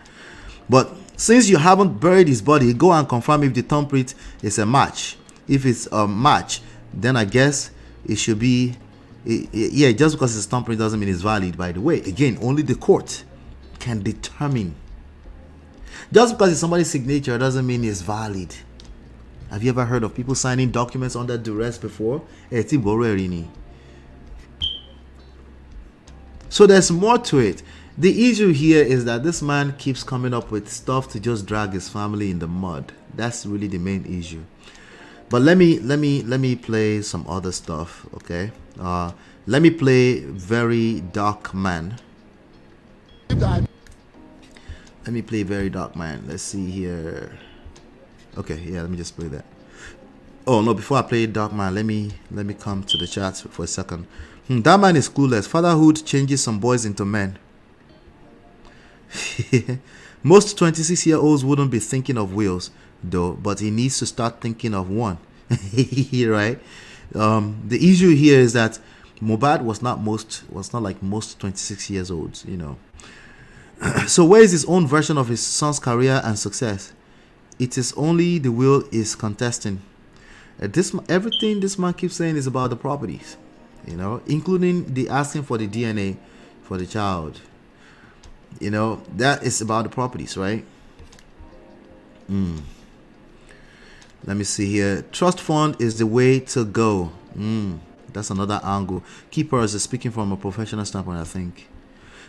But since you haven't buried his body, go and confirm if the thumbprint is a match. If it's a match, then I guess it should be... Yeah, just because it's thumbprint doesn't mean it's valid, by the way. Again, only the court can determine. Just because it's somebody's signature doesn't mean it's valid. Have you ever heard of people signing documents under duress before? So there's more to it. The issue here is that this man keeps coming up with stuff to just drag his family in the mud. That's really the main issue. But let me play some other stuff, okay? Let me play Very Dark Man. Let me play Very Dark Man. Let's see here. Okay, yeah, let me just play that. Oh no, before I play Dark Man, let me come to the chat for a second. That man is clueless. Fatherhood changes some boys into men. Most 26-year-olds wouldn't be thinking of wills though, but he needs to start thinking of one. Right? The issue here is that Mohbad was not like most 26 years olds, you know. So where is his own version of his son's career and success? It is only the will is contesting. Everything this man keeps saying is about the properties, you know, including the asking for the DNA for the child. You know, that is about the properties, right? Let me see here. Trust fund is the way to go. That's another angle. Keepers is speaking from a professional standpoint, I think.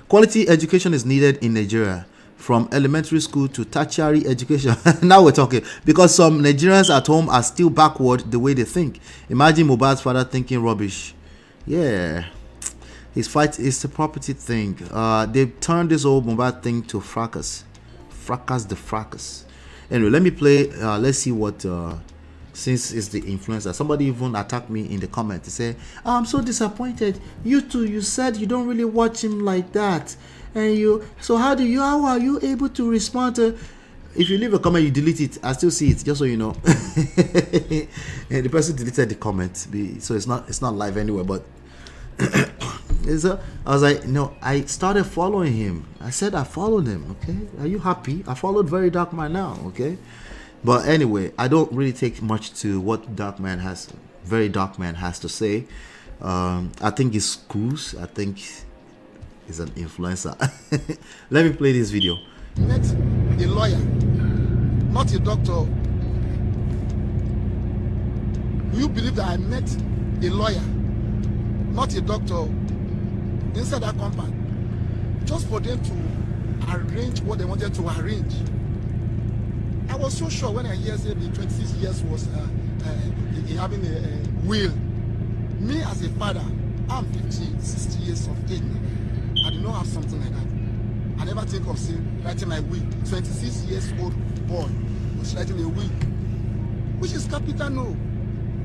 Quality education is needed in Nigeria, from elementary school to tertiary education. Now we're talking, because some Nigerians at home are still backward the way they think. Imagine Mohbad's father thinking rubbish. Yeah, his fight is the property thing. They turned this old Mohbad thing to fracas. Fracas. Anyway, let me play. Let's see what. Since it's the influencer, somebody even attacked me in the comment. They say, I'm so disappointed. You two, you said you don't really watch him like that, and so how are you able to respond to? If you leave a comment, you delete it. I still see it, just so you know. And the person deleted the comment, so it's not live anywhere. But I was like, no, I started following him. I said I followed him. Okay, are you happy? I followed Very Dark Man now. Okay. But anyway, I don't really take much to what Very Dark Man has to say. I think he's screws. I think he's an influencer. Let me play this video. Met a lawyer, not a doctor. You believe that I met a lawyer, not a doctor, inside that compound, just for them to arrange what they wanted to arrange? I was so sure when I hear say the 26 years was having a will. Me as a father, I'm 50, 60 years of age now. I did not have something like that. I never never think of writing my will. 26 years old boy was writing a will, which is capital no.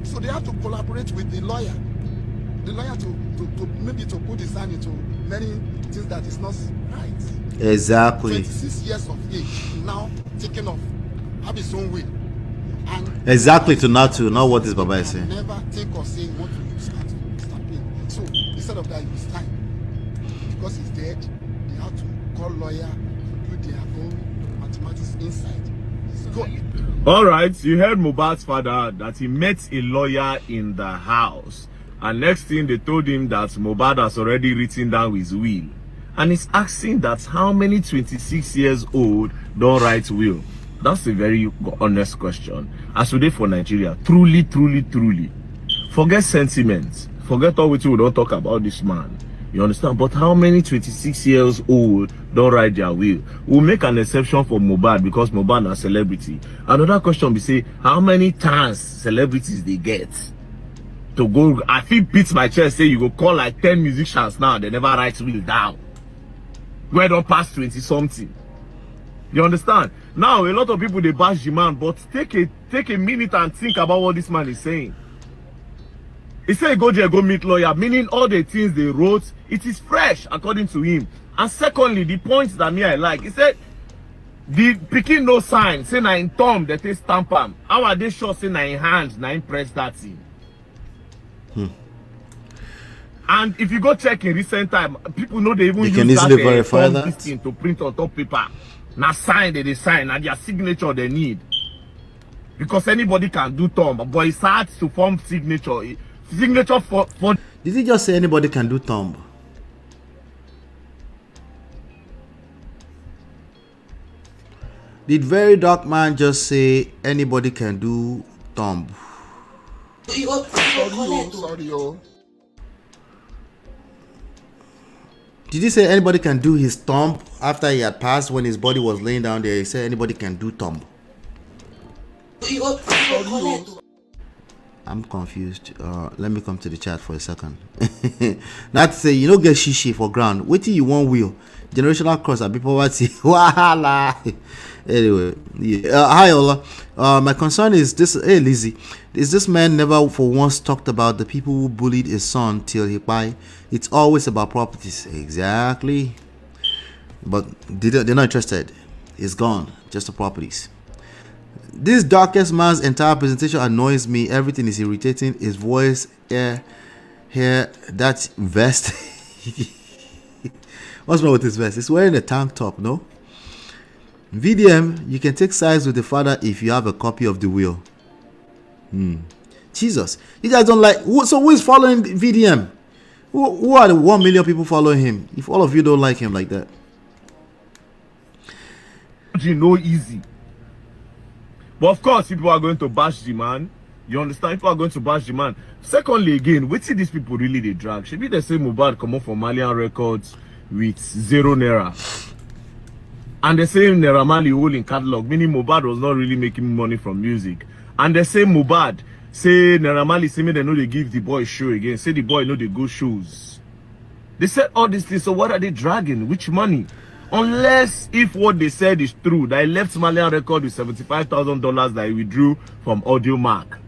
So they have to collaborate with the lawyer. The lawyer to maybe to put his hand into many things that is not right. Exactly. 26 years of age, now taking off, have his own will. And exactly to not what this Baba is saying. Never think of saying what to start stamping. So instead of that, it was time. Because he's dead, they have to call lawyer, do their own mathematics inside. It's good. All right, you heard Mohbad's father that he met a lawyer in the house. And next thing they told him that Mohbad has already written down his will. And he's asking that how many 26 years old don't write will. That's a very honest question. As today for Nigeria, truly, forget sentiments. Forget all we don't talk about this man. You understand? But how many 26 years old don't write their will? We'll make an exception for Mohbad because Mohbad is a celebrity. Another question we say, how many times celebrities they get? To go, I feel beat my chest, say you go call like 10 musicians now, they never write will down. Where don't pass 20 something. You understand? Now a lot of people they bash the man, but take a minute and think about what this man is saying. He said go there, go meet lawyer, meaning all the things they wrote, it is fresh according to him. And secondly, the point that me I like, he said the picking no sign, say na in thumb that they stamp him. How are they sure say na in hand, na in press that thing? And if you go check in recent time, people know they even use easily verify that thing to print on top paper. Now sign they sign and their signature they need. Because anybody can do thumb, but it's hard to form signature. Signature for Did he just say anybody can do thumb? Did VERYDARKMAN just say anybody can do thumb? Sorry, yo. Did he say anybody can do his thumb after he had passed when his body was laying down there? He said anybody can do thumb. I'm confused. Let me come to the chat for a second. Not to say you don't get shishi for ground. Wait till you want wheel. Generational cross and people want to wahala. Anyway, yeah. Hi Ola. My concern is this. Hey Lizzie, is this man never for once talked about the people who bullied his son till he died? It's always about properties. Exactly. But they're not interested. It's gone. Just the properties. This darkest man's entire presentation annoys me. Everything is irritating. His voice, hair, that vest. What's wrong with his vest? He's wearing a tank top, no? VDM, you can take sides with the father if you have a copy of the will. Jesus. You guys don't like... So who is following VDM? Who are the 1 million people following him? If all of you don't like him like that. You know easy. But of course, people are going to bash the man. You understand? People are going to bash the man. Secondly, again, what see these people really they drag? Should be the same Mohbad come up for Malian Records with 0 naira. And the same Naira Marley holding catalog, meaning Mohbad was not really making money from music. And the same Mohbad say Naira Marley say me they know they give the boy show again. Say the boy know they go shows. They said all these things. So what are they dragging? Which money? Unless if what they said is true, that he left Malian Record with $75,000 that he withdrew from Audio Mark.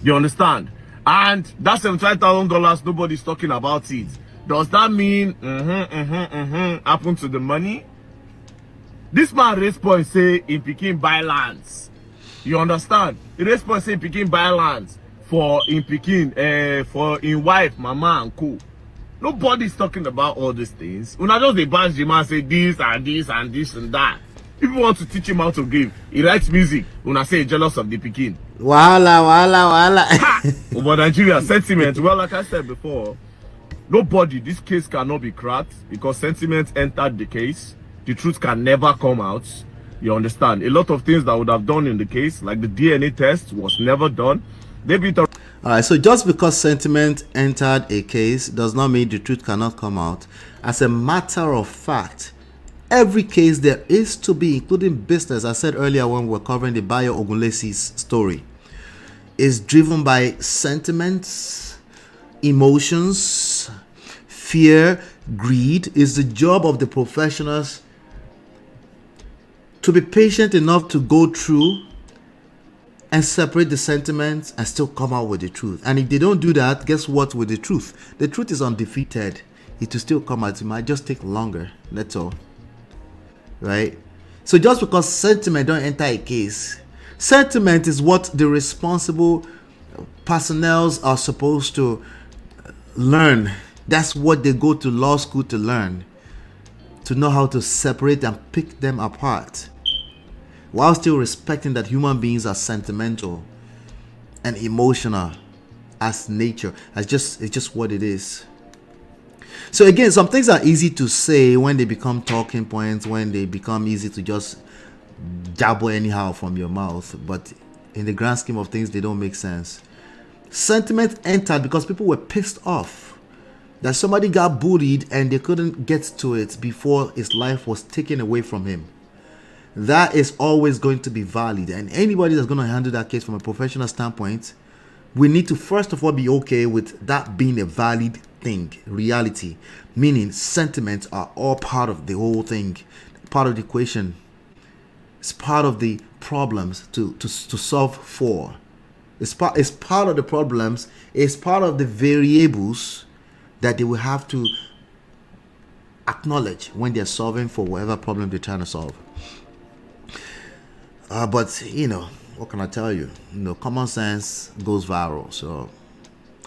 You understand? And that $75,000, nobody's talking about it. Does that mean happen to the money? This man raise point say in Peking buy lands. You understand? The raise point say in Peking buy lands for in Peking, for in wife, mama and co. Nobody's talking about all these things. When I just the bash the man say this and this and this and that. People want to teach him how to give. He writes music. When I say jealous of the Peking. Wala. But Nigeria sentiment. Well, like I said before, nobody. This case cannot be cracked because sentiment entered the case. The truth can never come out. You understand? A lot of things that would have done in the case, like the DNA test, was never done. Alright, so just because sentiment entered a case does not mean the truth cannot come out. As a matter of fact, every case there is to be, including business, I said earlier when we were covering the BAYO OGUNLESI's story, is driven by sentiments, emotions, fear, greed. Is the job of the professionals to be patient enough to go through and separate the sentiments and still come out with the truth. And if they don't do that, guess what with the truth? The truth is undefeated. It will still come out. It might just take longer. That's all. Right? So just because sentiment don't enter a case, sentiment is what the responsible personnel are supposed to learn. That's what they go to law school to learn. To know how to separate and pick them apart, while still respecting that human beings are sentimental and emotional as nature. It's just what it is. So again, some things are easy to say when they become talking points, when they become easy to just jabber anyhow from your mouth. But in the grand scheme of things, they don't make sense. Sentiment entered because people were pissed off that somebody got bullied and they couldn't get to it before his life was taken away from him. That is always going to be valid. And anybody that's going to handle that case from a professional standpoint, we need to first of all be okay with that being a valid thing, reality. Meaning sentiments are all part of the whole thing, part of the equation. It's part of the problems to solve for. It's part of the problems. It's part of the variables that they will have to acknowledge when they're solving for whatever problem they're trying to solve. But you know, what can I tell you? You know, common sense goes viral. So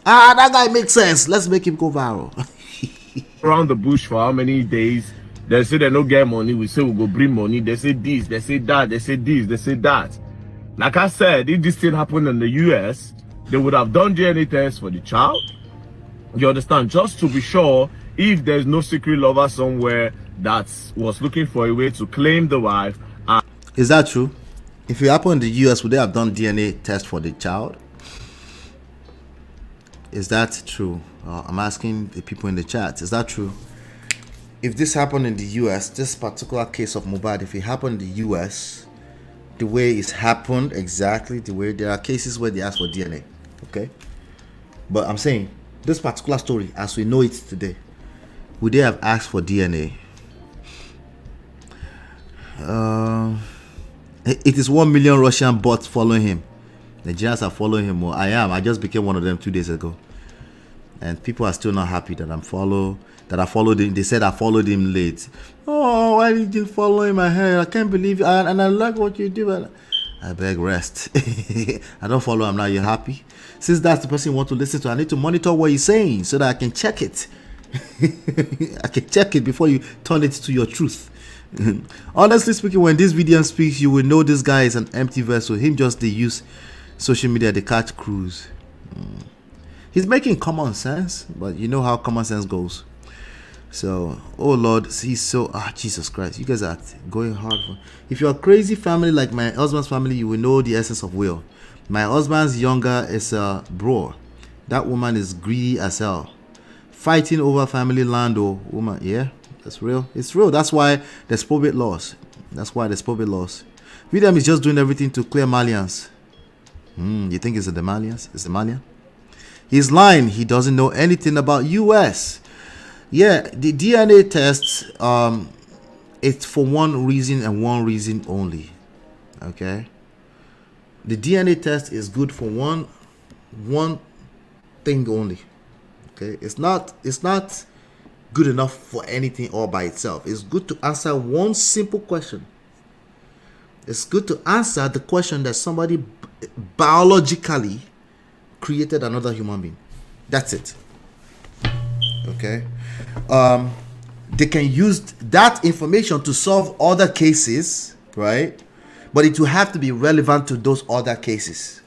that guy makes sense. Let's make him go viral. Around the bush for how many days? They say they don't get money. We say we go bring money. They say this, they say that, they say this, they say that. Like I said, if this thing happened in the US, they would have done DNA tests for the child. You understand? Just to be sure if there's no secret lover somewhere that was looking for a way to claim the wife. Is that true? If it happened in the US, would they have done DNA test for the child? Is that true? I'm asking the people in the chat. Is that true? If this happened in the US, this particular case of Mohbad, if it happened in the US, the way it's happened exactly, the way there are cases where they ask for DNA, okay? But I'm saying this particular story, as we know it today, would they have asked for DNA? It is 1 million Russian bots following him. Nigerians are following him. Well, I am. I just became one of them 2 days ago, and people are still not happy that I followed him. They said I followed him late. Oh, why did you follow him? I can't believe it. And I like what you do. I beg rest. I don't follow him now. You happy? Since that's the person you want to listen to, I need to monitor what he's saying so that I can check it. I can check it before you turn it to your truth. Honestly speaking, when this video speaks, you will know this guy is an empty vessel. Him just they use social media, they catch cruise. He's making common sense, but you know how common sense goes. So, oh Lord, he's so Jesus Christ, you guys are going hard for. If you're a crazy family like my husband's family, you will know the essence of will. My husband's younger is a bro. That woman is greedy as hell, fighting over family land or woman. Yeah, that's real. It's real. That's why there's probate laws. William is just doing everything to clear Malians. You think it's the Malians? It's the Malian? He's lying. He doesn't know anything about US. Yeah, the DNA test, it's for one reason and one reason only. Okay? The DNA test is good for one thing only. Okay? It's not good enough for anything all by itself. It's good to answer one simple question. It's good to answer the question that somebody biologically created another human being. That's it. Okay? They can use that information to solve other cases, right? But it will have to be relevant to those other cases.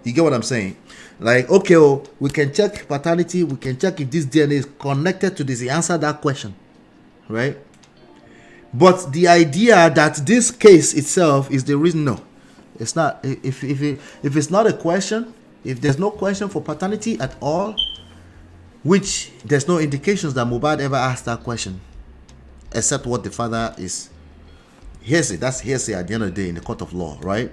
You get what I'm saying? Like, okay, we can check paternity, we can check if this DNA is connected to this. He answered that question, right? But the idea that this case itself is the reason, no, it's not. If it's not a question, if there's no question for paternity at all, which there's no indications that Mohbad ever asked that question, except what the father is hearsay. That's hearsay at the end of the day in the court of law, right?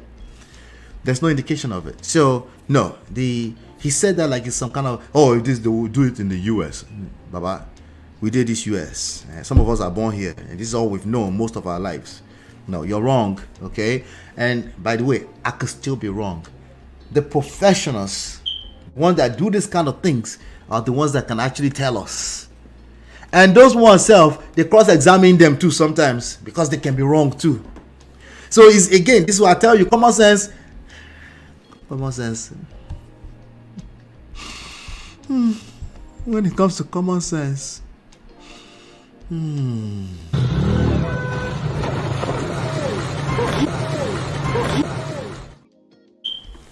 There's no indication of it. So no, he said that like it's some kind of, if this they will do it in the US. Baba, we did this US. Some of us are born here, and this is all we've known most of our lives. No, you're wrong. Okay. And by the way, I could still be wrong. The professionals, ones that do this kind of things, are the ones that can actually tell us. And those ones self, they cross-examine them too sometimes because they can be wrong too. So it's, again, this is what I tell you, common sense. Common sense. When it comes to common sense.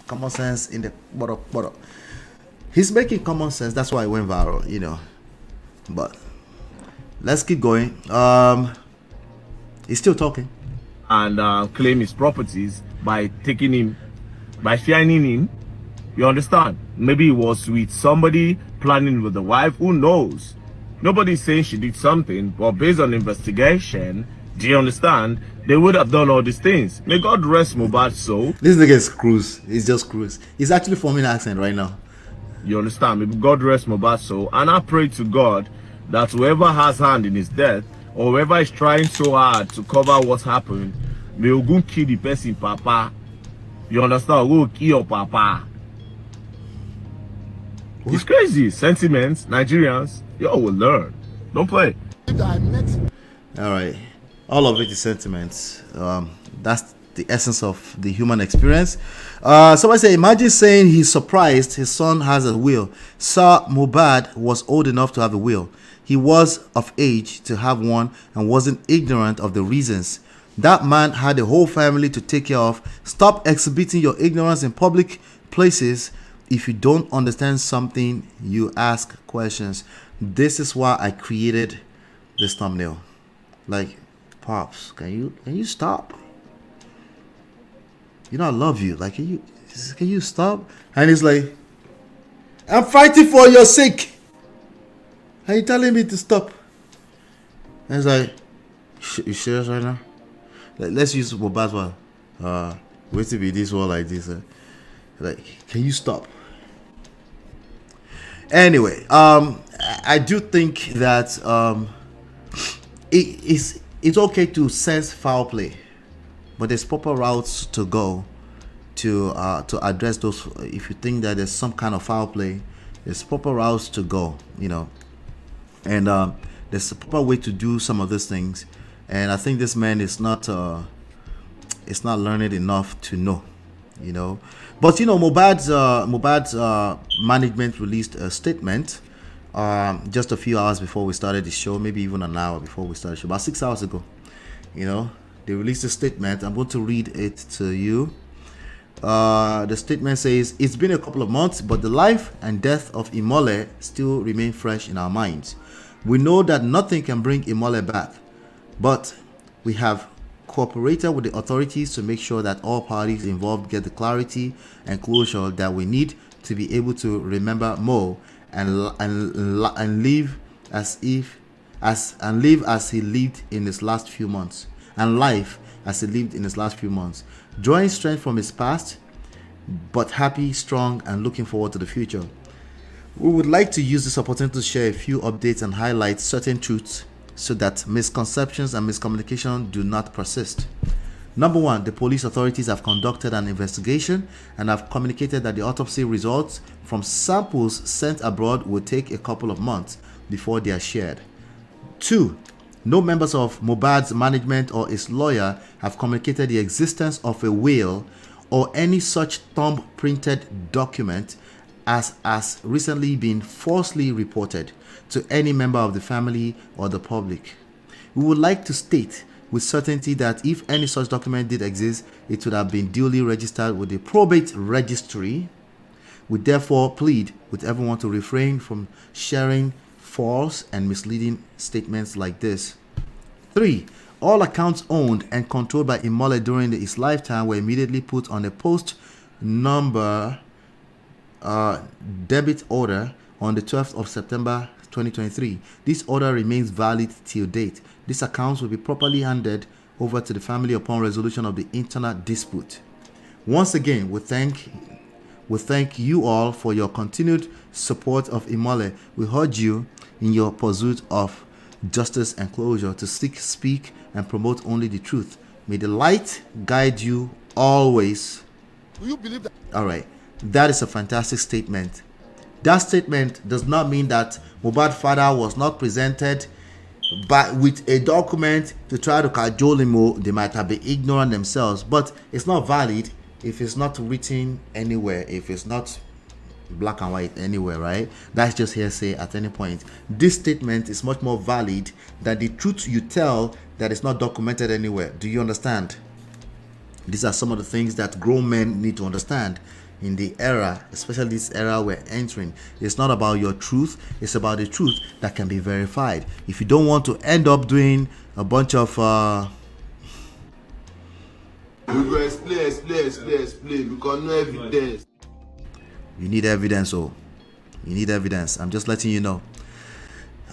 Common sense in the bottle. He's making common sense. That's why it went viral, you know. But let's keep going. He's still talking. And claim his properties by taking him, by fining him. You understand? Maybe he was with somebody, planning with the wife. Who knows? Nobody's saying she did something, but based on investigation, do you understand? They would have done all these things. May God rest Mohbad's soul. This nigga is cruise. He's just cruise. He's actually forming an accent right now. You understand? May God rest Mohbad's soul. And I pray to God that whoever has hand in his death, or whoever is trying so hard to cover what's happened, may Ogun kill the person, Papa. You understand? We'll kill your Papa. What? It's crazy. Sentiments, Nigerians, y'all will learn. Don't play. Alright. All of it is sentiments. That's the essence of the human experience. Somebody say, imagine saying he's surprised his son has a will. Sir Mohbad was old enough to have a will. He was of age to have one and wasn't ignorant of the reasons. That man had a whole family to take care of. Stop exhibiting your ignorance in public places. If you don't understand something, you ask questions. This is why I created this thumbnail. Like, Pops, can you stop? You know I love you. Like, can you stop? And he's like, I'm fighting for your sake. Are you telling me to stop? And it's like, you serious right now? Like, let's use Mohbad's one. Wait to be this one like this. Like, can you stop? Anyway, I do think that it's okay to sense foul play, but there's proper routes to go to address those. If you think that there's some kind of foul play, there's proper routes to go, you know, and there's a proper way to do some of these things. And I think this man is not learned enough to know, you know. But you know, Mohbad's management released a statement just a few hours before we started the show, maybe even an hour before we started the show, about 6 hours ago. You know, they released a statement. I'm going to read it to you. The statement says, it's been a couple of months, but the life and death of Imole still remain fresh in our minds. We know that nothing can bring Imole back, but we have cooperated with the authorities to make sure that all parties involved get the clarity and closure that we need to be able to remember Mo and live as he lived in his last few months, and life as he lived in his last few months, drawing strength from his past, but happy, strong, and looking forward to the future. We would like to use this opportunity to share a few updates and highlight certain truths so that misconceptions and miscommunication do not persist. Number one, the police authorities have conducted an investigation and have communicated that the autopsy results from samples sent abroad will take a couple of months before they are shared. 2. No members of Mohbad's management or his lawyer have communicated the existence of a will or any such thumb-printed document as has recently been falsely reported to any member of the family or the public. We would like to state with certainty that if any such document did exist, it would have been duly registered with the probate registry. We therefore plead with everyone to refrain from sharing false and misleading statements like this. 3. All accounts owned and controlled by Imole during his lifetime were immediately put on a post number debit order on the 12th of September 2023. This order remains valid till date. These accounts will be properly handed over to the family upon resolution of the internal dispute. Once again, we thank you all for your continued support of Imole. We urge you in your pursuit of justice and closure to seek, speak, and promote only the truth, May the light guide you always. Do you believe that? All right. That is a fantastic statement. That statement does not mean that Mohbad's father was not presented but with a document to try to cajole him. They might have been ignorant themselves, but it's not valid if it's not written anywhere, if it's not black and white anywhere, right? That's just hearsay at any point. This statement is much more valid than the truth you tell that is not documented anywhere. Do you understand? These are some of the things that grown men need to understand in the era, especially this era we're entering. It's not about your truth, it's about the truth that can be verified. If you don't want to end up doing a bunch of we go explain because no evidence. You need evidence. You need evidence. I'm just letting you know.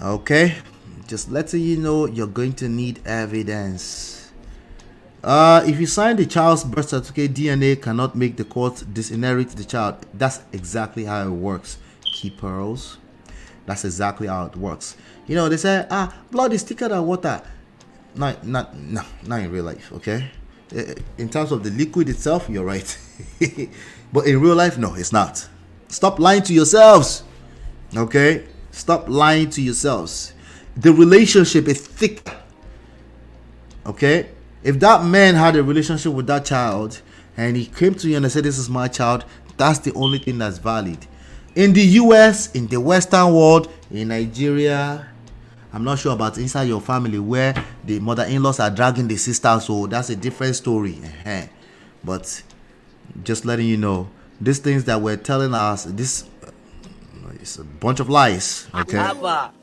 Okay, just letting you know you're going to need evidence. If you sign the child's birth certificate, DNA cannot make the court disinherit the child. That's exactly how it works. Key pearls. That's exactly how it works. You know, they say, blood is thicker than water. Not in real life, okay? In terms of the liquid itself, you're right. But in real life, no, it's not. Stop lying to yourselves. Okay? Stop lying to yourselves. The relationship is thick. Okay? If that man had a relationship with that child and he came to you and said, this is my child, that's the only thing that's valid. In the US, in the Western world, in Nigeria, I'm not sure about inside your family where the mother-in-laws are dragging the sister, so that's a different story. But just letting you know, these things that we're telling us, this is a bunch of lies. Okay? Abba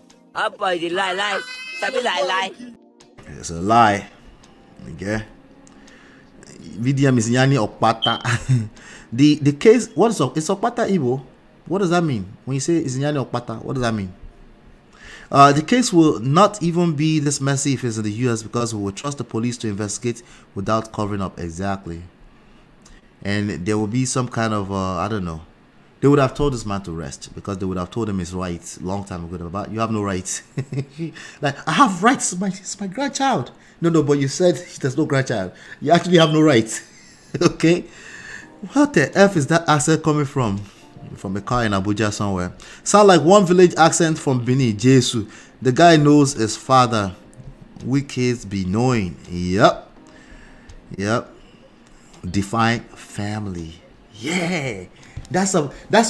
is a lie. It's a lie. Okay. VDM is Yani Okpata. The case, what is it's Okpata Igbo? What does that mean? When you say it's Yani Okpata, what does that mean? The case will not even be this messy if it's in the US because we will trust the police to investigate without covering up. Exactly. And there will be some kind of I don't know. They would have told this man to rest because they would have told him his rights long time ago. About you have no rights. Like, I have rights. It's my grandchild. No, but you said there's no grandchild. You actually have no rights. Okay? What the F is that accent coming from? From a car in Abuja somewhere. Sound like one village accent from Benin, Jesu. The guy knows his father. We kids be knowing. Yep. Define family. Yeah. That's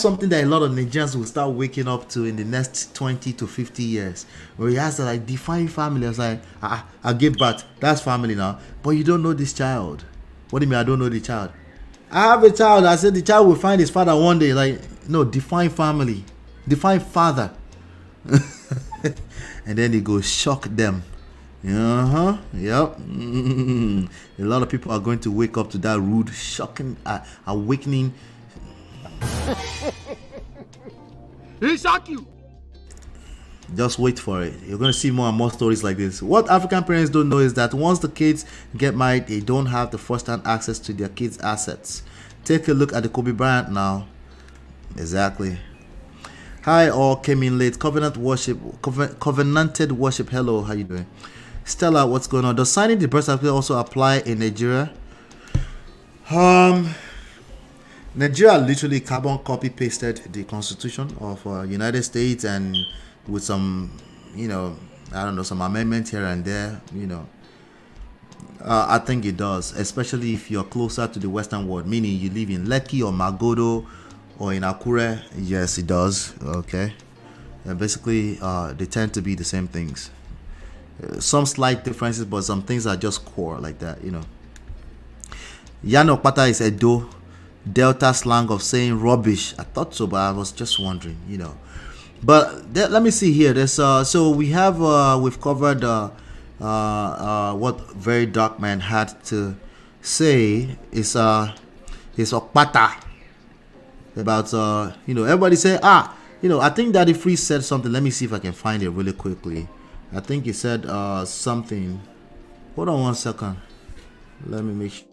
something that a lot of Nigerians will start waking up to in the next 20 to 50 years. Where he has to like define family. I was like, I give birth. That's family now. But you don't know this child. What do you mean I don't know the child? I have a child. I said the child will find his father one day. Like, no, define family. Define father. And then he goes shock them. Yep. A lot of people are going to wake up to that rude, shocking, awakening. He shock you. Just wait for it. You're going to see more and more stories like this. What African parents don't know is that once the kids get married, they don't have the first-hand access to their kids' assets. Take a look at the Kobe Bryant now. Exactly. Hi, all came in late. Covenanted worship. Hello, how you doing? Stella, what's going on? Does signing the birth certificate also apply in Nigeria? Nigeria literally carbon copy pasted the Constitution of United States and with some, I don't know, some amendment here and there, I think it does, especially if you're closer to the Western world, meaning you live in Lekki or Magodo or in Akure. Yes, it does. Okay. And basically, they tend to be the same things. Some slight differences, but some things are just core like that, Yano Pata is Edo. Delta slang of saying rubbish. I thought so, but I was just wondering, But let me see here. There's so we have we've covered what VERYDARKMAN had to say is Okpata about everybody say I think Daddy Free said something. Let me see if I can find it really quickly. I think he said something. Hold on 1 second. Let me make sure.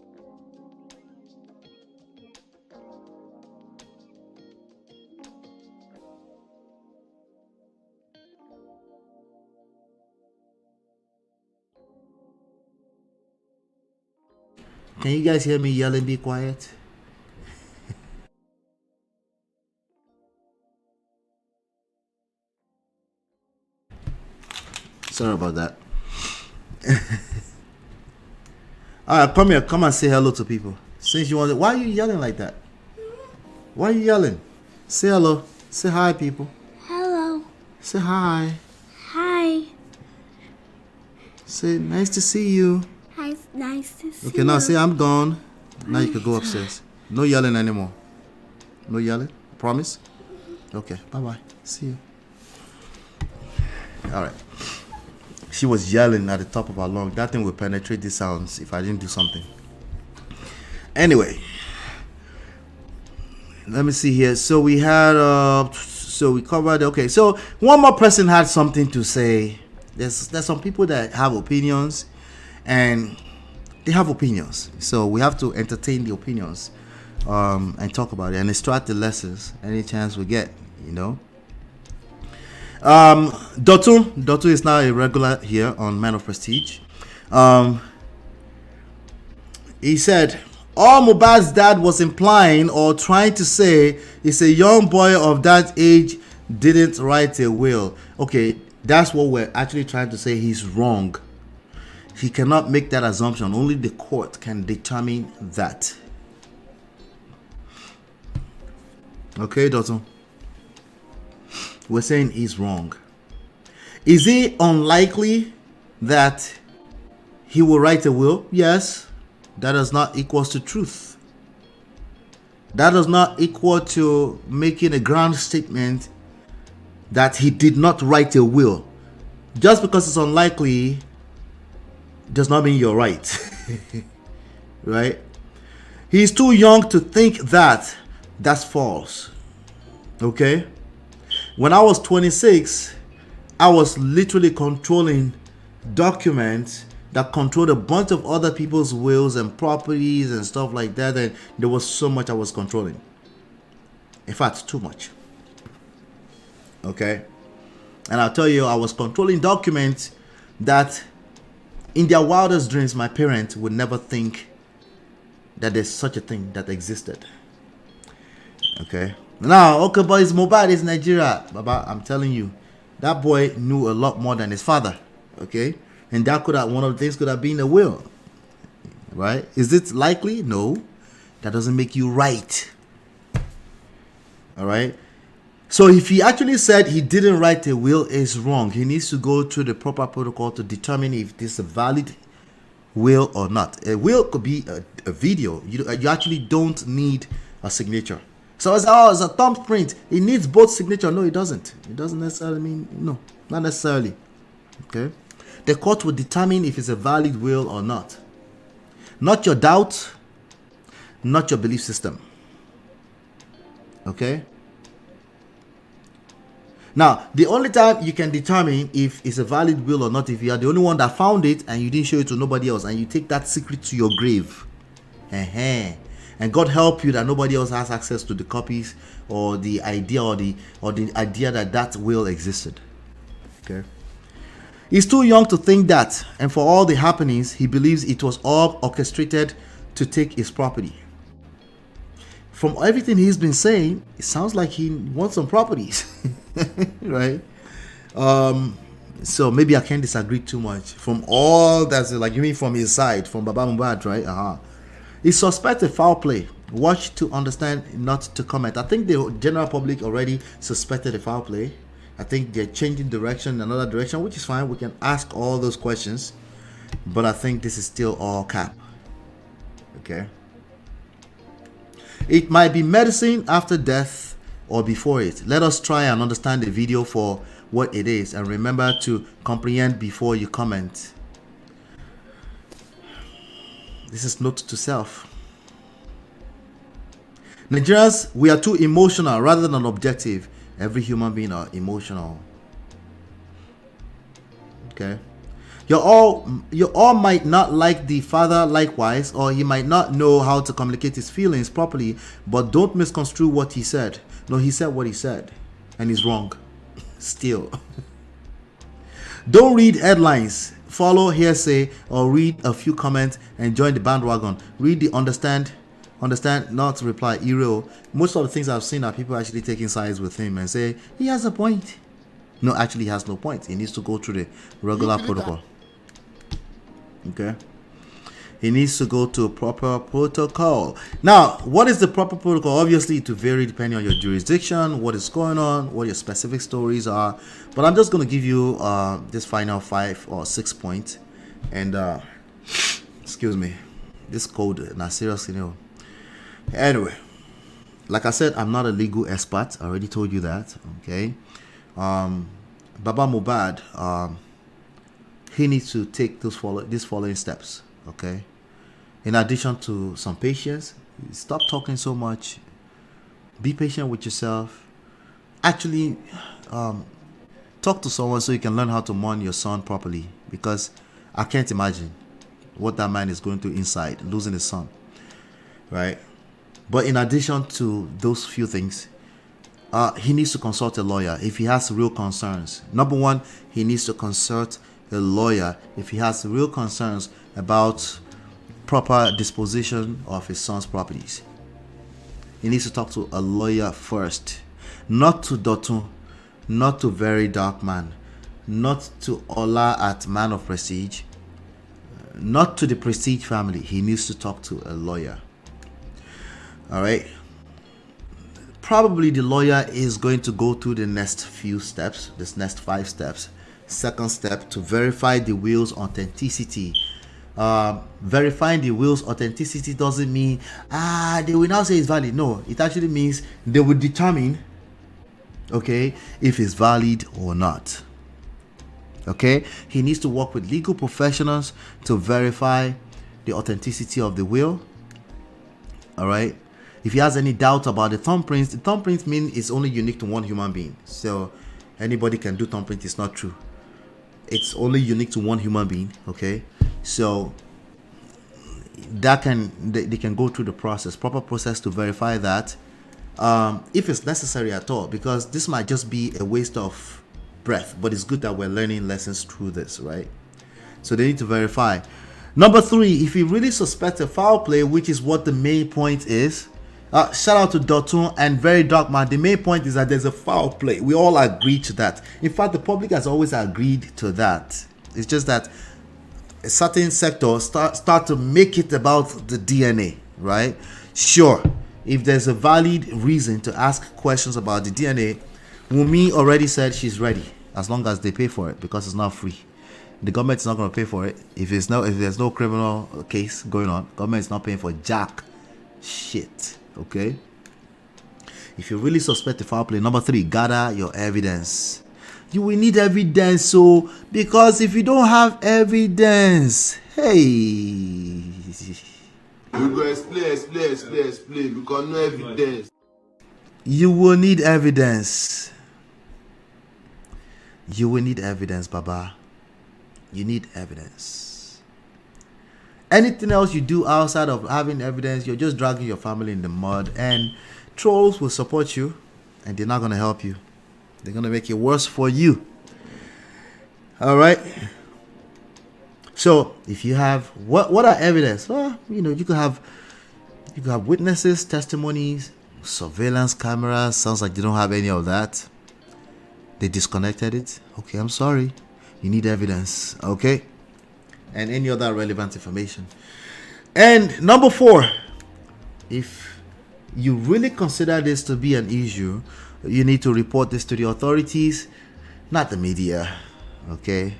Can you guys hear me yelling? Be quiet. Sorry about that. All right, come here. Come and say hello to people. Since you want it, why are you yelling like that? Why are you yelling? Say hello. Say hi, people. Hello. Say hi. Hi. Say nice to see you. Hi. Nice to see you. Okay, now say I'm gone. Now you can go upstairs. No yelling anymore. No yelling. Promise? Okay. Bye-bye. See you. All right. She was yelling at the top of her lungs. That thing would penetrate the sounds if I didn't do something. Anyway. Let me see here. So we had so we covered. Okay, so one more person had something to say. There's some people that have opinions, and they have opinions. So we have to entertain the opinions, and talk about it and extract the lessons any chance we get. You know. Dotun is now a regular here on Man of Prestige. He said, all Mohbad's dad was implying or trying to say is a young boy of that age didn't write a will. Okay, that's what we're actually trying to say. He's wrong. He cannot make that assumption. Only the court can determine that. Okay, Dotun. We're saying he's wrong. Is it unlikely that he will write a will? Yes. That does not equal to truth. That does not equal to making a grand statement that he did not write a will. Just because it's unlikely does not mean you're right. Right? He's too young to think that. That's false. Okay? When I was 26, I was literally controlling documents that controlled a bunch of other people's wills and properties and stuff like that, and there was so much I was controlling. In fact, too much. Okay? And I'll tell you, I was controlling documents that in their wildest dreams, my parents would never think that there's such a thing that existed. Okay? Now, okay, but it's Mohbad, it's Nigeria. Baba, I'm telling you, that boy knew a lot more than his father. Okay? And that could have, one of the things could have been a will. Right? Is it likely? No. That doesn't make you right. Alright? So if he actually said he didn't write a will, it's wrong. He needs to go through the proper protocol to determine if this is a valid will or not. A will could be a video. You actually don't need a signature. So it's a thumbprint. It needs both signature. No, it doesn't. It doesn't necessarily mean, no, not necessarily. Okay? The court will determine if it's a valid will or not. Not your doubt, not your belief system. Okay? Now, the only time you can determine if it's a valid will or not, if you are the only one that found it and you didn't show it to nobody else, and you take that secret to your grave. And God help you that nobody else has access to the copies or the idea or the idea that will existed. Okay. He's too young to think that, and for all the happenings, he believes it was all orchestrated to take his property. From everything he's been saying, it sounds like he wants some properties. Right? So maybe I can't disagree too much. From all that's like, you mean from his side, from Baba Mohbad, right? He suspected foul play. Watch to understand, not to comment. I think the general public already suspected the foul play. I think they're changing direction, another direction, which is fine. We can ask all those questions. But I think this is still all cap. Okay? It might be medicine after death or before it. Let us try and understand the video for what it is. And remember to comprehend before you comment. This is note to self. Nigerians, we are too emotional rather than objective. Every human being are emotional. Okay. You all might not like the father likewise, or he might not know how to communicate his feelings properly, but don't misconstrue what he said. No, he said what he said, and he's wrong. Still. Don't read headlines follow hearsay or read a few comments and join the bandwagon. Read the understand, not reply. Iro. Most of the things I've seen are people actually taking sides with him and say he has a point. No, actually he has no point. He needs to go through the regular protocol. Okay. He needs to go to a proper protocol. Now, what is the proper protocol? Obviously, it will vary depending on your jurisdiction, what is going on, what your specific stories are. But I'm just going to give you this final 5 or 6 points. And, excuse me, this code, not seriously, no. Anyway, like I said, I'm not a legal expert. I already told you that, okay? Baba Mohbad, he needs to take these following steps, okay? In addition to some patience, stop talking so much. Be patient with yourself. Actually, talk to someone so you can learn how to mourn your son properly, because I can't imagine what that man is going through inside, losing his son, right? But in addition to those few things, he needs to consult a lawyer if he has real concerns. Number one, he needs to consult a lawyer if he has real concerns about proper disposition of his son's properties. He needs to talk to a lawyer first, not to Dotun, not to VERYDARKMAN, not to Ola at Man of Prestige, not to the Prestige family. He needs to talk to a lawyer. All right. Probably the lawyer is going to go through the next few steps, this next 5 steps. Second step, to verify the will's authenticity. Verifying the will's authenticity doesn't mean they will now say it's valid. No, it actually means they will determine, okay, if it's valid or not. Okay, he needs to work with legal professionals to verify the authenticity of the will. All right. If he has any doubt about the thumbprints mean it's only unique to one human being. So anybody can do thumbprint. It's not true. It's only unique to one human being. Okay. So that they can go through the proper process to verify that, if it's necessary at all, because this might just be a waste of breath. But it's good that we're learning lessons through this, right? So they need to verify. Number 3, if you really suspect a foul play, which is what the main point is. Shout out to Dotun and VERYDARKMAN. The main point is that there's a foul play. We all agree to that. In fact, the public has always agreed to that. It's just that a certain sector start to make it about the DNA, right? Sure, if there's a valid reason to ask questions about the DNA, Wunmi already said she's ready, as long as they pay for it, because it's not free. The government is not going to pay for it. If there's no criminal case going on, government is not paying for jack shit. Okay, if you really suspect a foul play, number 3, gather your evidence. You will need evidence, so because if you don't have evidence, hey, we go explain because no evidence. You will need evidence. You will need evidence, Baba. You need evidence. Anything else you do outside of having evidence, you're just dragging your family in the mud, and trolls will support you, and they're not going to help you. They're going to make it worse for you. All right. So if you have what are evidence? Well, you could have witnesses, testimonies, surveillance cameras. Sounds like they don't have any of that. They disconnected it. Okay, I'm sorry. You need evidence. Okay. And any other relevant information. And number 4, if you really consider this to be an issue, you need to report this to the authorities, not the media. Okay,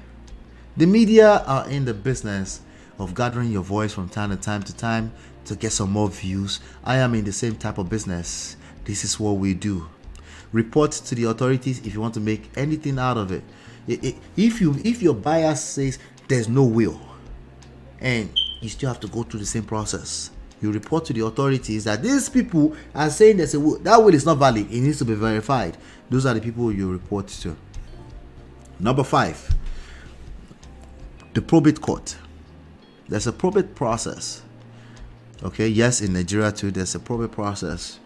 the media are in the business of gathering your voice from time to time to get some more views. I am in the same type of business. This is what we do. Report to the authorities if you want to make anything out of it. If your buyer says there's no will, and you still have to go through the same process, you report to the authorities that these people are saying there's a will. That will is not valid. It needs to be verified. Those are the people you report to. Number 5, the probate court. There's a probate process. Okay, yes, in Nigeria too, there's a probate process,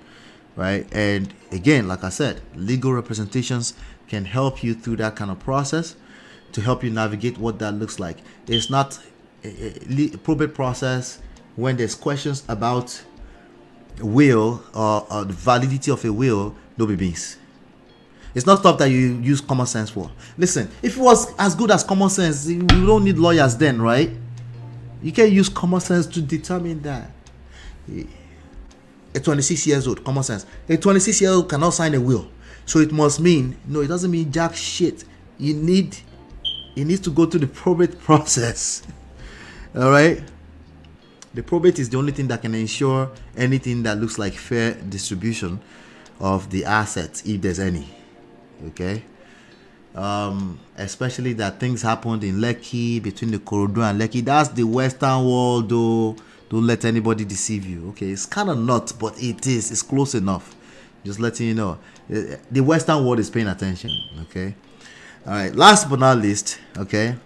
right? And again, like I said, legal representations can help you through that kind of process to help you navigate what that looks like. It's not a probate process when there's questions about will or the validity of a will. No babies. It's not stuff that you use common sense for. Listen, if it was as good as common sense, you don't need lawyers then, right? You can use common sense to determine that. A 26 years old, common sense. A 26-year-old cannot sign a will. So it must mean, no, it doesn't mean jack shit. It needs to go through the probate process. All right? The probate is the only thing that can ensure anything that looks like fair distribution of the assets, if there's any. Okay? Especially that things happened in Lekki, between the Korodu and Lekki. That's the Western wall, though. Don't let anybody deceive you. Okay, it's kind of not, but it is. It's close enough. Just letting you know. The Western world is paying attention. Okay. All right. Last but not least. Okay.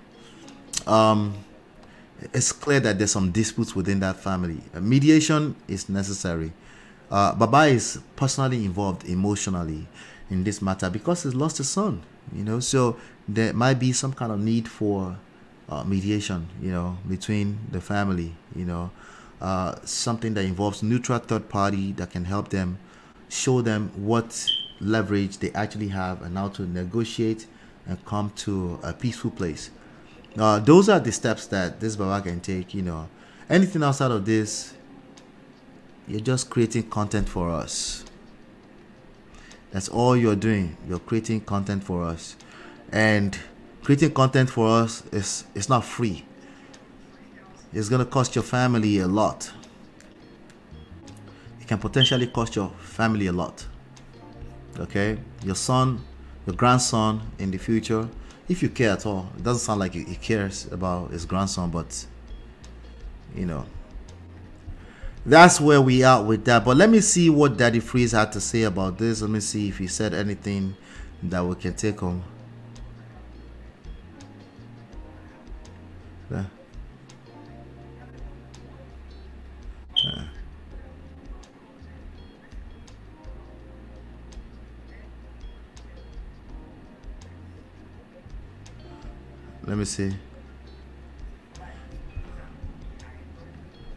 It's clear that there's some disputes within that family. Mediation is necessary. Baba is personally involved emotionally in this matter because he's lost his son. You know, so there might be some kind of need for mediation. You know, between the family. You know. Something that involves neutral third party that can help them, show them what leverage they actually have and how to negotiate and come to a peaceful place. Those are the steps that this Baba can take. You know, anything outside of this, you're just creating content for us. That's all you're doing. You're creating content for us, and creating content for us is not free. It's going to cost your family a lot. It can potentially cost your family a lot. Okay? Your son, your grandson in the future, if you care at all. It doesn't sound like he cares about his grandson, but, you know. That's where we are with that. But let me see what Daddy Freeze had to say about this. Let me see if he said anything that we can take home. Yeah. Let me see.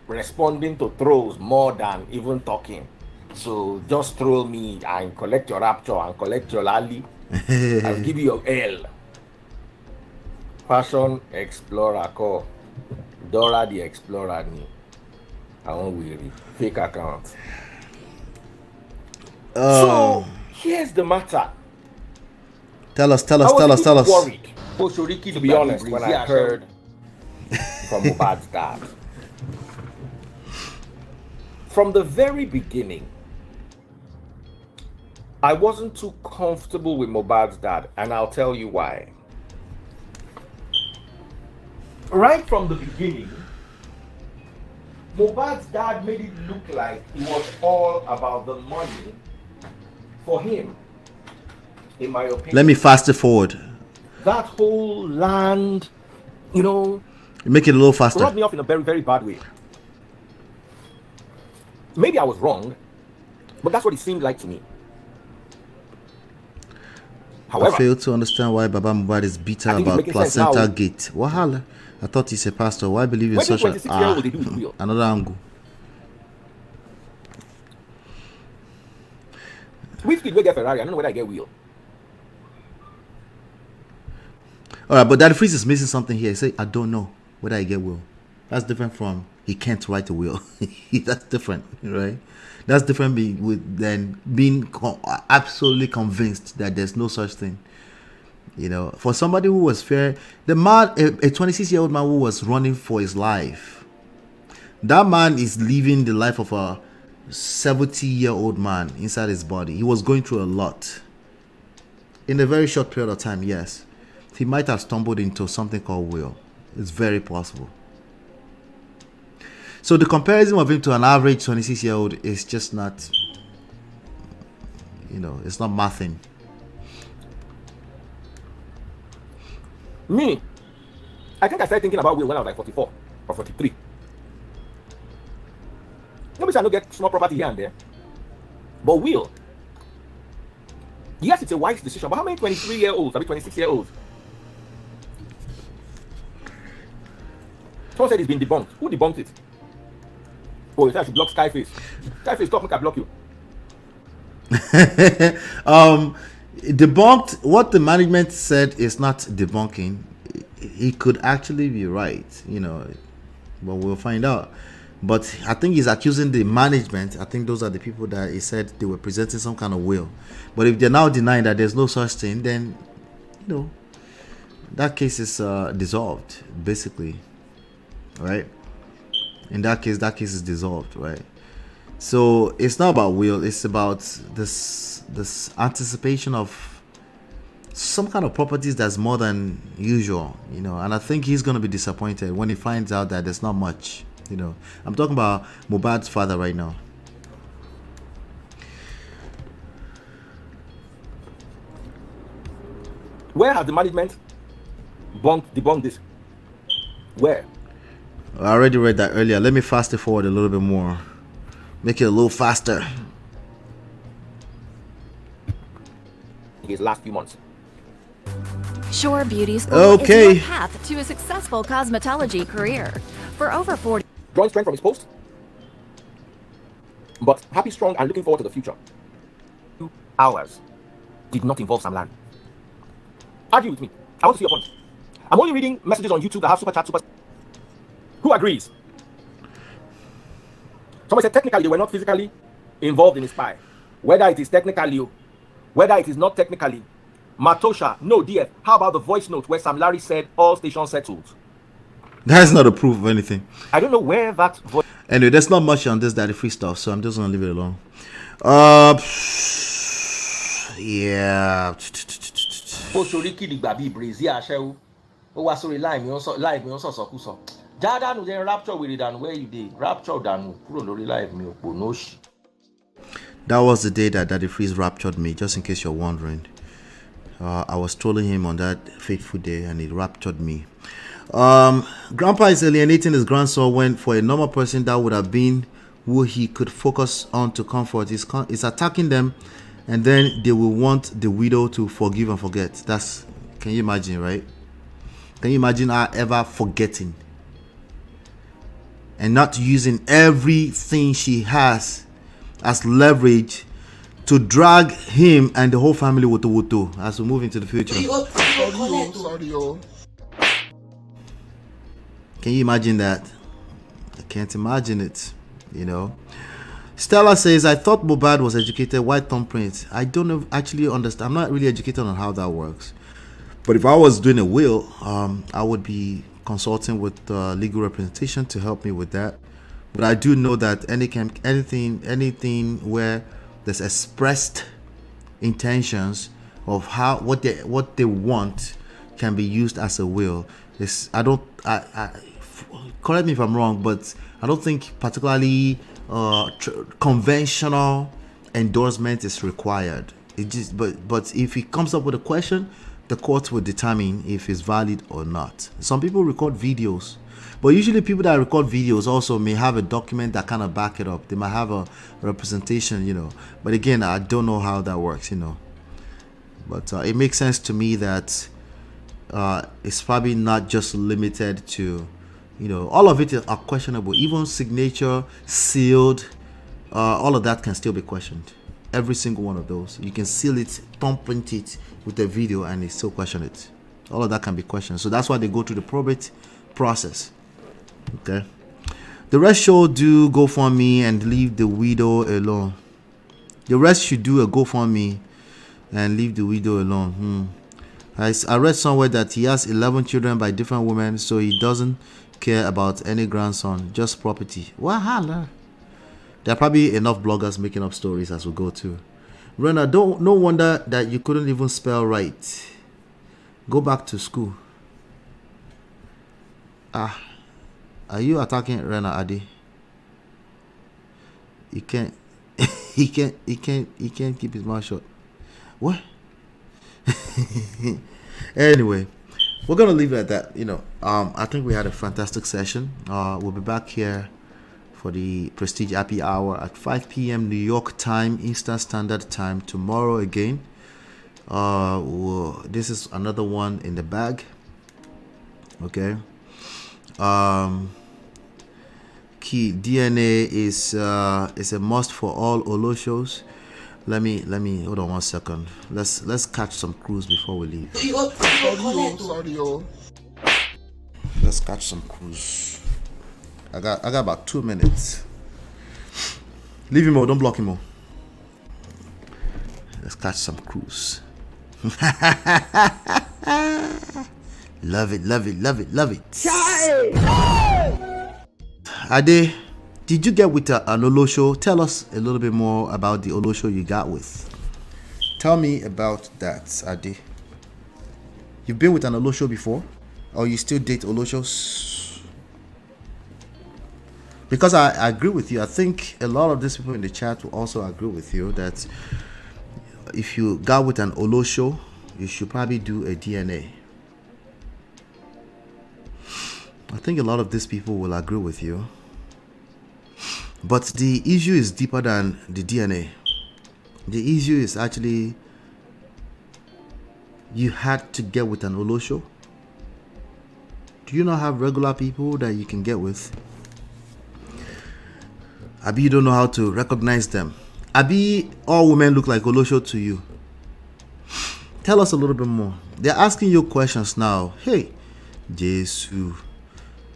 Responding to trolls more than even talking. So just troll me and collect your rapture and collect your lally. I'll give you your L. Fashion Explorer call. Dora the Explorer ni. I won't weary. Fake account. So here's the matter. Tell us. Worried. To be honest, when I heard from Mohbad's dad. From the very beginning, I wasn't too comfortable with Mohbad's dad, and I'll tell you why. Right from the beginning, Mohbad's dad made it look like it was all about the money for him, in my opinion. Let me fast it forward. That whole land, you know, make it a little faster. Rubbed me off in a very, very bad way. Maybe I was wrong, but that's what it seemed like to me. However, I fail to understand why Baba Mohbad is bitter about placenta gate. Wahala. I thought he's a pastor. Why believe in such another angle? Which kid will get Ferrari? I don't know whether I get wheel. All right, but Daddy Freeze is missing something here. He say, I don't know whether I get will. That's different from he can't write a will. That's different, right? That's different than being absolutely convinced that there's no such thing. You know, for somebody who was fair, the man, a 26-year-old man who was running for his life, that man is living the life of a 70-year-old man inside his body. He was going through a lot. In a very short period of time, yes. He might have stumbled into something called will. It's very possible. So the comparison of him to an average 26-year-old is just not, you know, it's not mathing. Me, I think I started thinking about will when I was like 44 or 43. Nobody shall not get small property here and there. But will, yes, it's a wise decision. But how many 23-year-olds, I mean 26-year-olds, Someone said it's been debunked. Who debunked it? Oh, you said I should block Skyface. Skyface, stop, make I block you. Debunked. What the management said is not debunking. He could actually be right, you know, but we'll find out. But I think he's accusing the management. I think those are the people that he said they were presenting some kind of will. But if they're now denying that there's no such thing, then, you know, that case is dissolved, basically, right? In that case is dissolved, right? So it's not about will. It's about this anticipation of some kind of properties that's more than usual, you know. And I think he's gonna be disappointed when he finds out that there's not much, you know. I'm talking about Mohbad's father right now. Where has the management debunked this? Where? I already read that earlier. Let me fast it forward a little bit more. Make it a little faster. His last few months. Shore Beauty School Okay. is your path to a successful cosmetology career. For over 40 Drawing strength from his post, but happy, strong, and looking forward to the future. 2 hours did not involve Sam Larry. Argue with me. I want to see your point. I'm only reading messages on YouTube that have super chat, Who agrees? Somebody said technically they were not physically involved in his spy. Whether it is technically, whether it is not technically. Matosha, no DF. How about the voice note where Sam Larry said all stations settled? That's not a proof of anything. I don't know where that voice. Anyway, there's not much on this Daddy Free stuff, so I'm just gonna leave it alone. Yeah. That was the day that Daddy Freeze raptured me, just in case you're wondering. I was trolling him on that fateful day and he raptured me. Grandpa is alienating his grandson when for a normal person that would have been who he could focus on to comfort. He's attacking them, and then they will want the widow to forgive and forget. Can you imagine, right? Can you imagine her ever forgetting and not using everything she has as leverage to drag him and the whole family wuto as we move into the future? Sorry. Can you imagine that? I can't imagine it, you know. Stella says, I thought Mohbad was educated. White thumbprint. I don't actually understand. I'm not really educated on how that works. But if I was doing a will, I would be consulting with legal representation to help me with that. But I do know that anything where there's expressed intentions of what they want can be used as a will. Correct me if I'm wrong, but I don't think particularly conventional endorsement is required. But if he comes up with a question, the court will determine if it's valid or not. Some people record videos, but usually people that record videos also may have a document that kind of back it up. They might have a representation, you know. But again, I don't know how that works, you know. But it makes sense to me that it's probably not just limited to, you know, all of it are questionable. Even signature, sealed, all of that can still be questioned. Every single one of those. You can seal it, thumbprint it with a video and they still question it. All of that can be questioned. So that's why they go through the probate process. Okay. The rest should do GoFundMe and leave the widow alone. The rest should do a GoFundMe and leave the widow alone. I read somewhere that he has 11 children by different women, so he doesn't care about any grandson, just property. Wahala. There are probably enough bloggers making up stories as we go too. Rena, no wonder that you couldn't even spell right. Go back to school. Are you attacking Rena Adi? He can't keep his mouth shut. What? Anyway, we're gonna leave it at that. You know, I think we had a fantastic session. We'll be back here for the Prestige Happy Hour at 5 p.m. New York time, Eastern Standard Time tomorrow again. This is another one in the bag. Okay. Key DNA is a must for all Oloshos. Let me hold on 1 second. Let's catch some crews before we leave. Sorry, yo. Let's catch some crews. I got about 2 minutes. Leave him out, don't block him out. Let's catch some crews. Love it, love it, love it, love it. Ade, did you get with an Olosho? Tell us a little bit more about the Olosho you got with. Tell me about that, Ade. You've been with an Olosho before? Or you still date Oloshos? Because I agree with you. I think a lot of these people in the chat will also agree with you that if you got with an Olosho, you should probably do a DNA. I think a lot of these people will agree with you. But the issue is deeper than the DNA. The issue is actually you had to get with an Olosho. Do you not have regular people that you can get with? Abi, you don't know how to recognize them. Abi, all women look like Olosho to you. Tell us a little bit more. They're asking you questions now. Hey, Jesus.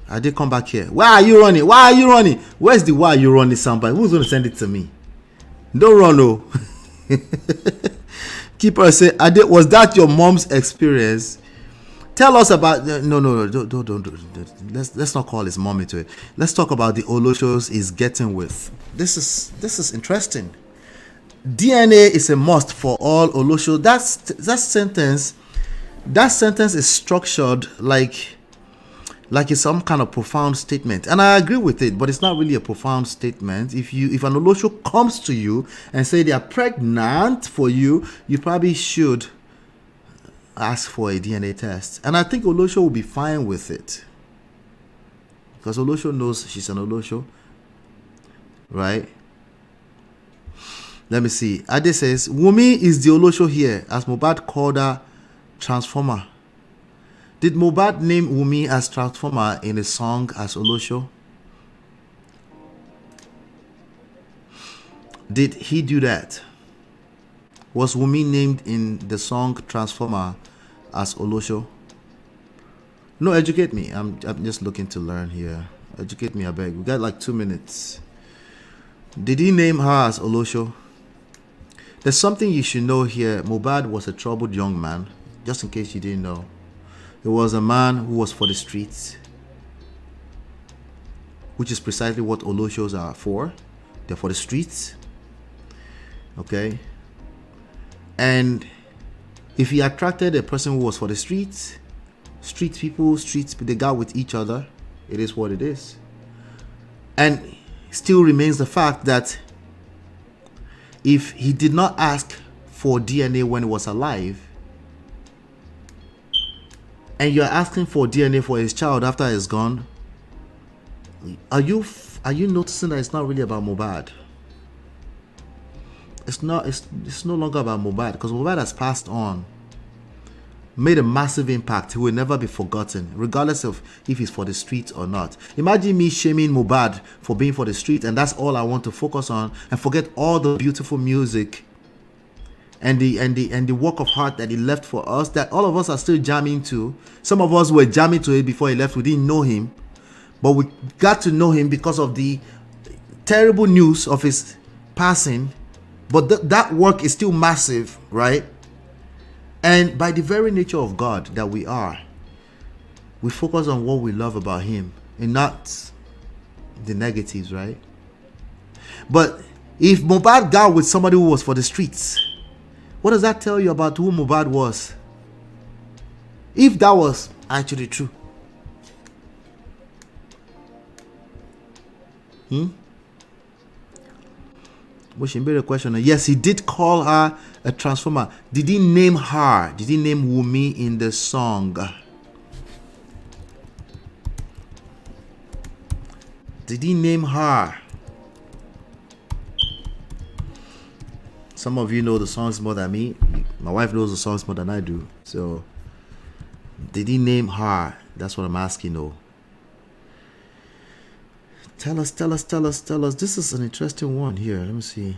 I did come back here. Why are you running? Why are you running? Where's the why are you running soundbite? Who's going to send it to me? Don't run, no. Keeper say, Ade, was that your mom's experience? Tell us about no, don't. Let's not call his mom into it. Let's talk about the Oloshos he's getting with. This is interesting. DNA is a must for all Olosho. That sentence is structured like it's some kind of profound statement, and I agree with it, but it's not really a profound statement. If an Olosho comes to you and say they are pregnant for you, you probably should ask for a DNA test, and I think Olosho will be fine with it because Olosho knows she's an Olosho, right? Let me see. Ade says Wumi is the Olosho here, as Mohbad called her Transformer. Did Mohbad name Wumi as Transformer in a song as Olosho? Did he do that? Was Wumi named in the song Transformer as Olosho? No, educate me. I'm just looking to learn here. Educate me, I beg. We got like 2 minutes. Did he name her as Olosho? There's something you should know here. Mohbad was a troubled young man, just in case you didn't know. He was a man who was for the streets, which is precisely what Oloshos are for. They're for the streets. Okay? And if he attracted a person who was for the streets, street people, they got with each other, it is what it is. And still remains the fact that if he did not ask for DNA when he was alive, and you're asking for DNA for his child after he's gone, are you noticing that it's not really about Mohbad? It's no longer about Mohbad, because Mohbad has passed on, made a massive impact. He will never be forgotten, regardless of if he's for the streets or not. Imagine me shaming Mohbad for being for the street, and that's all I want to focus on, and forget all the beautiful music and the work of art that he left for us, that all of us are still jamming to. Some of us were jamming to it before he left. We didn't know him, but we got to know him because of the terrible news of his passing. But that work is still massive, right? And by the very nature of God that we are, we focus on what we love about him and not the negatives, right? But if Mohbad got with somebody who was for the streets, what does that tell you about who Mohbad was? If that was actually true. But she made a question. Yes, he did call her a transformer. Did he name her? Did he name Wumi in the song? Did he name her? Some of you know the songs more than me. My wife knows the songs more than I do. So, did he name her? That's what I'm asking, though. Tell us. This is an interesting one here. Let me see.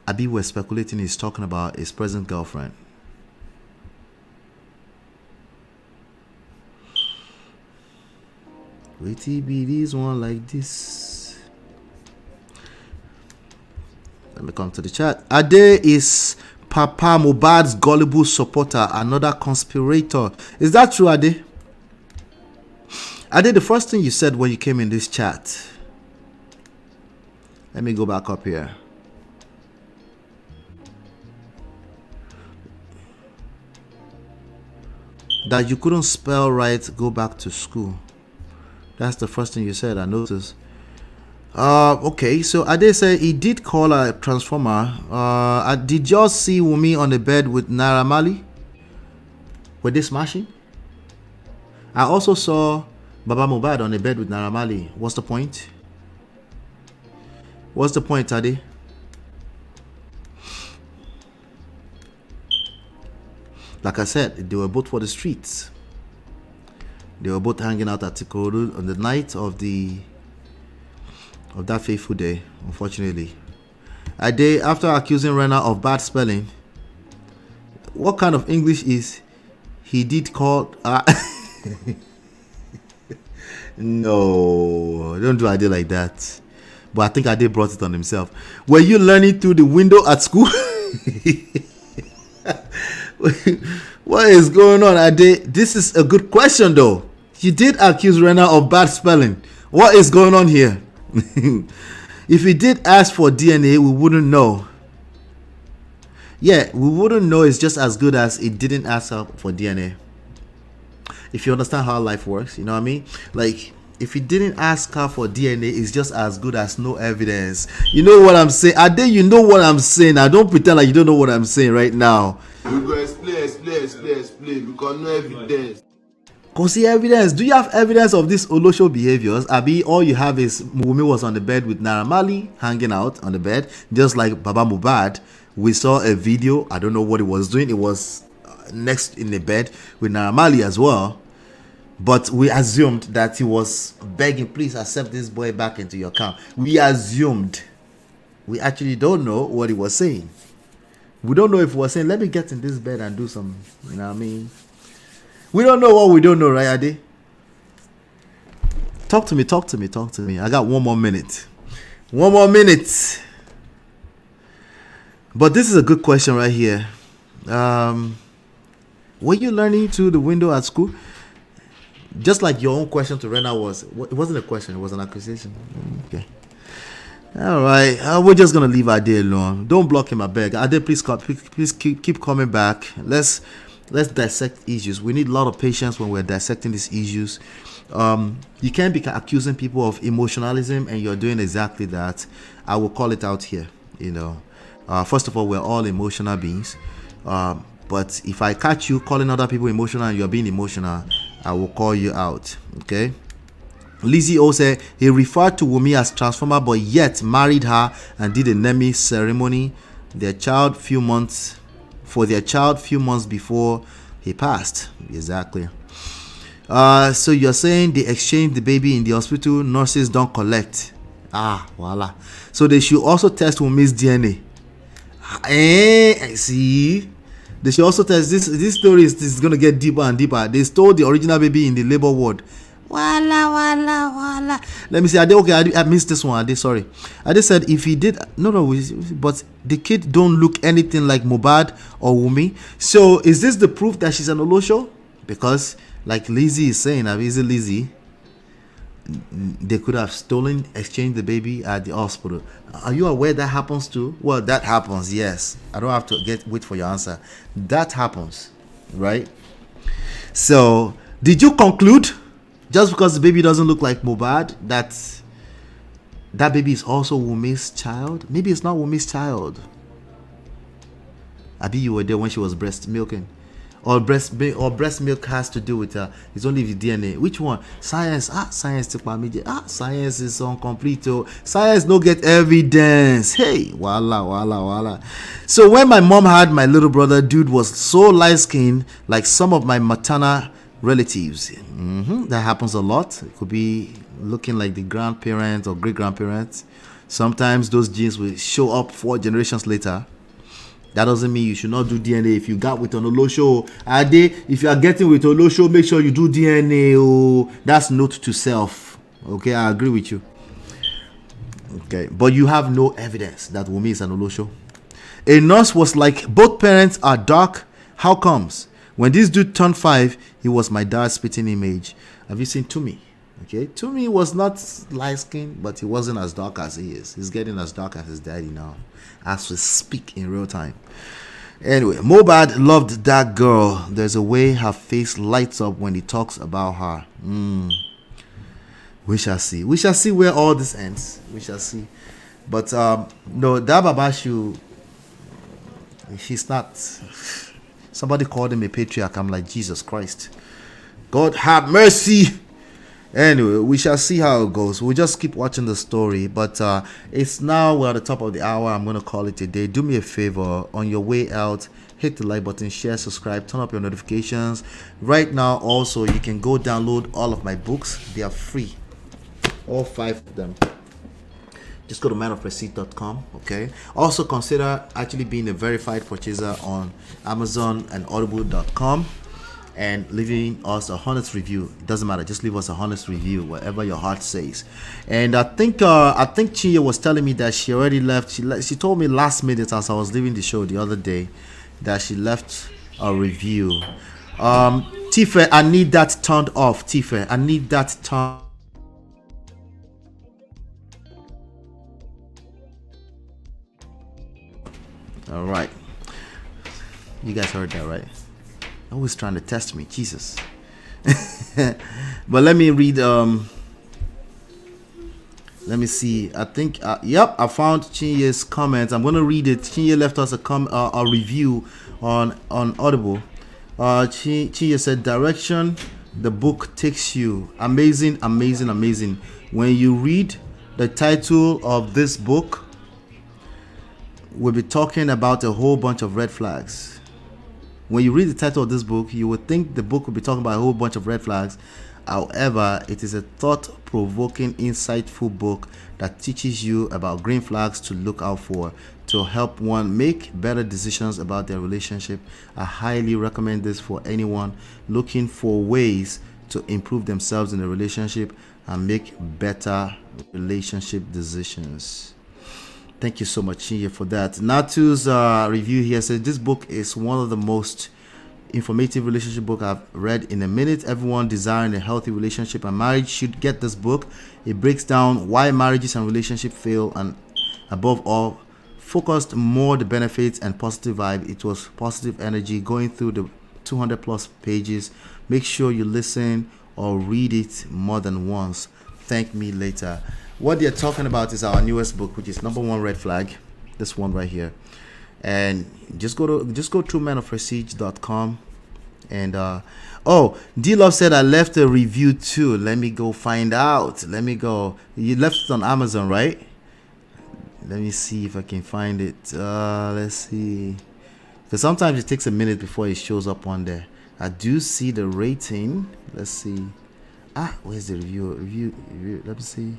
Abi was speculating he's talking about his present girlfriend. Wait till be this one like this. Let me come to the chat. Ade is Papa Mohbad's gullible supporter, another conspirator. Is that true, Ade? Ade, the first thing you said when you came in this chat. Let me go back up here. That you couldn't spell right, go back to school. That's the first thing you said, I noticed. Okay, so Ade said he did call a transformer. Did y'all see Wumi on the bed with Naira Marley? Were they smashing? I also saw Baba Mohbad on the bed with Naira Marley. What's the point? What's the point, Ade? Like I said, they were both for the streets. They were both hanging out at Tikorodu on the night of that fateful day, unfortunately. A day after accusing Rena of bad spelling, what kind of English is he did call... No, don't do Ade like that. But I think Ade brought it on himself. Were you learning through the window at school? What is going on, Ade? This is a good question though. You did accuse Rena of bad spelling. What is going on here? If he did ask for DNA, we wouldn't know. Yeah, we wouldn't know. It's just as good as it didn't ask for DNA. If you understand how life works, you know what I mean? Like, if he didn't ask her for DNA, it's just as good as no evidence. You know what I'm saying? Ade, you know what I'm saying. I don't pretend like you don't know what I'm saying right now. We go explain because no evidence. Cause see evidence. Do you have evidence of this Olosho behaviors? Abi, all you have is Wumi was on the bed with Naira Marley, hanging out on the bed, just like Baba Mohbad. We saw a video. I don't know what it was doing. It was next in the bed with Naira Marley as well. But we assumed that he was begging, please accept this boy back into your camp. We assumed. We actually don't know what he was saying. We don't know if he was saying, let me get in this bed and do some, you know what I mean? We don't know what we don't know, right, Ade? Talk to me. I got one more minute. But this is a good question right here. Were you learning through the window at school? Just like your own question to Rena was. It wasn't a question, it was an accusation. Okay. All right. We're just going to leave Ade alone. Don't block him, I beg. Ade, please keep coming back. Let's dissect issues. We need a lot of patience when we're dissecting these issues. You can't be accusing people of emotionalism and you're doing exactly that. I will call it out here. You know, first of all, we're all emotional beings. But if I catch you calling other people emotional and you're being emotional, I will call you out. Okay. Lizzie O said he referred to Wumi as transformer, but yet married her and did a Nemi ceremony. Their child few months before he passed. Exactly. So you're saying they exchanged the baby in the hospital, nurses don't collect. Voila. So they should also test Wumi's DNA. See, they should also test this story is going to get deeper and deeper. They stole the original baby in the labor ward. Wala. Let me see. I missed this one. Sorry. Ade said if he did but the kid don't look anything like Mohbad or Wumi. So is this the proof that she's an Olosho? Because like Lizzie is saying, Lizzie, they could have exchanged the baby at the hospital. Are you aware that happens too? Well, that happens, yes. I don't have to wait for your answer. That happens, right? So did you conclude? Just because the baby doesn't look like Mohbad, that baby is also Wumi's child? Maybe it's not Wumi's child. Abi, you were there when she was breast milking. Or breast milk has to do with her. It's only the DNA. Which one? Science. Science took my media. Science is incomplete. Science no get evidence. Hey, voila. So when my mom had my little brother, dude was so light skinned, like some of my maternal relatives. That happens a lot. It could be looking like the grandparents or great grandparents. Sometimes those genes will show up 4 generations later. That doesn't mean you should not do DNA. If you got with an Olosho, if you are getting with Olosho, make sure you do DNA. Oh, that's note to self. Okay, I agree with you. Okay, but you have no evidence that Wumi is an Olosho. A nurse was like, both parents are dark. How comes? When this dude turned 5, he was my dad's spitting image. Have you seen Tumi? Okay, Tumi was not light skinned, but he wasn't as dark as he is. He's getting as dark as his daddy now, as we speak in real time. Anyway, Mohbad loved that girl. There's a way her face lights up when he talks about her. We shall see. We shall see where all this ends. We shall see. But no, that Babashu, he's not. Somebody called him a patriarch. I'm like, Jesus Christ. God have mercy. Anyway, we shall see how it goes. We'll just keep watching the story. But it's now, we're at the top of the hour. I'm going to call it a day. Do me a favor. On your way out, hit the like button, share, subscribe, turn up your notifications. Right now, also, you can go download all of my books. They are free. All 5 of them. Just go to manofprestige.com. Okay. Also consider actually being a verified purchaser on Amazon and Audible.com. And leaving us a honest review. It doesn't matter, just leave us a honest review, whatever your heart says. And I think Chia was telling me that she already left. She told me last minute as I was leaving the show the other day that she left a review. Tifa, I need that turned off. Tifa, I need that turned. All right, you guys heard that, right? Always trying to test me, Jesus. But let me read. Let me see. I think. Yep, I found Chinye's comments. I'm gonna read it. Chinye left us a review on Audible. Chinye said, "Direction the book takes you. Amazing, amazing, amazing. When you read the title of this book, we'll be talking about a whole bunch of red flags." When you read the title of this book, you would think the book will be talking about a whole bunch of red flags. However, it is a thought-provoking, insightful book that teaches you about green flags to look out for to help one make better decisions about their relationship. I highly recommend this for anyone looking for ways to improve themselves in a relationship and make better relationship decisions. Thank you so much, Chinye, for that. Natu's review here says, this book is one of the most informative relationship book I've read in a minute. Everyone desiring a healthy relationship and marriage should get this book. It breaks down why marriages and relationships fail and above all, focused more the benefits and positive vibe. It was positive energy going through the 200 plus pages. Make sure you listen or read it more than once. Thank me later. What they're talking about is our newest book, which is Number One Red Flag. This one right here. And just go through manofprestige.com. And D-Love said I left a review too. Let me go find out. Let me go. You left it on Amazon, right? Let me see if I can find it. Let's see. Because sometimes it takes a minute before it shows up on there. I do see the rating. Let's see. Where's the review? Let me see.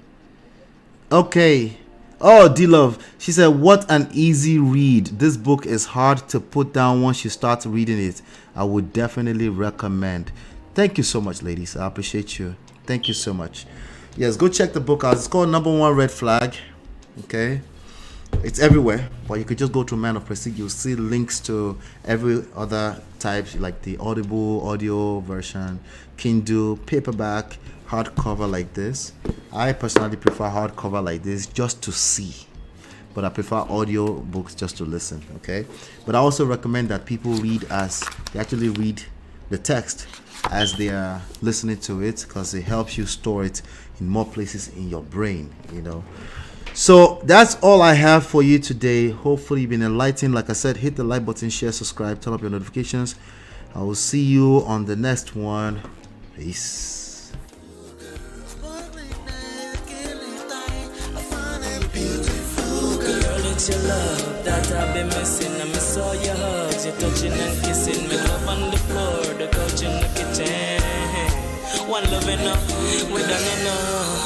Okay. Oh, D-Love. She said, what an easy read. This book is hard to put down once you start reading it. I would definitely recommend. Thank you so much, ladies. I appreciate you. Thank you so much. Yes, go check the book out. It's called Number One Red Flag. Okay. It's everywhere. But you could just go to Man of Prestige. You'll see links to every other type, like the Audible, audio version, Kindle, paperback, hardcover like this. I personally prefer hardcover like this just to see, but I prefer audio books just to listen. Okay, but I also recommend that people read as they actually read the text as they are listening to it, because it helps you store it in more places in your brain, you know. So that's all I have for you today. Hopefully you've been enlightened. Like I said, hit the like button, share, subscribe, turn up your notifications. I will see you on the next one. Peace. It's your love that I've been missing. I miss all your hugs, your touching and kissing. Me love on the floor, the couch in the kitchen. enough, we done enough.